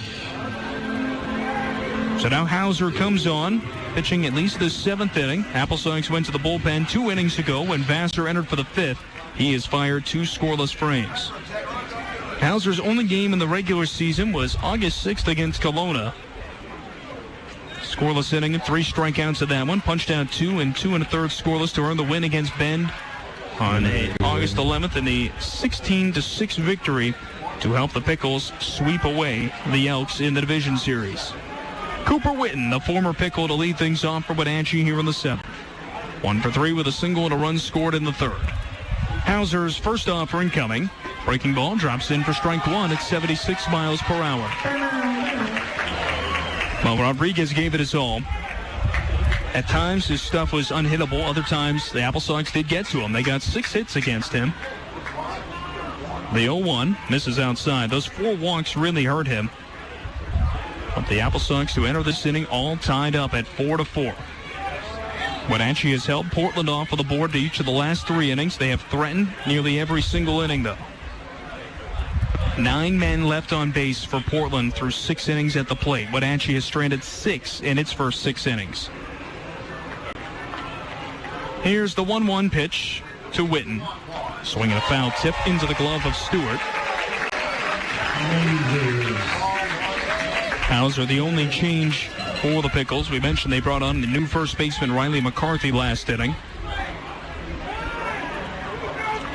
So now Hauser comes on. pitching at least the 7th inning. AppleSox went to the bullpen 2 innings ago when Vassar entered for the 5th. He has fired 2 scoreless frames. Hauser's only game in the regular season was August 6th against Kelowna. Scoreless inning, 3 strikeouts of that one. Punched out 2 and 2 1/3 scoreless to earn the win against Bend on August 11th in the 16-6 victory to help the Pickles sweep away the Elks in the division series. Cooper Witten, the former Pickle, to lead things off for Wenatchee here in the 7th. 1 for 3 with a single and a run scored in the 3rd. Hauser's first offering coming. Breaking ball drops in for strike 1 at 76 miles per hour. Well, Rodriguez gave it his all. At times, his stuff was unhittable. Other times, the AppleSox did get to him. They got 6 hits against him. The 0-1 misses outside. Those 4 walks really hurt him. But the AppleSox to enter this inning all tied up at 4-4. Wenatchee has held Portland off of the board to each of the last 3 innings. They have threatened nearly every single inning, though. 9 men left on base for Portland through 6 innings at the plate. Wenatchee has stranded 6 in its first 6 innings. Here's the 1-1 pitch to Witten. Swinging a foul tip into the glove of Stewart. Hauser, the only change for the Pickles. We mentioned they brought on the new first baseman Riley McCarthy last inning.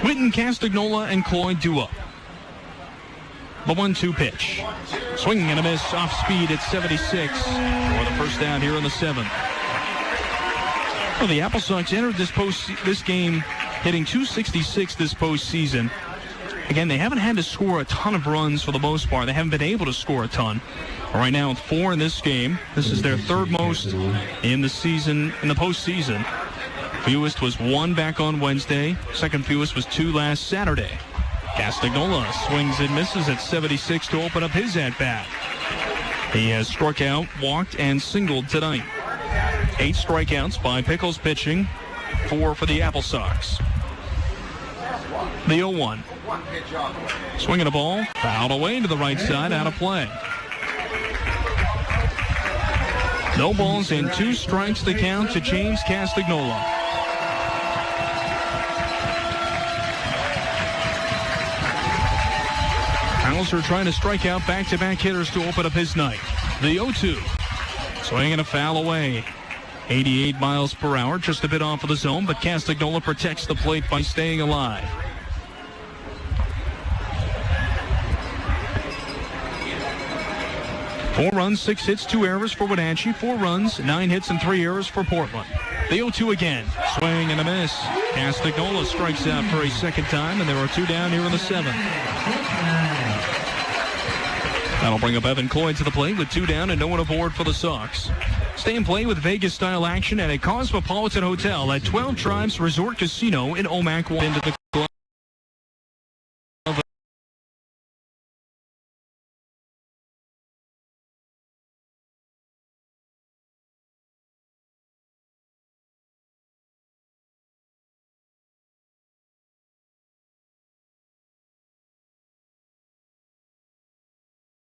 Witten, Castagnola, and Cloyd do up. The 1-2 pitch. Swing and a miss off speed at 76 for the first down here in the 7th. Well, the AppleSox entered this game hitting .266 this postseason. Again, they haven't had to score a ton of runs for the most part. They haven't been able to score a ton. Right now with 4 in this game. This is their 3rd most in the season, in the postseason. Fewest was 1 back on Wednesday. Second fewest was 2 last Saturday. Castagnola swings and misses at 76 to open up his at-bat. He has struck out, walked, and singled tonight. 8 strikeouts by Pickles pitching, 4 for the AppleSox. The 0-1. Swinging a ball, fouled away to the right side, out of play. No balls and 2 strikes to count to James Castagnola. Hauser trying to strike out back-to-back hitters to open up his night. The 0-2. Swinging a foul away. 88 miles per hour, just a bit off of the zone, but Castagnola protects the plate by staying alive. Four runs, 6 hits, 2 errors for Wenatchee. 4 runs, 9 hits, and 3 errors for Portland. The 0-2 again. Swing and a miss. Castagnola strikes out for a second time, and there are 2 down here in the 7th. That'll bring up Evan Cloyd to the plate with 2 down and no one aboard for the Sox. Stay and play with Vegas-style action at a Cosmopolitan Hotel at 12 Tribes Resort Casino in Omak. Into the club.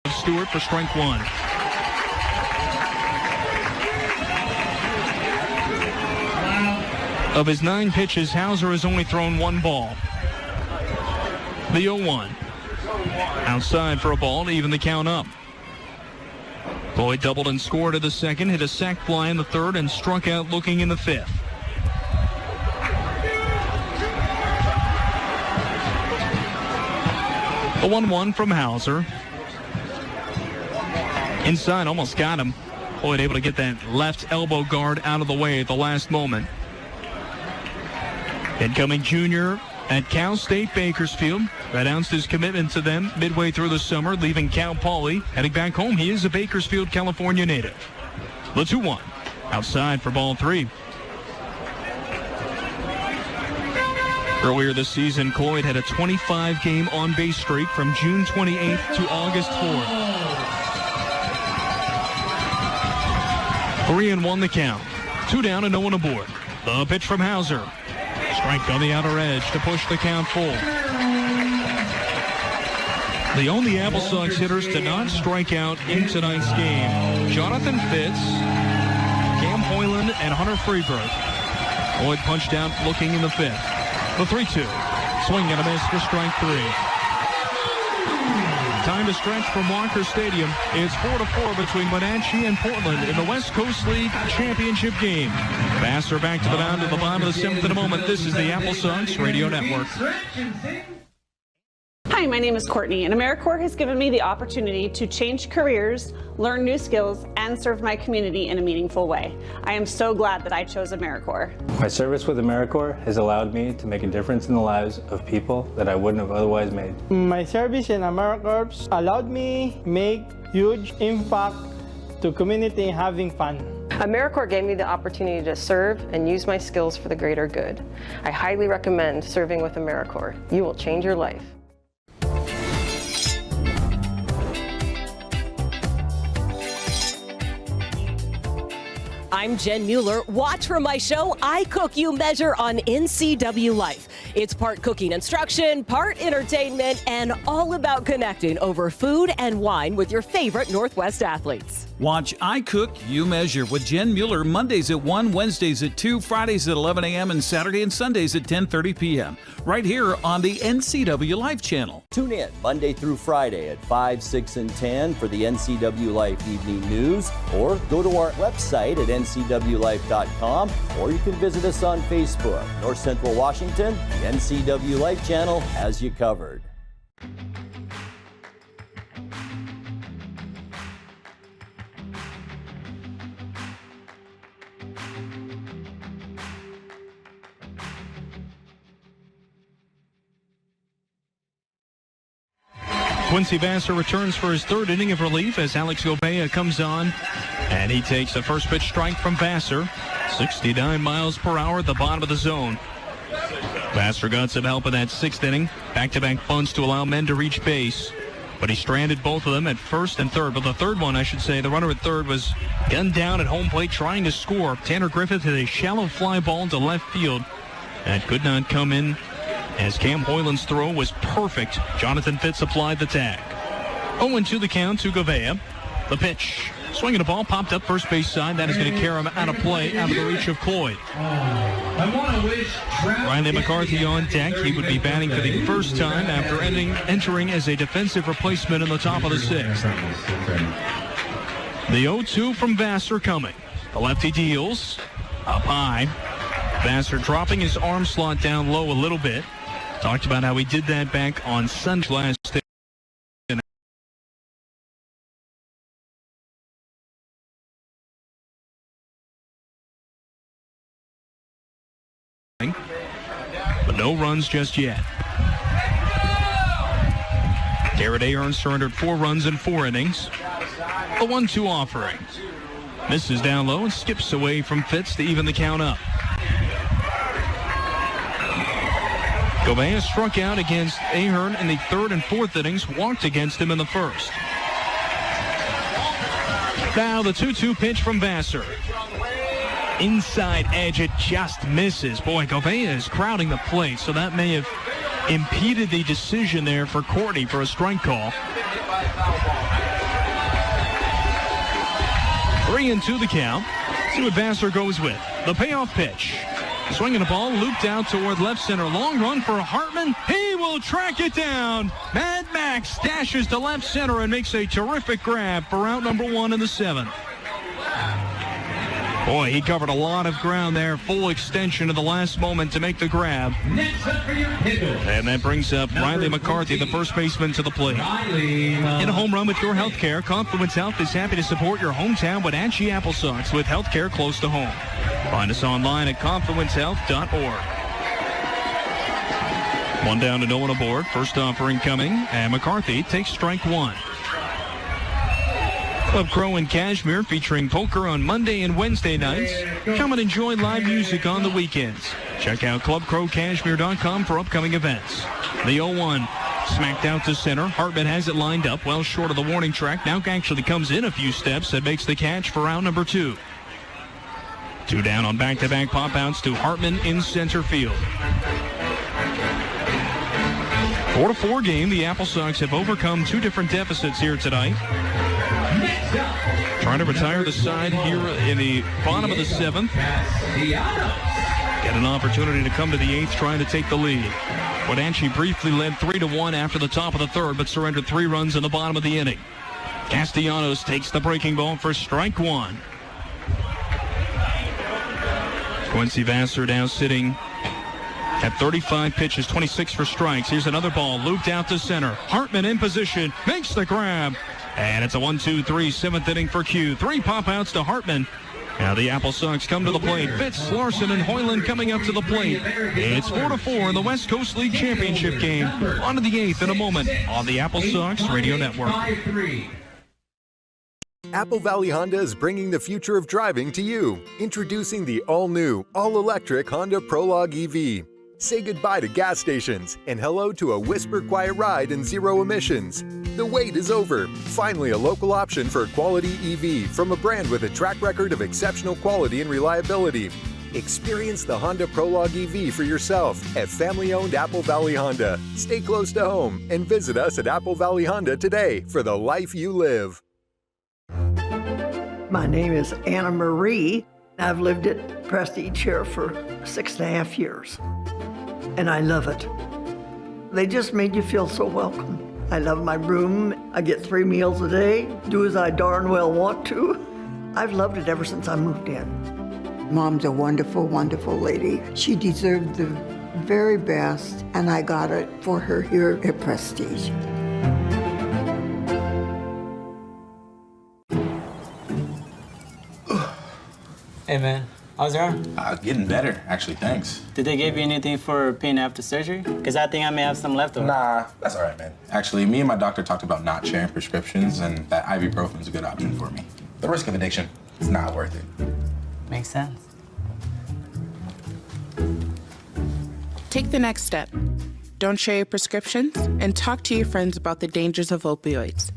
Stewart for strike 1. Of his 9 pitches, Hauser has only thrown 1 ball. The 0-1. Outside for a ball to even the count up. Boyd doubled and scored at the 2nd, hit a sac fly in the 3rd, and struck out looking in the 5th. The 1-1 from Hauser. Inside, almost got him. Boyd able to get that left elbow guard out of the way at the last moment. Incoming junior at Cal State Bakersfield announced his commitment to them midway through the summer, leaving Cal Poly. Heading back home, he is a Bakersfield, California native. The 2-1. Outside for ball 3. Earlier this season, Cloyd had a 25-game on-base streak from June 28th to August 4th. 3-1 the count. 2 down and no one aboard. The pitch from Hauser. Strike on the outer edge to push the count full. The only AppleSox hitters to not strike out in tonight's game. Jonathan Fitz, Cam Hoyland and Hunter Freeberg. Boyd punched out looking in the fifth. The 3-2. Swing and a miss for strike 3. Time to stretch from Walker Stadium. It's 4-4 between Wenatchee and Portland in the West Coast League championship game. Vassar back to the mound at the bottom of the 7th in a moment. This is the AppleSox Radio Network. Hi, my name is Courtney, and AmeriCorps has given me the opportunity to change careers, learn new skills, and serve my community in a meaningful way. I am so glad that I chose AmeriCorps. My service with AmeriCorps has allowed me to make a difference in the lives of people that I wouldn't have otherwise made. My service in AmeriCorps allowed me to make huge impact to community and having fun. AmeriCorps gave me the opportunity to serve and use my skills for the greater good. I highly recommend serving with AmeriCorps. You will change your life. I'm Jen Mueller. Watch for my show, I Cook, You Measure on NCWLIFE. It's part cooking instruction, part entertainment, and all about connecting over food and wine with your favorite Northwest athletes. Watch I Cook, You Measure with Jen Mueller Mondays at 1, Wednesdays at 2, Fridays at 11 a.m., and Saturday and Sundays at 10:30 p.m. right here on the NCWLIFE channel. Tune in Monday through Friday at 5, 6, and 10 for the NCWLIFE Evening News, or go to our website at NCWLIFE.com, or you can visit us on Facebook. North Central Washington, the NCWLIFE channel has you covered. Quincy Vassar returns for his third inning of relief as Alex Gobea comes on, and he takes the first pitch strike from Vassar. 69 miles per hour at the bottom of the zone. Vassar got some help in that 6th inning. Back-to-back bunts to allow men to reach base, but he stranded both of them at first and third. But the third one, I should say, the runner at third was gunned down at home plate trying to score. Tanner Griffith hit a shallow fly ball to left field that could not come in, as Cam Hoyland's throw was perfect. Jonathan Fitz applied the tag. 0-2 the count to Gouveia. The pitch. Swinging a ball, popped up first base side. That is going to carry him out of play, out of the reach of Cloyd. Riley McCarthy on deck. He would be batting for the first time after entering as a defensive replacement in the top of the 6th. The 0-2 from Vassar coming. The lefty deals. Up high. Vassar dropping his arm slot down low a little bit. Talked about how he did that back on Sunday last day. But no runs just yet. Garrett Ahern surrendered 4 runs in 4 innings. A 1-2 offering. Misses down low and skips away from Fitz to even the count up. Gouveia struck out against Ahern in the 3rd and 4th innings, walked against him in the 1st. Now the 2-2 pitch from Vassar. Inside edge, it just misses. Boy, Gouveia is crowding the plate, so that may have impeded the decision there for Courtney for a strike call. 3-2 the count. See what Vassar goes with. The payoff pitch. Swinging a ball, looped out toward left center. Long run for Hartman. He will track it down. Mad Max dashes to left center and makes a terrific grab for out number 1 in the 7th. Boy, he covered a lot of ground there. Full extension at the last moment to make the grab. And that brings up Riley McCarthy, the first baseman, to the plate. In a home run with your health care, Confluence Health is happy to support your hometown Wenatchee AppleSox with health care close to home. Find us online at confluencehealth.org. 1 down to no one aboard. First offering coming, and McCarthy takes strike 1. Club Crow and Cashmere featuring poker on Monday and Wednesday nights. Come and enjoy live music on the weekends. Check out clubcrowcashmere.com for upcoming events. The 0-1 smacked out to center. Hartman has it lined up well short of the warning track. Now actually comes in a few steps and makes the catch for round number 2. 2 down on back-to-back pop-outs to Hartman in center field. 4-4 game. The AppleSox have overcome 2 different deficits here tonight. Trying to retire the side here in the bottom of the 7th. Get an opportunity to come to the 8th, trying to take the lead. Wenatchee briefly led 3-1 after the top of the 3rd, but surrendered 3 runs in the bottom of the inning. Castellanos takes the breaking ball for strike 1. Quincy Vassar now sitting at 35 pitches, 26 for strikes. Here's another ball looped out to center. Hartman in position, makes the grab. And it's a 1-2-3, 7th inning for Q. 3 pop-outs to Hartman. Now the AppleSox come to the plate. Fitz, Larson, and Hoyland coming up to the plate. It's 4-4 in the West Coast League Championship game. On to the 8th in a moment on the AppleSox Radio Network. Apple Valley Honda is bringing the future of driving to you. Introducing the all-new, all-electric Honda Prologue EV. Say goodbye to gas stations and hello to a whisper-quiet ride and zero emissions. The wait is over. Finally, a local option for a quality EV from a brand with a track record of exceptional quality and reliability. Experience the Honda Prologue EV for yourself at family-owned Apple Valley Honda. Stay close to home and visit us at Apple Valley Honda today for the life you live. My name is Anna Marie. I've lived at Prestige here for 6.5 years, and I love it. They just made you feel so welcome. I love my room. I get 3 meals a day, do as I darn well want to. I've loved it ever since I moved in. Mom's a wonderful, wonderful lady. She deserved the very best, and I got it for her here at Prestige. Hey man, how's your arm? Getting better, actually, thanks. Did they give you anything for pain after surgery? Because I think I may have some left over. Nah, that's all right, man. Actually, me and my doctor talked about not sharing prescriptions, and that ibuprofen is a good option for me. The risk of addiction is not worth it. Makes sense. Take the next step. Don't share your prescriptions, and talk to your friends about the dangers of opioids.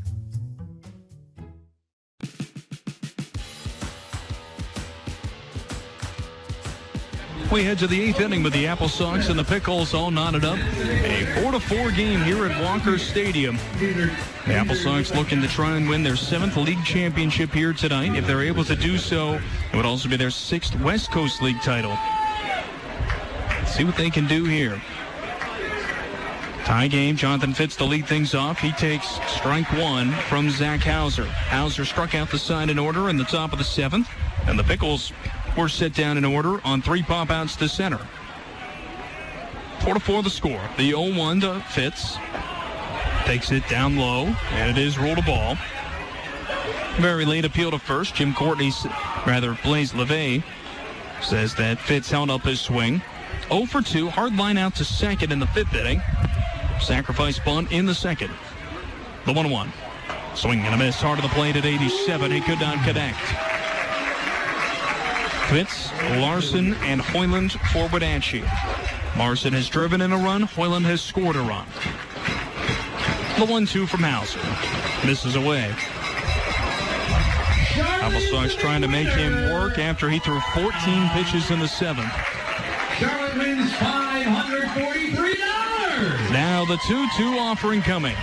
We head to the 8th inning with the AppleSox and the Pickles all knotted up. A 4-4 game here at Walker Stadium. The AppleSox looking to try and win their 7th league championship here tonight. If they're able to do so, it would also be their 6th West Coast League title. Let's see what they can do here. Tie game, Jonathan Fitz to lead things off. He takes strike 1 from Zach Hauser. Hauser struck out the side in order in the top of the 7th, and the Pickles were set down in order on 3 pop-outs to center. 4-4 the score. The 0-1 to Fitz. Takes it down low, and it is ruled a ball. Very late appeal to first. Blaise LeVay says that Fitz held up his swing. 0 for 2, hard line out to second in the 5th inning. Sacrifice bunt in the 2nd. The 1-1. Swing and a miss, hard to the plate at 87. He could not connect. Fitz, Larson, and Hoyland for Wenatchee. Larson has driven in a run. Hoyland has scored a run. The 1-2 from Hauser. Misses away. AppleSox trying to make him work after he threw 14 pitches in the 7th. Charlotte wins $543. Now the 2-2 offering coming.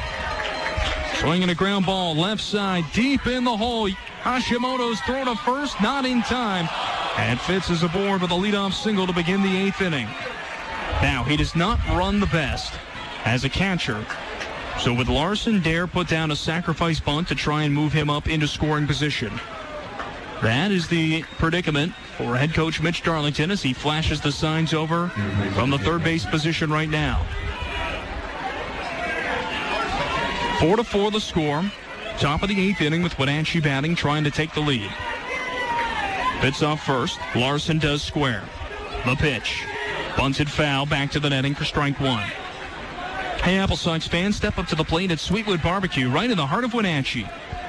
Swinging a ground ball left side deep in the hole. Hashimoto's throw to first, not in time. And Fitz is aboard with a leadoff single to begin the 8th inning. Now, he does not run the best as a catcher. So with Larson, Dare put down a sacrifice bunt to try and move him up into scoring position. That is the predicament for head coach Mitch Darlington as he flashes the signs over from the third base position right now. 4-4 the score. Top of the 8th inning with Wenatchee batting, trying to take the lead. Fitz off first. Larson does square. The pitch. Bunted foul, back to the netting for strike 1. Hey, AppleSox fans, step up to the plate at Sweetwood Barbecue, right in the heart of Wenatchee.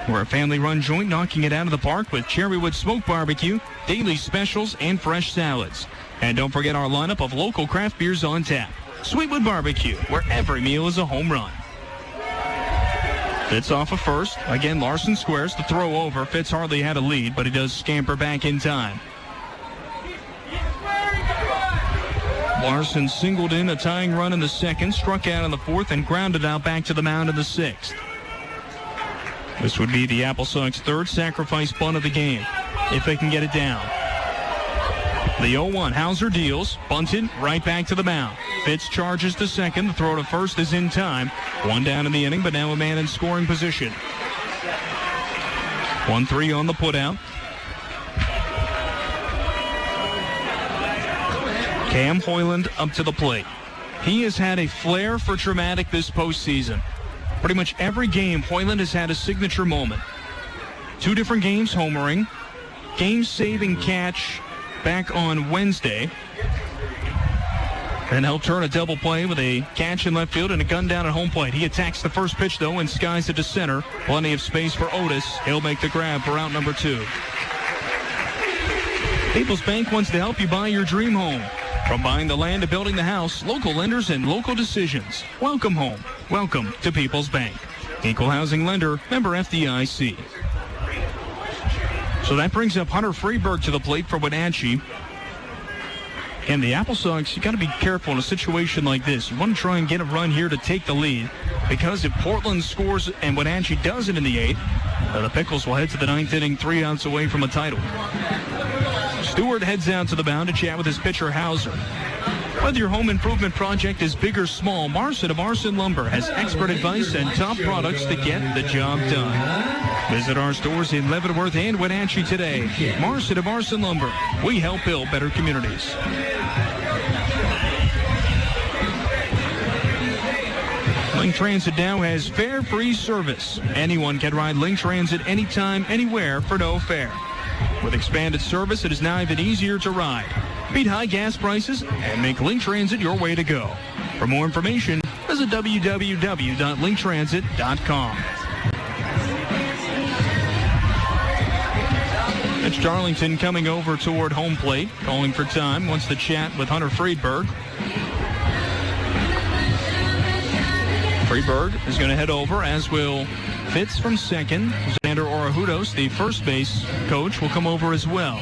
We're a family-run joint knocking it out of the park with Cherrywood Smoked Barbecue, daily specials, and fresh salads. And don't forget our lineup of local craft beers on tap. Sweetwood Barbecue, where every meal is a home run. Fitz off of first. Again, Larson squares the throw over. Fitz hardly had a lead, but he does scamper back in time. Larson singled in a tying run in the 2nd, struck out in the 4th, and grounded out back to the mound in the 6th. This would be the AppleSox third sacrifice bunt of the game, if they can get it down. The 0-1, Hauser deals, bunted, right back to the mound. Fitz charges to second. The throw to first is in time. One down in the inning, but now a man in scoring position. 1-3 on the putout. Cam Hoyland up to the plate. He has had a flair for dramatic this postseason. Pretty much every game, Hoyland has had a signature moment. 2 different games homering. Game-saving catch back on Wednesday. And helped turn a double play with a catch in left field and a gun down at home plate. He attacks the first pitch, though, and skies it to center. Plenty of space for Otis. He'll make the grab for out number 2. People's Bank wants to help you buy your dream home. From buying the land to building the house, local lenders and local decisions. Welcome home. Welcome to People's Bank. Equal housing lender, member FDIC. So that brings up Hunter Freeberg to the plate for Wenatchee. And the AppleSox, you got to be careful in a situation like this. You want to try and get a run here to take the lead, because if Portland scores and Wenatchee does it in the 8th, the Pickles will head to the 9th inning, 3 outs away from a title. Stewart heads out to the mound to chat with his pitcher, Hauser. Whether your home improvement project is big or small, Marson of Marson Lumber has expert advice and top products to get the job done. Visit our stores in Leavenworth and Wenatchee today. Marson of Marson Lumber. We help build better communities. Link Transit now has fare-free service. Anyone can ride Link Transit anytime, anywhere for no fare. With expanded service, it is now even easier to ride. Beat high gas prices and make Link Transit your way to go. For more information, visit www.linktransit.com. It's Darlington coming over toward home plate, calling for time, wants to chat with Hunter Freeberg. Freeberg is going to head over, as will Fitz from second. Xander Orahudos, the first base coach, will come over as well.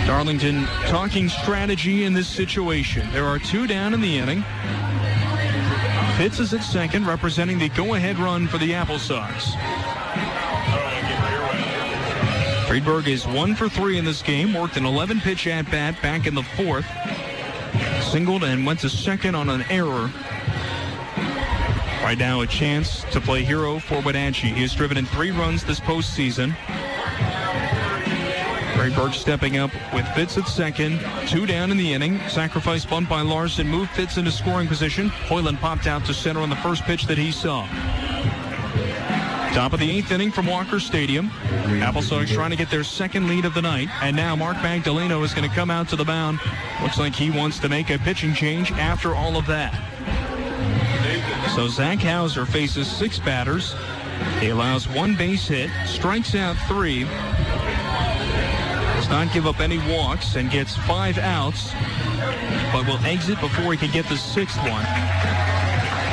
Darlington talking strategy in this situation. There are 2 down in the inning. Fitz is at second, representing the go-ahead run for the AppleSox. Freeberg is 1 for 3 in this game, worked an 11-pitch at-bat back in the 4th. Singled and went to second on an error. Right now, a chance to play hero for Wenatchee. He has driven in 3 runs this postseason. Freeberg stepping up with Fitz at second. 2 down in the inning. Sacrifice bunt by Larson moved Fitz into scoring position. Hoyland popped out to center on the first pitch that he saw. Top of the 8th inning from Walker Stadium. AppleSox trying to get their second lead of the night. And now Mark Magdaleno is going to come out to the mound. Looks like he wants to make a pitching change after all of that. So Zach Hauser faces 6 batters. He allows 1 base hit, strikes out 3, does not give up any walks, and gets 5 outs, but will exit before he can get the 6th one.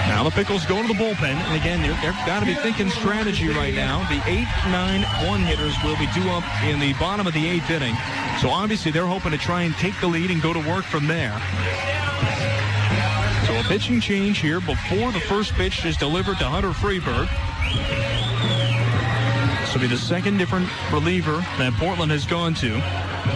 Now the Pickles go to the bullpen, and again, they've got to be thinking strategy right now. The 8, 9, 1 hitters will be due up in the bottom of the 8th inning. So obviously they're hoping to try and take the lead and go to work from there. So a pitching change here before the first pitch is delivered to Hunter Freeberg. This will be the second different reliever that Portland has gone to.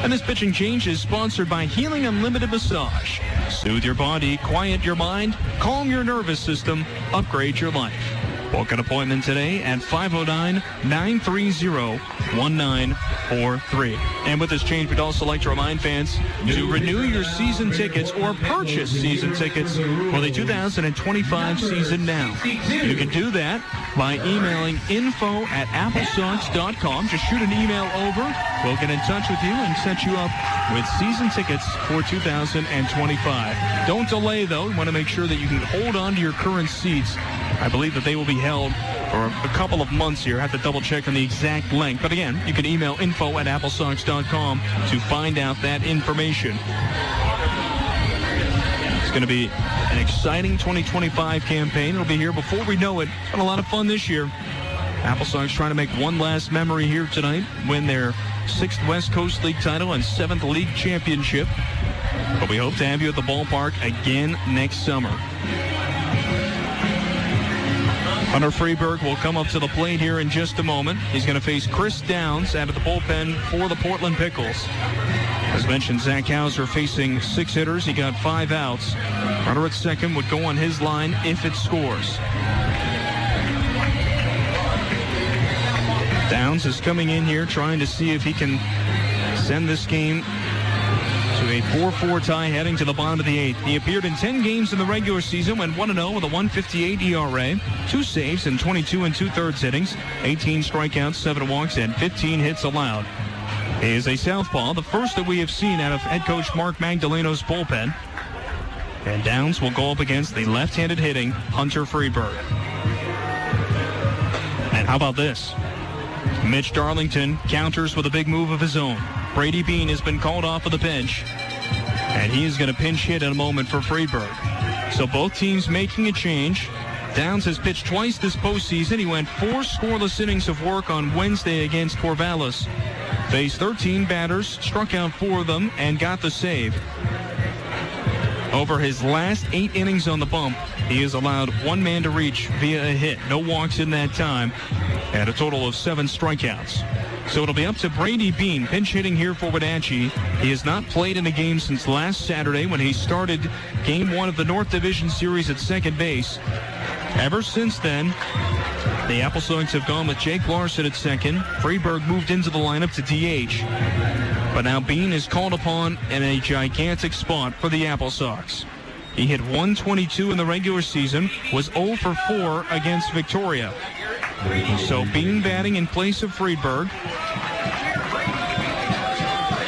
And this pitching change is sponsored by Healing Unlimited Massage. Soothe your body, quiet your mind, calm your nervous system, upgrade your life. Book an appointment today at 509-930-1943. And with this change, we'd also like to remind fans to renew your season tickets or purchase season tickets for the 2025 season now. You can do that by emailing info@applesox.com. Just shoot an email over. We'll get in touch with you and set you up with season tickets for 2025. Don't delay, though. We want to make sure that you can hold on to your current seats. I believe that they will be held for a couple of months here. I have to double check on the exact length. But again, you can email info@applesox.com to find out that information. It's going to be an exciting 2025 campaign. It'll be here before we know it. It's been a lot of fun this year. AppleSox trying to make one last memory here tonight, win their 6th West Coast League title and 7th league championship. But we hope to have you at the ballpark again next summer. Hunter Freeberg will come up to the plate here in just a moment. He's going to face Chris Downs out of the bullpen for the Portland Pickles. As mentioned, Zach Hauser facing 6 hitters. He got 5 outs. Runner at second would go on his line if it scores. Downs is coming in here trying to see if he can send this game to a 4-4 tie heading to the bottom of the 8th. He appeared in 10 games in the regular season, went 1-0 with a 1.58 ERA, 2 saves and 22 2/3 innings, 18 strikeouts, 7 walks, and 15 hits allowed. He is a southpaw, the first that we have seen out of head coach Mark Magdaleno's bullpen. And Downs will go up against the left-handed hitting Hunter Freeberg. And how about this? Mitch Darlington counters with a big move of his own. Brady Bean has been called off of the bench, and he is going to pinch hit in a moment for Freeberg. So both teams making a change. Downs has pitched twice this postseason. He went 4 scoreless innings of work on Wednesday against Corvallis. Faced 13 batters, struck out 4 of them, and got the save. Over his last 8 innings on the bump, he has allowed 1 man to reach via a hit. No walks in that time, and a total of 7 strikeouts. So it'll be up to Brady Bean, pinch hitting here for Wenatchee. He has not played in a game since last Saturday when he started Game 1 of the North Division Series at second base. Ever since then, the AppleSox have gone with Jake Larson at second. Freeberg moved into the lineup to DH. But now Bean is called upon in a gigantic spot for the AppleSox. He hit 122 in the regular season, was 0 for 4 against Victoria. So Bean batting in place of Freeberg.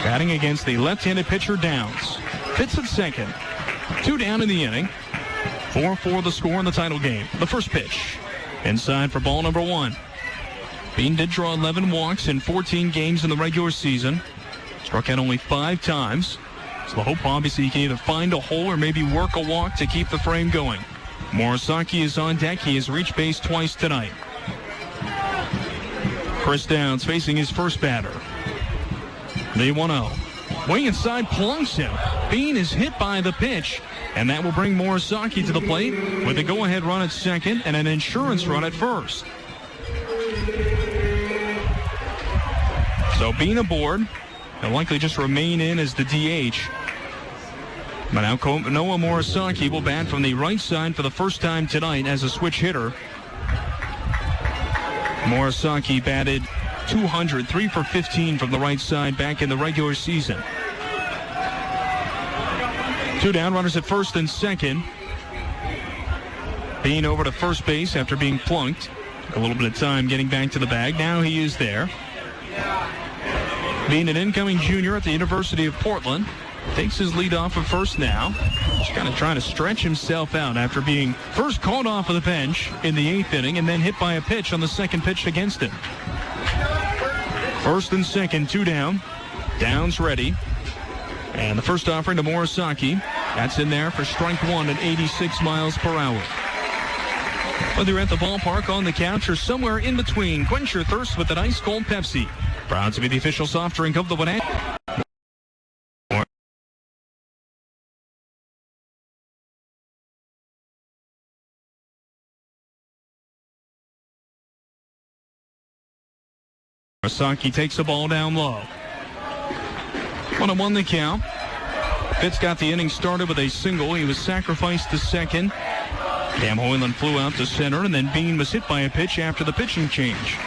Batting against the left-handed pitcher Downs. Fitz at second. 2 down in the inning. 4-4 the score in the title game. The first pitch. Inside for ball number 1. Bean did draw 11 walks in 14 games in the regular season. Struck out only 5 times. So the hope, obviously, he can either find a hole or maybe work a walk to keep the frame going. Morisaki is on deck. He has reached base twice tonight. Chris Downs facing his first batter. The 1-0. Way inside, plunks him. Bean is hit by the pitch, and that will bring Morisaki to the plate with a go-ahead run at second and an insurance run at first. So Bean aboard. He'll likely just remain in as the DH. But now Noah Morisaki will bat from the right side for the first time tonight as a switch hitter. Morisaki batted .200, 3 for 15 from the right side back in the regular season. 2 down, runners at first and second. Bean over to first base after being plunked. Took a little bit of time getting back to the bag. Now he is there. Being an incoming junior at the University of Portland, takes his lead off at first now. Just kind of trying to stretch himself out after being first called off of the bench in the 8th inning and then hit by a pitch on the second pitch against him. First and second, 2 down. Downs ready. And the first offering to Morisaki. That's in there for strike 1 at 86 miles per hour. Whether you're at the ballpark, on the couch, or somewhere in between, quench your thirst with an ice-cold Pepsi. Proud to be the official soft drink of the Wenatchee. Morisaki takes the ball down low. 1-1 the count. Fitz got the inning started with a single. He was sacrificed to second. Cam Hoyland flew out to center, and then Bean was hit by a pitch after the pitching change.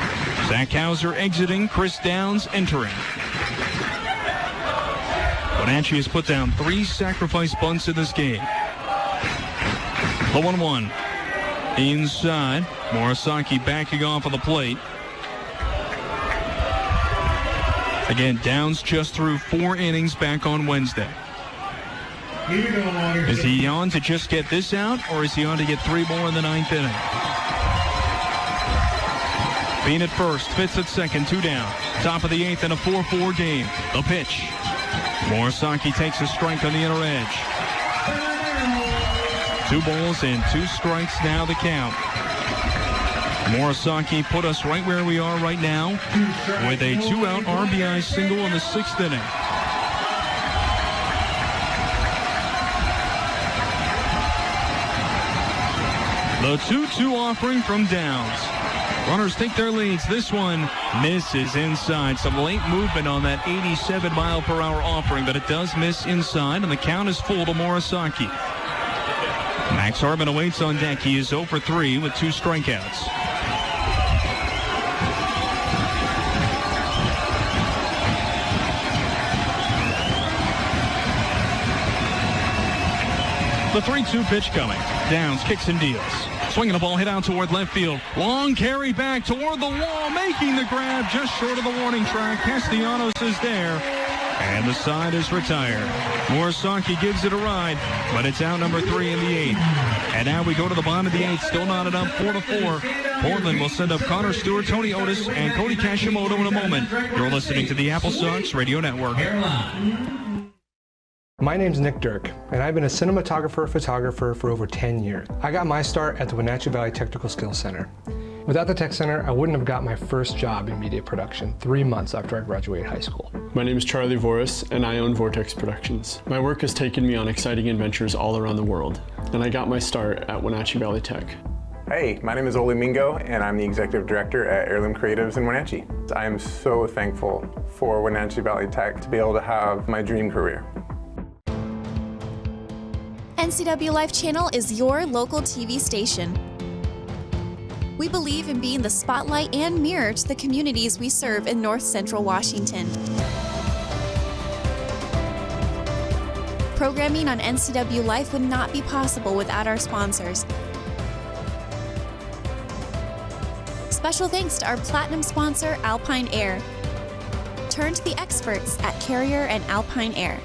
Zach Hauser exiting, Chris Downs entering. Wenatchee has put down 3 sacrifice bunts in this game. The 1-1. Inside. Morisaki backing off of the plate. Again, Downs just threw 4 innings back on Wednesday. Is he on to just get this out, or is he on to get 3 more in the 9th inning? Bean at first, Fitz at second, 2 down. Top of the 8th in a 4-4 game. The pitch. Morisaki takes a strike on the inner edge. 2 balls and 2 strikes now the count. Morisaki put us right where we are right now with a 2-out RBI single in the 6th inning. The 2-2 offering from Downs. Runners take their leads. This one misses inside. Some late movement on that 87-mile-per-hour offering, but it does miss inside, and the count is full to Morisaki. Max Hartman awaits on deck. He is 0 for 3 with 2 strikeouts. The 3-2 pitch coming. Downs kicks and deals. Swinging the ball hit out toward left field. Long carry back toward the wall, making the grab just short of the warning track. Castellanos is there, and the side is retired. Morisaki gives it a ride, but it's out number 3 in the 8th. And now we go to the bottom of the 8th, still knotted up 4-4. Portland will send up Connor Stewart, Tony Otis, and Cody Kashimoto in a moment. You're listening to the AppleSox Radio Network. My name's Nick Dirk, and I've been a cinematographer-photographer for over 10 years. I got my start at the Wenatchee Valley Technical Skills Center. Without the Tech Center, I wouldn't have got my first job in media production 3 months after I graduated high school. My name is Charlie Voris, and I own Vortex Productions. My work has taken me on exciting adventures all around the world, and I got my start at Wenatchee Valley Tech. Hey, my name is Ole Mingo, and I'm the Executive Director at Heirloom Creatives in Wenatchee. I am so thankful for Wenatchee Valley Tech to be able to have my dream career. NCWLIFE Channel is your local TV station. We believe in being the spotlight and mirror to the communities we serve in North Central Washington. Programming on NCWLIFE would not be possible without our sponsors. Special thanks to our platinum sponsor, Alpine Air. Turn to the experts at Carrier and Alpine Air.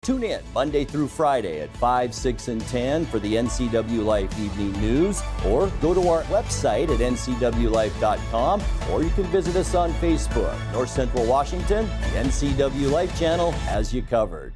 Tune in Monday through Friday at 5, 6, and 10 for the NCWLIFE Evening News, or go to our website at NCWLIFE.com, or you can visit us on Facebook. North Central Washington, the NCWLIFE channel has you covered.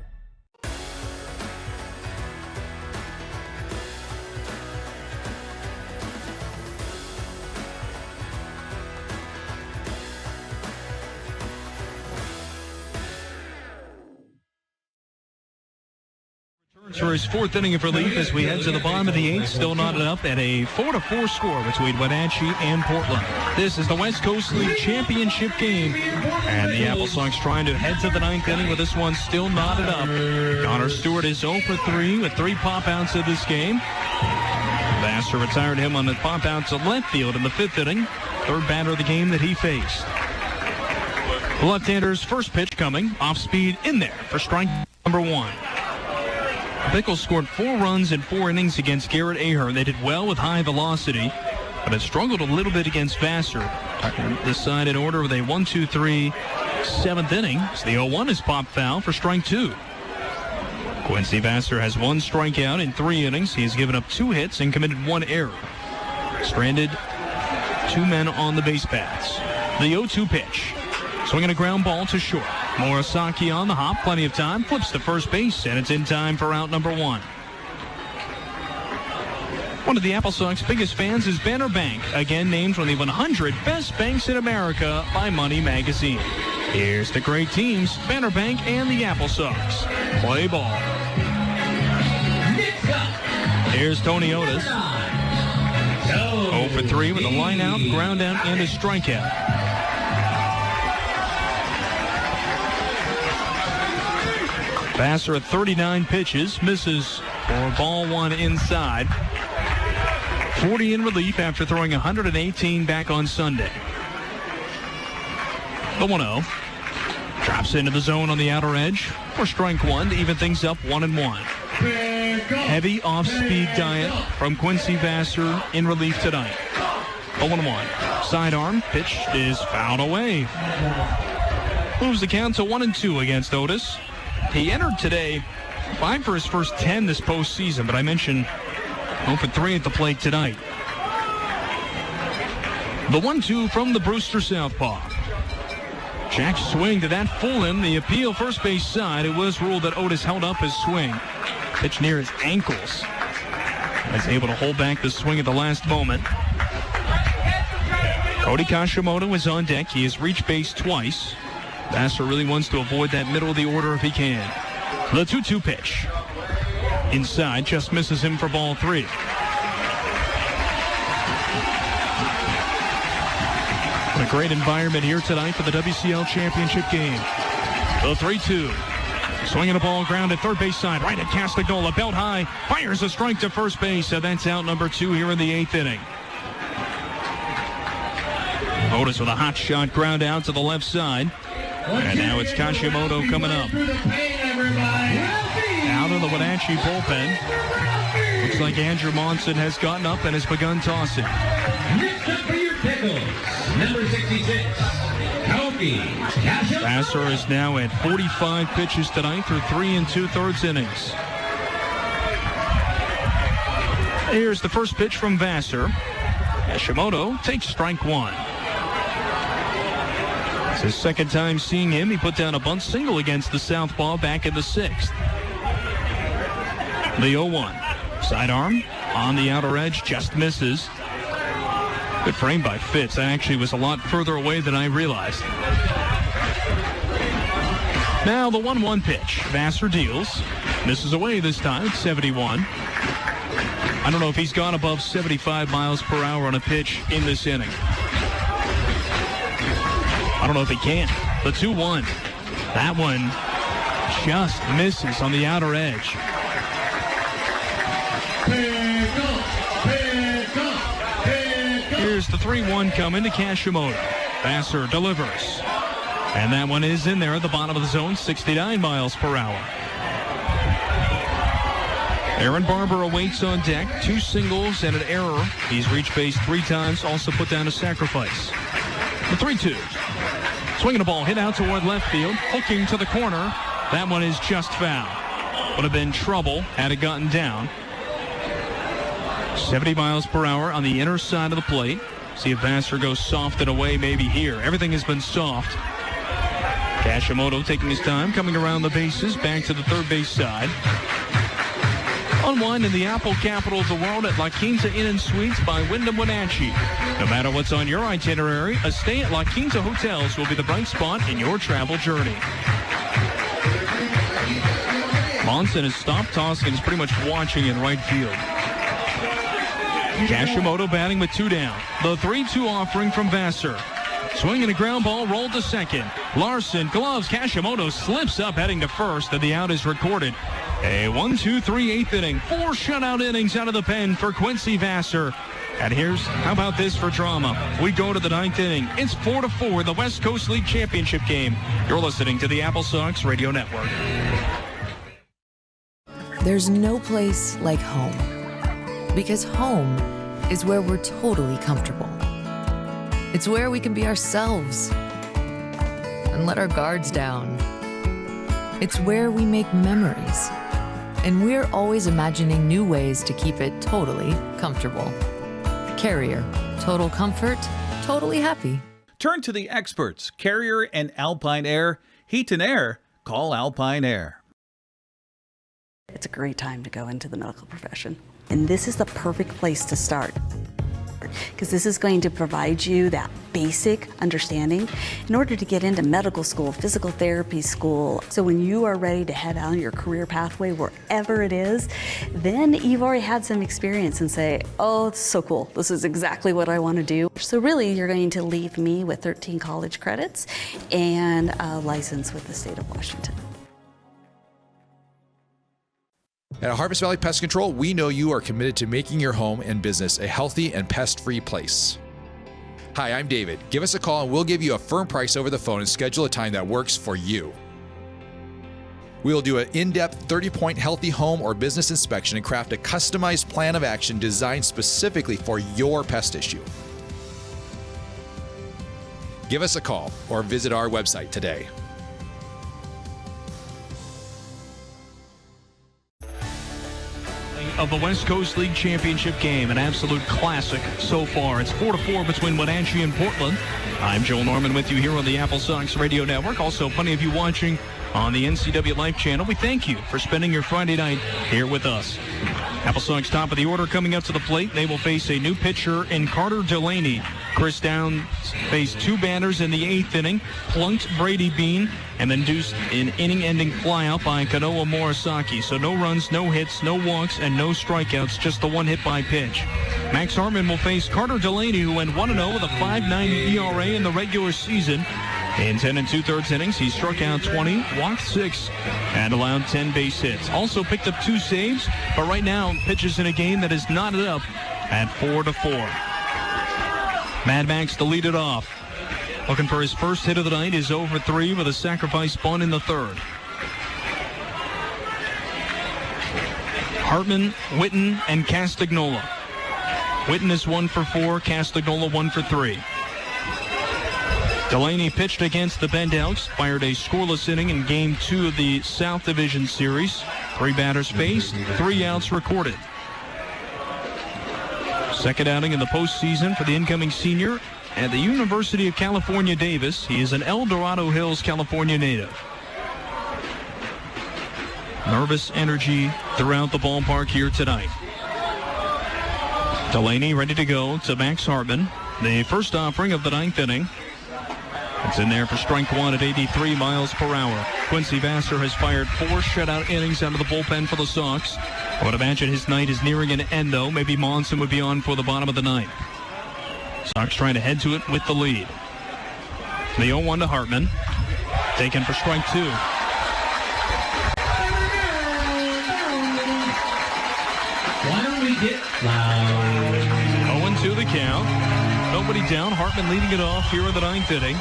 For his 4th inning of relief as we head to the bottom of the 8th, still knotted up at a 4-4 score between Wenatchee and Portland. This is the West Coast League Championship game, and the AppleSox trying to head to the 9th inning with this one still knotted up. Connor Stewart is 0 for 3 with 3 pop-outs of this game. Vassar retired him on the pop-out to left field in the 5th inning, 3rd batter of the game that he faced. The left-hander's first pitch coming, off speed in there for strike number 1. Pickles scored 4 runs in 4 innings against Garrett Ahern. They did well with high velocity, but it struggled a little bit against Vassar. This side in order with a 1-2-3 7th inning. So the 0-1 is popped foul for strike 2. Quincy Vassar has 1 strikeout in 3 innings. He has given up 2 hits and committed 1 error. Stranded 2 men on the base paths. The 0-2 pitch. Swinging a ground ball to short. Morisaki on the hop, plenty of time, flips to first base, and it's in time for out number 1. One of the AppleSox biggest fans is Banner Bank, again named one of the 100 best banks in America by Money Magazine. Here's the great teams, Banner Bank and the AppleSox. Play ball. Here's Tony Otis. 0 for 3 with a line out, ground out, and a strikeout. Vassar at 39 pitches, misses for ball 1 inside. 40 in relief after throwing 118 back on Sunday. The 1-0. Drops into the zone on the outer edge for strike 1 to even things up 1-1. Heavy off-speed diet from Quincy Vassar in relief tonight. 0-1. Sidearm pitch is fouled away. Moves the count to 1-2 against Otis. He entered today 5 for his first 10 this postseason, but I mentioned 0 for 3 at the plate tonight. The 1-2 from the Brewster southpaw. Jack's swing to that fooled him. The appeal first base side. It was ruled that Otis held up his swing. Pitch near his ankles. Was able to hold back the swing at the last moment. Cody Kashimoto is on deck. He has reached base twice. Vassar really wants to avoid that middle of the order if he can. The 2-2 pitch. Inside, just misses him for ball 3. A great environment here tonight for the WCL championship game. The 3-2. Swinging the ball ground at third base side, right at Castagnola, belt high, fires a strike to first base, and that's out number 2 here in the 8th inning. Otis with a hot shot ground out to the left side. And now it's Kashimoto coming up. Out of the Wenatchee bullpen. Looks like Andrew Monson has gotten up and has begun tossing. Next up for your Pickles, number 66, Kofi Kashimoto. Vassar is now at 45 pitches tonight through 3 2/3 innings. Here's the first pitch from Vassar. Kashimoto takes strike 1. It's his second time seeing him. He put down a bunt single against the southpaw back in the 6th. The 0-1. Sidearm on the outer edge, just misses. Good frame by Fitz. That actually was a lot further away than I realized. Now the 1-1 pitch. Vassar deals. Misses away this time. It's 71. I don't know if he's gone above 75 miles per hour on a pitch in this inning. I don't know if he can. The 2-1. That one just misses on the outer edge. Here's the 3-1 coming to Kashimoto. Vassar delivers. And that one is in there at the bottom of the zone, 69 miles per hour. Aaron Barber awaits on deck. 2 singles and an error. He's reached base 3 times, also put down a sacrifice. The 3-2. Swinging the ball, hit out toward left field, hooking to the corner. That one is just foul. Would have been trouble had it gotten down. 70 miles per hour on the inner side of the plate. See if Vassar goes soft and away maybe here. Everything has been soft. Kashimoto taking his time, coming around the bases, back to the third base side. Unwind in the Apple capital of the world at La Quinta Inn and Suites by Wyndham Wenatchee. No matter what's on your itinerary, a stay at La Quinta Hotels will be the bright spot in your travel journey. Monson has stopped tossing and is pretty much watching in right field. Kashimoto batting with 2 down. The 3-2 offering from Vassar. Swinging a ground ball, rolled to second. Larson gloves. Kashimoto slips up heading to first, and the out is recorded. A 1-2-3 8th inning. 4 shutout innings out of the pen for Quincy Vassar. And how about this for drama? We go to the 9th inning. It's 4-4, the West Coast League Championship game. You're listening to the AppleSox Radio Network. There's no place like home. Because home is where we're totally comfortable. It's where we can be ourselves and let our guards down. It's where we make memories. And we're always imagining new ways to keep it totally comfortable. Carrier. Total comfort, totally happy. Turn to the experts, Carrier and Alpine Air. Heat and air, call Alpine Air. It's a great time to go into the medical profession. And this is the perfect place to start, because this is going to provide you that basic understanding in order to get into medical school, physical therapy school. So when you are ready to head on your career pathway, wherever it is, then you've already had some experience and say, oh, it's so cool. This is exactly what I want to do. So really, you're going to leave me with 13 college credits and a license with the state of Washington. At Harvest Valley Pest Control, we know you are committed to making your home and business a healthy and pest-free place. Hi, I'm David. Give us a call and we'll give you a firm price over the phone and schedule a time that works for you. We'll do an in-depth 30-point healthy home or business inspection and craft a customized plan of action designed specifically for your pest issue. Give us a call or visit our website today. Of the West Coast League Championship game, an absolute classic so far. It's 4-4 between Wenatchee and Portland. I'm Joel Norman with you here on the AppleSox Radio Network. Also, plenty of you watching on the NCWLIFE channel. We thank you for spending your Friday night here with us. AppleSox top of the order coming up to the plate. They will face a new pitcher in Carter Delaney. Chris Downs faced 2 batters in the 8th inning, plunked Brady Bean, and then deuced an inning-ending flyout by Kanoa Morisaki. So no runs, no hits, no walks, and no strikeouts, just the 1 hit by pitch. Max Hartman will face Carter Delaney, who went 1-0 with a 5.90 ERA in the regular season. In 10 2/3 innings, he struck out 20, walked 6, and allowed 10 base hits. Also picked up 2 saves, but right now pitches in a game that is knotted up at 4-4. Mad Max to lead it off. Looking for his first hit of the night is 0 for 3 with a sacrifice bunt in the 3rd. Hartman, Witten, and Castagnola. Witten is 1 for 4, Castagnola 1 for 3. Delaney pitched against the Bend Elks, fired a scoreless inning in Game 2 of the South Division Series. 3 batters faced, 3 outs recorded. Second outing in the postseason for the incoming senior at the University of California, Davis. He is an El Dorado Hills, California native. Nervous energy throughout the ballpark here tonight. Delaney ready to go to Max Hartman. The first offering of the 9th inning. It's in there for strike 1 at 83 miles per hour. Quincy Vassar has fired 4 shutout innings out of the bullpen for the Sox. I would imagine his night is nearing an end, though. Maybe Monson would be on for the bottom of the 9th. Sox trying to head to it with the lead. The 0-1 to Hartman. Taken for strike 2. Why don't we get loud? 0-2 the count. Nobody down. Hartman leading it off here in the 9th inning.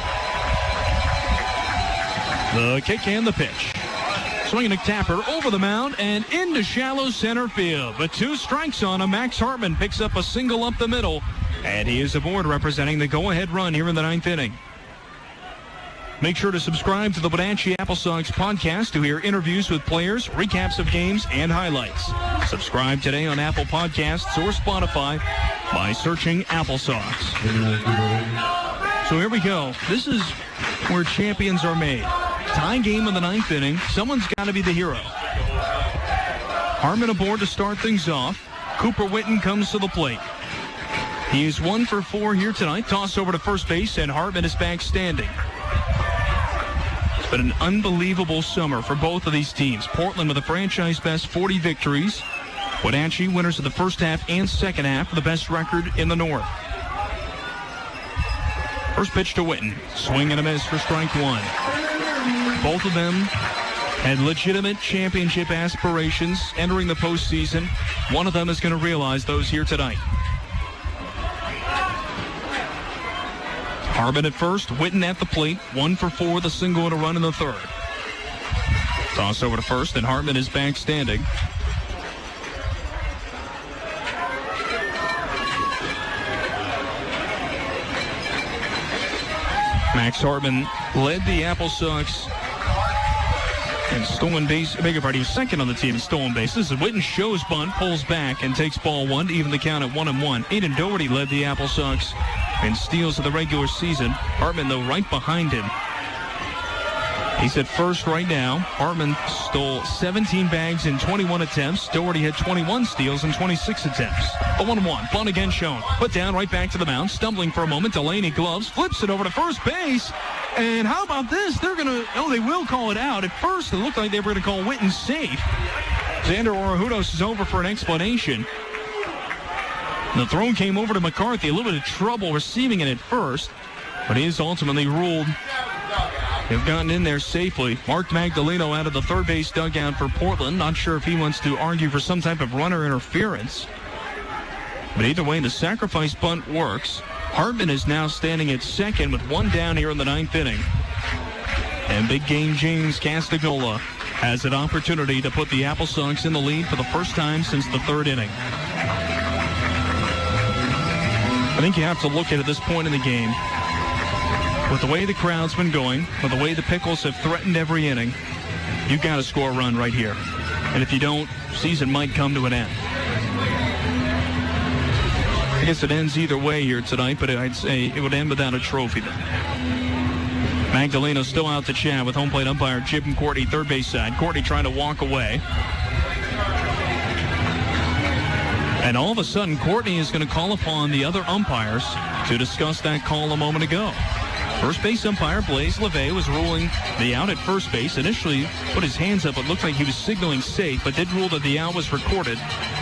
The kick and the pitch. Swinging a tapper over the mound and into shallow center field. But 2 strikes on him. Max Hartman picks up a single up the middle. And he is aboard representing the go-ahead run here in the 9th inning. Make sure to subscribe to the Wenatchee AppleSox podcast to hear interviews with players, recaps of games, and highlights. Subscribe today on Apple Podcasts or Spotify by searching AppleSox. So here we go. This is where champions are made. Tie game in the 9th inning. Someone's got to be the hero. Hartman aboard to start things off. Cooper Witten comes to the plate. He is 1 for 4 here tonight. Toss over to first base, and Hartman is back standing. It's been an unbelievable summer for both of these teams. Portland with a franchise best 40 victories. Wenatchee winners of the first half and second half with the best record in the North. First pitch to Witten. Swing and a miss for strike 1. Both of them had legitimate championship aspirations entering the postseason. One of them is going to realize those here tonight. Hartman at first, Witten at the plate. 1 for 4 with a single and a run in the 3rd. Toss over to first, and Hartman is back standing. Max Hartman led the AppleSox in stolen base. I beg your pardon, he was second on the team in stolen bases. Witten shows bunt, pulls back, and takes ball 1 to even the count at 1-1. Aiden Doherty led the AppleSox in steals of the regular season. Hartman, though, right behind him. He's at first right now. Hartman stole 17 bags in 21 attempts. Doherty had 21 steals in 26 attempts. A 1-1. Bunt again shown. Put down right back to the mound. Stumbling for a moment. Delaney gloves. Flips it over to first base. And how about this? They're going to, they will call it out. At first, it looked like they were going to call Witten safe. Xander Orahudos is over for an explanation. The throw came over to McCarthy. A little bit of trouble receiving it at first. But he is ultimately ruled. They've gotten in there safely. Mark Magdaleno out of the third base dugout for Portland. Not sure if he wants to argue for some type of runner interference. But either way, the sacrifice bunt works. Hartman is now standing at second with 1 down here in the 9th inning. And big game James Castagnola has an opportunity to put the AppleSox in the lead for the first time since the 3rd inning. I think you have to look at it at this point in the game. With the way the crowd's been going, with the way the Pickles have threatened every inning, you've got to score a run right here. And if you don't, season might come to an end. I guess it ends either way here tonight, but I'd say it would end without a trophy then. Magdaleno still out to chat with home plate umpire Jim Courtney, third base side. Courtney trying to walk away. And all of a sudden, Courtney is going to call upon the other umpires to discuss that call a moment ago. First base umpire Blaise LeVay was ruling the out at first base. Initially put his hands up. It looked like he was signaling safe, but did rule that the out was recorded.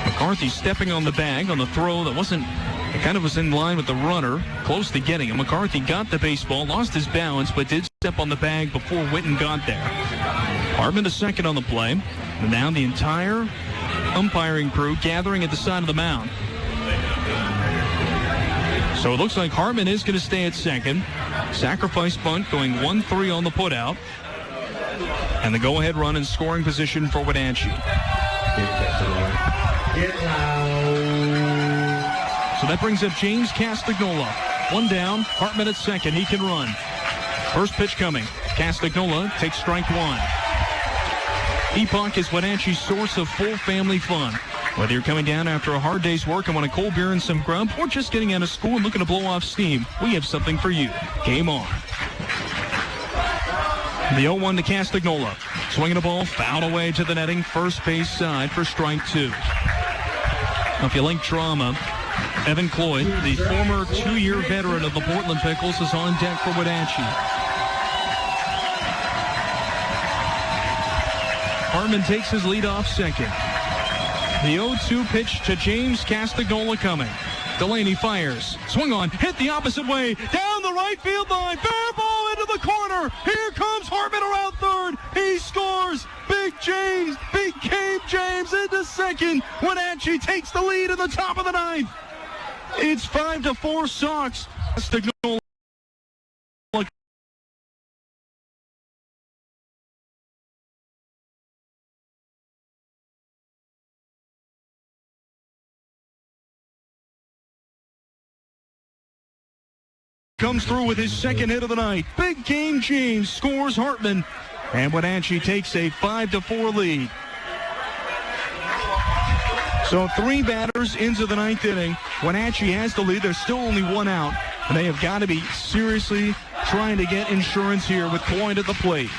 McCarthy stepping on the bag on the throw that was in line with the runner, close to getting him. McCarthy got the baseball, lost his balance, but did step on the bag before Witten got there. Hartman to second on the play. And now the entire umpiring crew gathering at the side of the mound. So it looks like Hartman is going to stay at second. Sacrifice bunt going 1-3 on the putout. And the go-ahead run in scoring position for Wenatchee. So that brings up James Castagnola. One down, Hartman at second. He can run. First pitch coming. Castagnola takes strike one. Epoch is Wenatchee's source of full family fun. Whether you're coming down after a hard day's work and want a cold beer and some grub, or just getting out of school and looking to blow off steam, we have something for you. Game on. The 0-1 to Castagnola. Swinging a ball, fouled away to the netting, first base side for strike two. Now, if you like drama, Evan Cloyd, the former 2-year veteran of the Portland Pickles, is on deck for Wenatchee. Hartman takes his lead off second. The 0-2 pitch to James Castagnola coming. Delaney fires. Swung on. Hit the opposite way. Down the right field line. Fair ball into the corner. Here comes Hartman around third. He scores. Big game James into second. Wenatchee takes the lead in the top of the ninth. It's 5-4 Sox. Castagnola comes through with his second hit of the night. Big game James scores Hartman, and Wenatchee takes a 5-4 lead. So 3 batters into the ninth inning. Wenatchee has the lead. There's still only 1 out, and they have got to be seriously trying to get insurance here with Cloyd at the plate.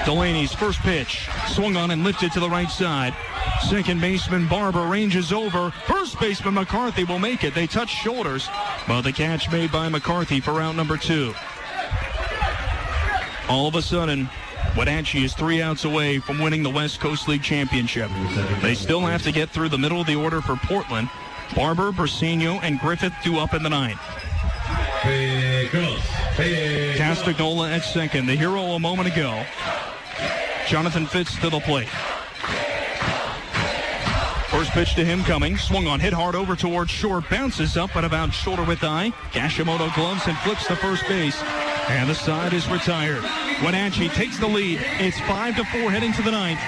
Delaney's first pitch, swung on and lifted to the right side. Second baseman Barber ranges over. First baseman McCarthy will make it. They touch shoulders, but the catch made by McCarthy for out number 2. All of a sudden, Wenatchee is 3 outs away from winning the West Coast League Championship. They still have to get through the middle of the order for Portland. Barber, Brasino, and Griffith due up in the ninth. Castagnola at second, the hero a moment ago. Jonathan Fitz to the plate. First pitch to him coming. Swung on, hit hard over towards short. Bounces up at about shoulder width eye. Kashimoto gloves and flips to first base. And the side is retired. Wenatchee takes the lead. It's 5-4 heading to the ninth.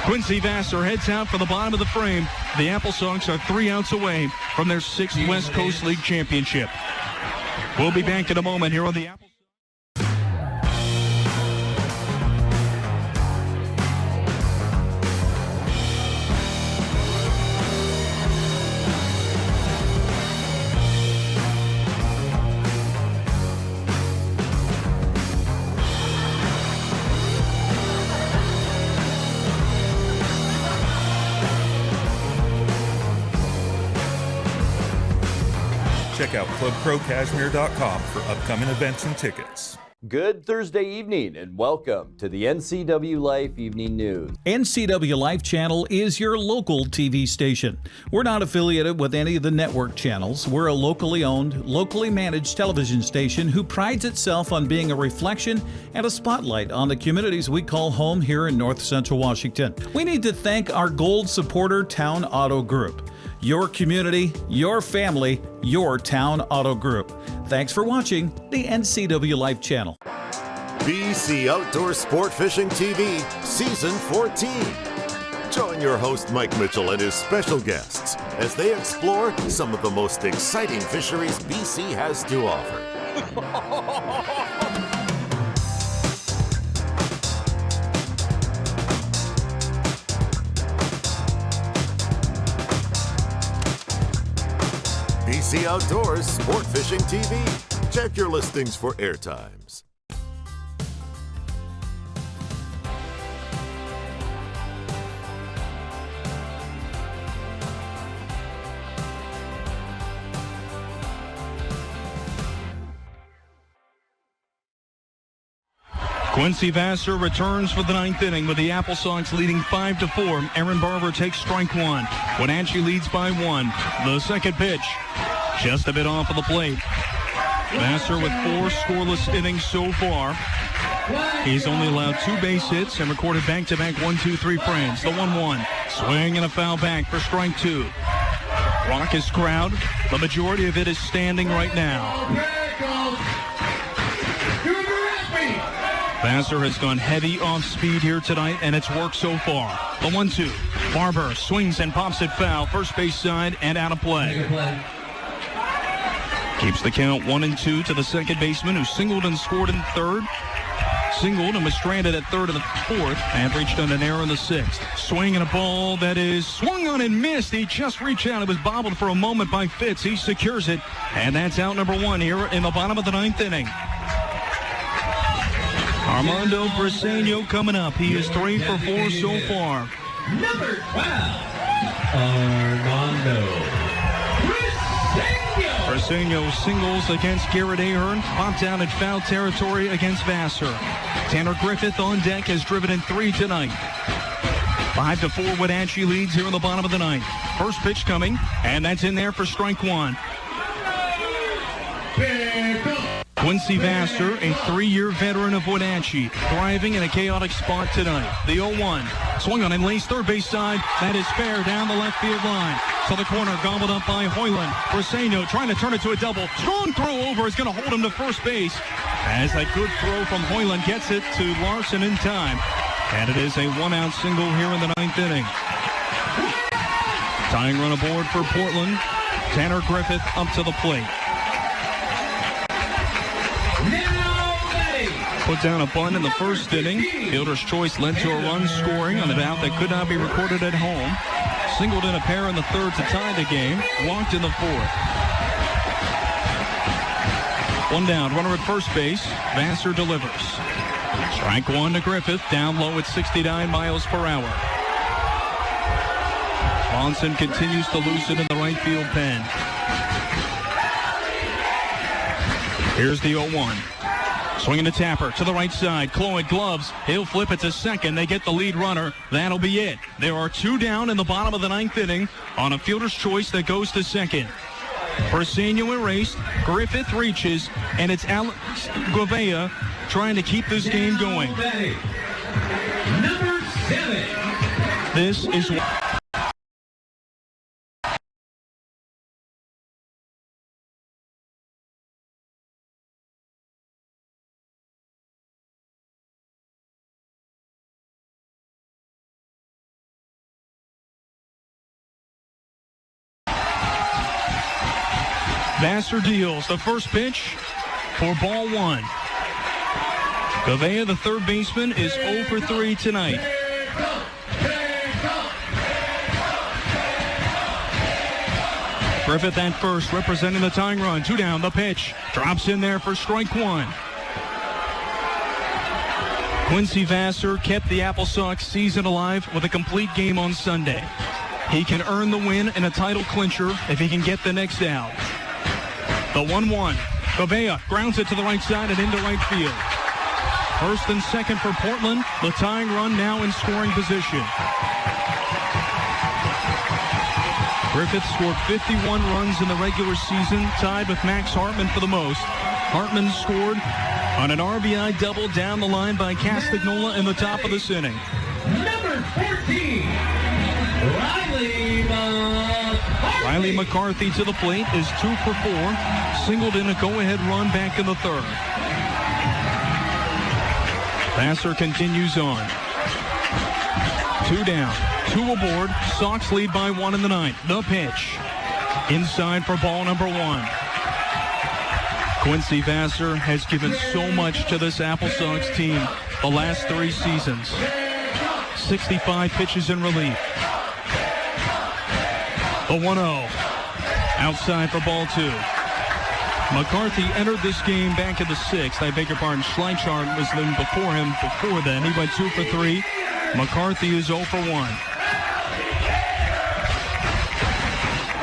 Quincy Vassar heads out for the bottom of the frame. The AppleSox are 3 outs away from their 6th West Coast League Championship. We'll be back in a moment here on the Apple. Check out ClubProCashmere.com for upcoming events and tickets. Good Thursday evening and welcome to the NCWLIFE Evening News. NCWLIFE channel is your local TV station. We're not affiliated with any of the network channels. We're a locally owned, locally managed television station who prides itself on being a reflection and a spotlight on the communities we call home here in North Central Washington. We need to thank our gold supporter, Town Auto Group. Your community, your family, your Town Auto Group. Thanks for watching the NCWLIFE channel. BC Outdoor Sport Fishing TV, Season 14. Join your host Mike Mitchell and his special guests as they explore some of the most exciting fisheries BC has to offer. BC Outdoors Sport Fishing TV. Check your listings for airtimes. Quincy Vassar returns for the ninth inning with the AppleSox leading 5-4. Aaron Barber takes strike one. Wenatchee leads by 1. The second pitch, just a bit off of the plate. Vassar with 4 scoreless innings so far. He's only allowed 2 base hits and recorded back-to-back 1-2-3 frames. The 1-1. Swing and a foul back for strike 2. Raucous crowd. The majority of it is standing right now. Vassar has gone heavy off speed here tonight, and it's worked so far. The 1-2. Barber swings and pops it foul. First base side and out of play. Keeps the count 1-2 to the second baseman, who singled and scored in third. Singled and was stranded at third in the fourth and reached on an error in the sixth. Swing and a ball that is swung on and missed. He just reached out. It was bobbled for a moment by Fitz. He secures it, and that's out number 1 here in the bottom of the ninth inning. Armando Briseño coming up. He is 3 for 4 so far. Number 12, Armando Briseño singles against Garrett Ahern, popped out in foul territory against Vassar. Tanner Griffith on deck has driven in 3 tonight. 5-4 Wenatchee leads here in the bottom of the ninth. First pitch coming, and that's in there for strike 1. Quincy Vassar, a 3-year veteran of Wenatchee, thriving in a chaotic spot tonight. The 0-1. Swung on and laced third base side. That is fair down the left field line. To the corner, gobbled up by Hoyland. Briseño trying to turn it to a double. Strong throw over is going to hold him to first base. As a good throw from Hoyland gets it to Larson in time. And it is a 1-out single here in the ninth inning. Tying run aboard for Portland. Tanner Griffith up to the plate. Put down a bunt in the first inning. Fielder's choice led to a run scoring on a out that could not be recorded at home. Singled in a pair in the third to tie the game. Walked in the fourth. 1 down, runner at first base. Vassar delivers. Strike 1 to Griffith, down low at 69 miles per hour. Monson continues to loosen in the right field pen. Here's the 0-1. Swinging to Tapper to the right side. Cloyd gloves. He'll flip it to second. They get the lead runner. That'll be it. There are 2 down in the bottom of the ninth inning on a fielder's choice that goes to second. Briseño erased. Griffith reaches, and it's Alex Govea trying to keep this game going. Number 7. This is Vassar deals the first pitch for ball 1. Govea, the third baseman, is 0 for 3 tonight. Griffith at first, representing the tying run. 2 down, the pitch. Drops in there for strike 1. Quincy Vassar kept the AppleSox season alive with a complete game on Sunday. He can earn the win in a title clincher if he can get the next out. The 1-1. Govea grounds it to the right side and into right field. First and second for Portland. The tying run now in scoring position. Griffith scored 51 runs in the regular season, tied with Max Hartman for the most. Hartman scored on an RBI double down the line by Castagnola in the top of this inning. Number 14, Riley McCarthy to the plate is 2 for 4. Singled in a go-ahead run back in the third. Vassar continues on. 2 down, 2 aboard. Sox lead by 1 in the ninth. The pitch. Inside for ball number 1. Quincy Vassar has given so much to this AppleSox team the last 3 seasons. 65 pitches in relief. The 1-0. Outside for ball 2. McCarthy entered this game back in the 6th. I beg your pardon. Schleichard was then before him before then. He went 2 for 3. McCarthy is 0 for 1.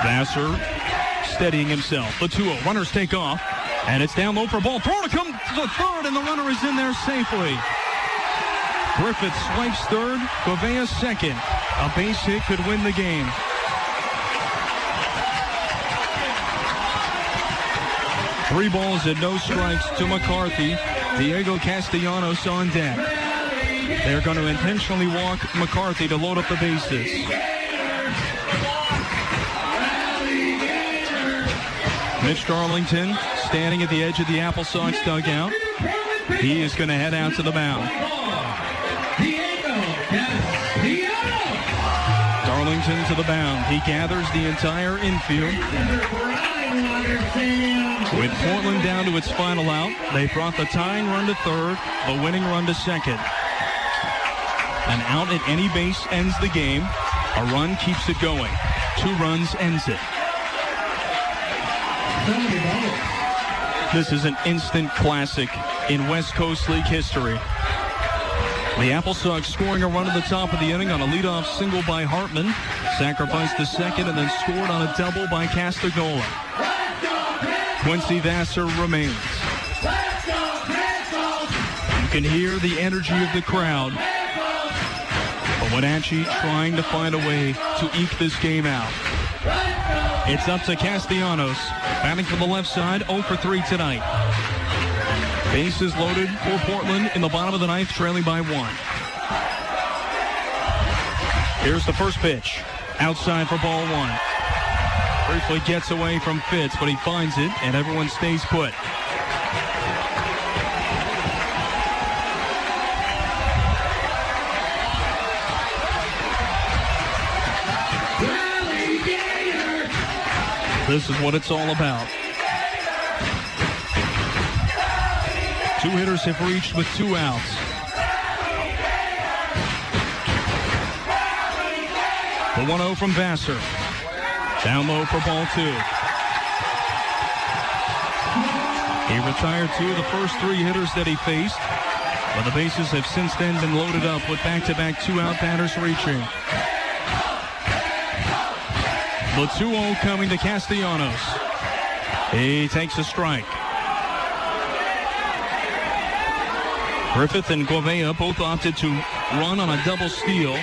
Vassar steadying himself. The 2-0. Runners take off. And it's down low for ball. Throw to come to the third, and the runner is in there safely. Griffith swipes third, Gouveia second. A base hit could win the game. Three balls and no strikes to McCarthy. Diego Castellanos on deck. They're going to intentionally walk McCarthy to load up the bases. Mitch Darlington standing at the edge of the AppleSox dugout. He is going to head out to the mound. Darlington to the mound. He gathers the entire infield. With Portland down to its final out, they brought the tying run to third, the winning run to second. An out at any base ends the game. A run keeps it going. 2 runs ends it. This is an instant classic in West Coast League history. The AppleSox scoring a run at the top of the inning on a leadoff single by Hartman. Sacrificed the second and then scored on a double by Castagola. Quincy Vassar remains. You can hear the energy of the crowd. But Wenatchee trying to find a way to eke this game out. It's up to Castellanos. Batting from the left side, 0 for 3 tonight. Bases loaded for Portland in the bottom of the ninth, trailing by 1. Here's the first pitch. Outside for ball 1. Briefly gets away from Fitz, but he finds it, and everyone stays put. This is what it's all about. 2 hitters have reached with 2 outs. The 1-0 from Vassar. Down low for ball 2. He retired 2 of the first 3 hitters that he faced, but the bases have since then been loaded up with back-to-back 2-out batters reaching. The 2-0 coming to Castellanos. He takes a strike. Griffith and Gouveia both opted to run on a double steal.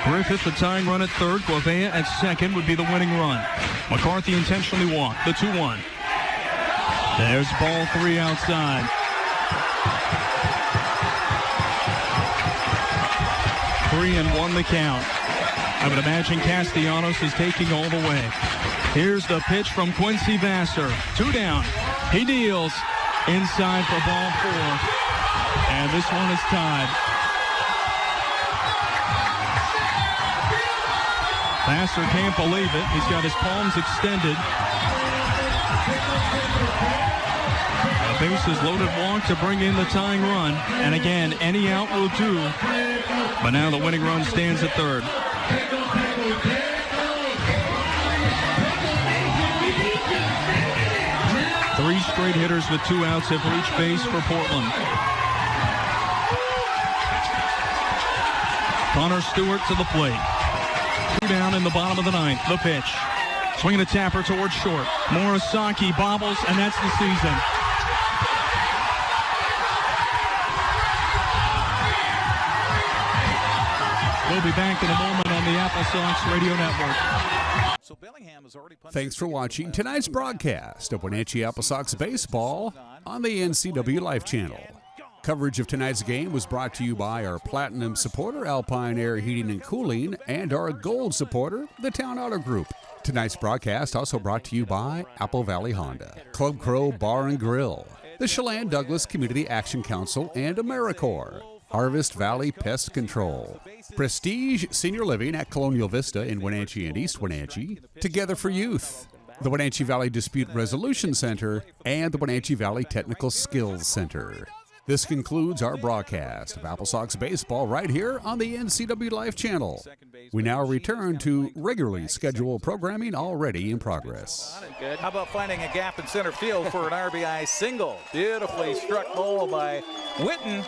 Griffith, the tying run at third. Gouveia at second would be the winning run. McCarthy intentionally walked. The 2-1. There's ball 3 outside. Three and 1 the count. I would imagine Castellanos is taking all the way. Here's the pitch from Quincy Vassar. 2 down. He deals inside for ball 4. And this one is tied. Vassar can't believe it. He's got his palms extended. The bases loaded walk to bring in the tying run. And again, any out will do. But now the winning run stands at third. 3 straight hitters with 2 outs have reached base for Portland. Connor Stewart to the plate. 2 down in the bottom of the ninth. The pitch. Swinging a tapper towards short. Morisaki bobbles, and that's the season. We'll be back in a moment on the AppleSox Radio Network. Thanks for watching tonight's broadcast of Wenatchee AppleSox Baseball on the NCWLIFE channel. Coverage of tonight's game was brought to you by our Platinum supporter, Alpine Air Heating and Cooling, and our Gold supporter, the Town Auto Group. Tonight's broadcast also brought to you by Apple Valley Honda, Club Crow Bar and Grill, the Chelan Douglas Community Action Council, and AmeriCorps. Harvest Valley Pest Control, Prestige Senior Living at Colonial Vista in Wenatchee and East Wenatchee, Together for Youth, the Wenatchee Valley Dispute Resolution Center, and the Wenatchee Valley Technical Skills Center. This concludes our broadcast of AppleSox Baseball right here on the NCWLIFE channel. We now return to regularly scheduled programming already in progress. Good. How about finding a gap in center field for an RBI single? Beautifully struck ball by Witten.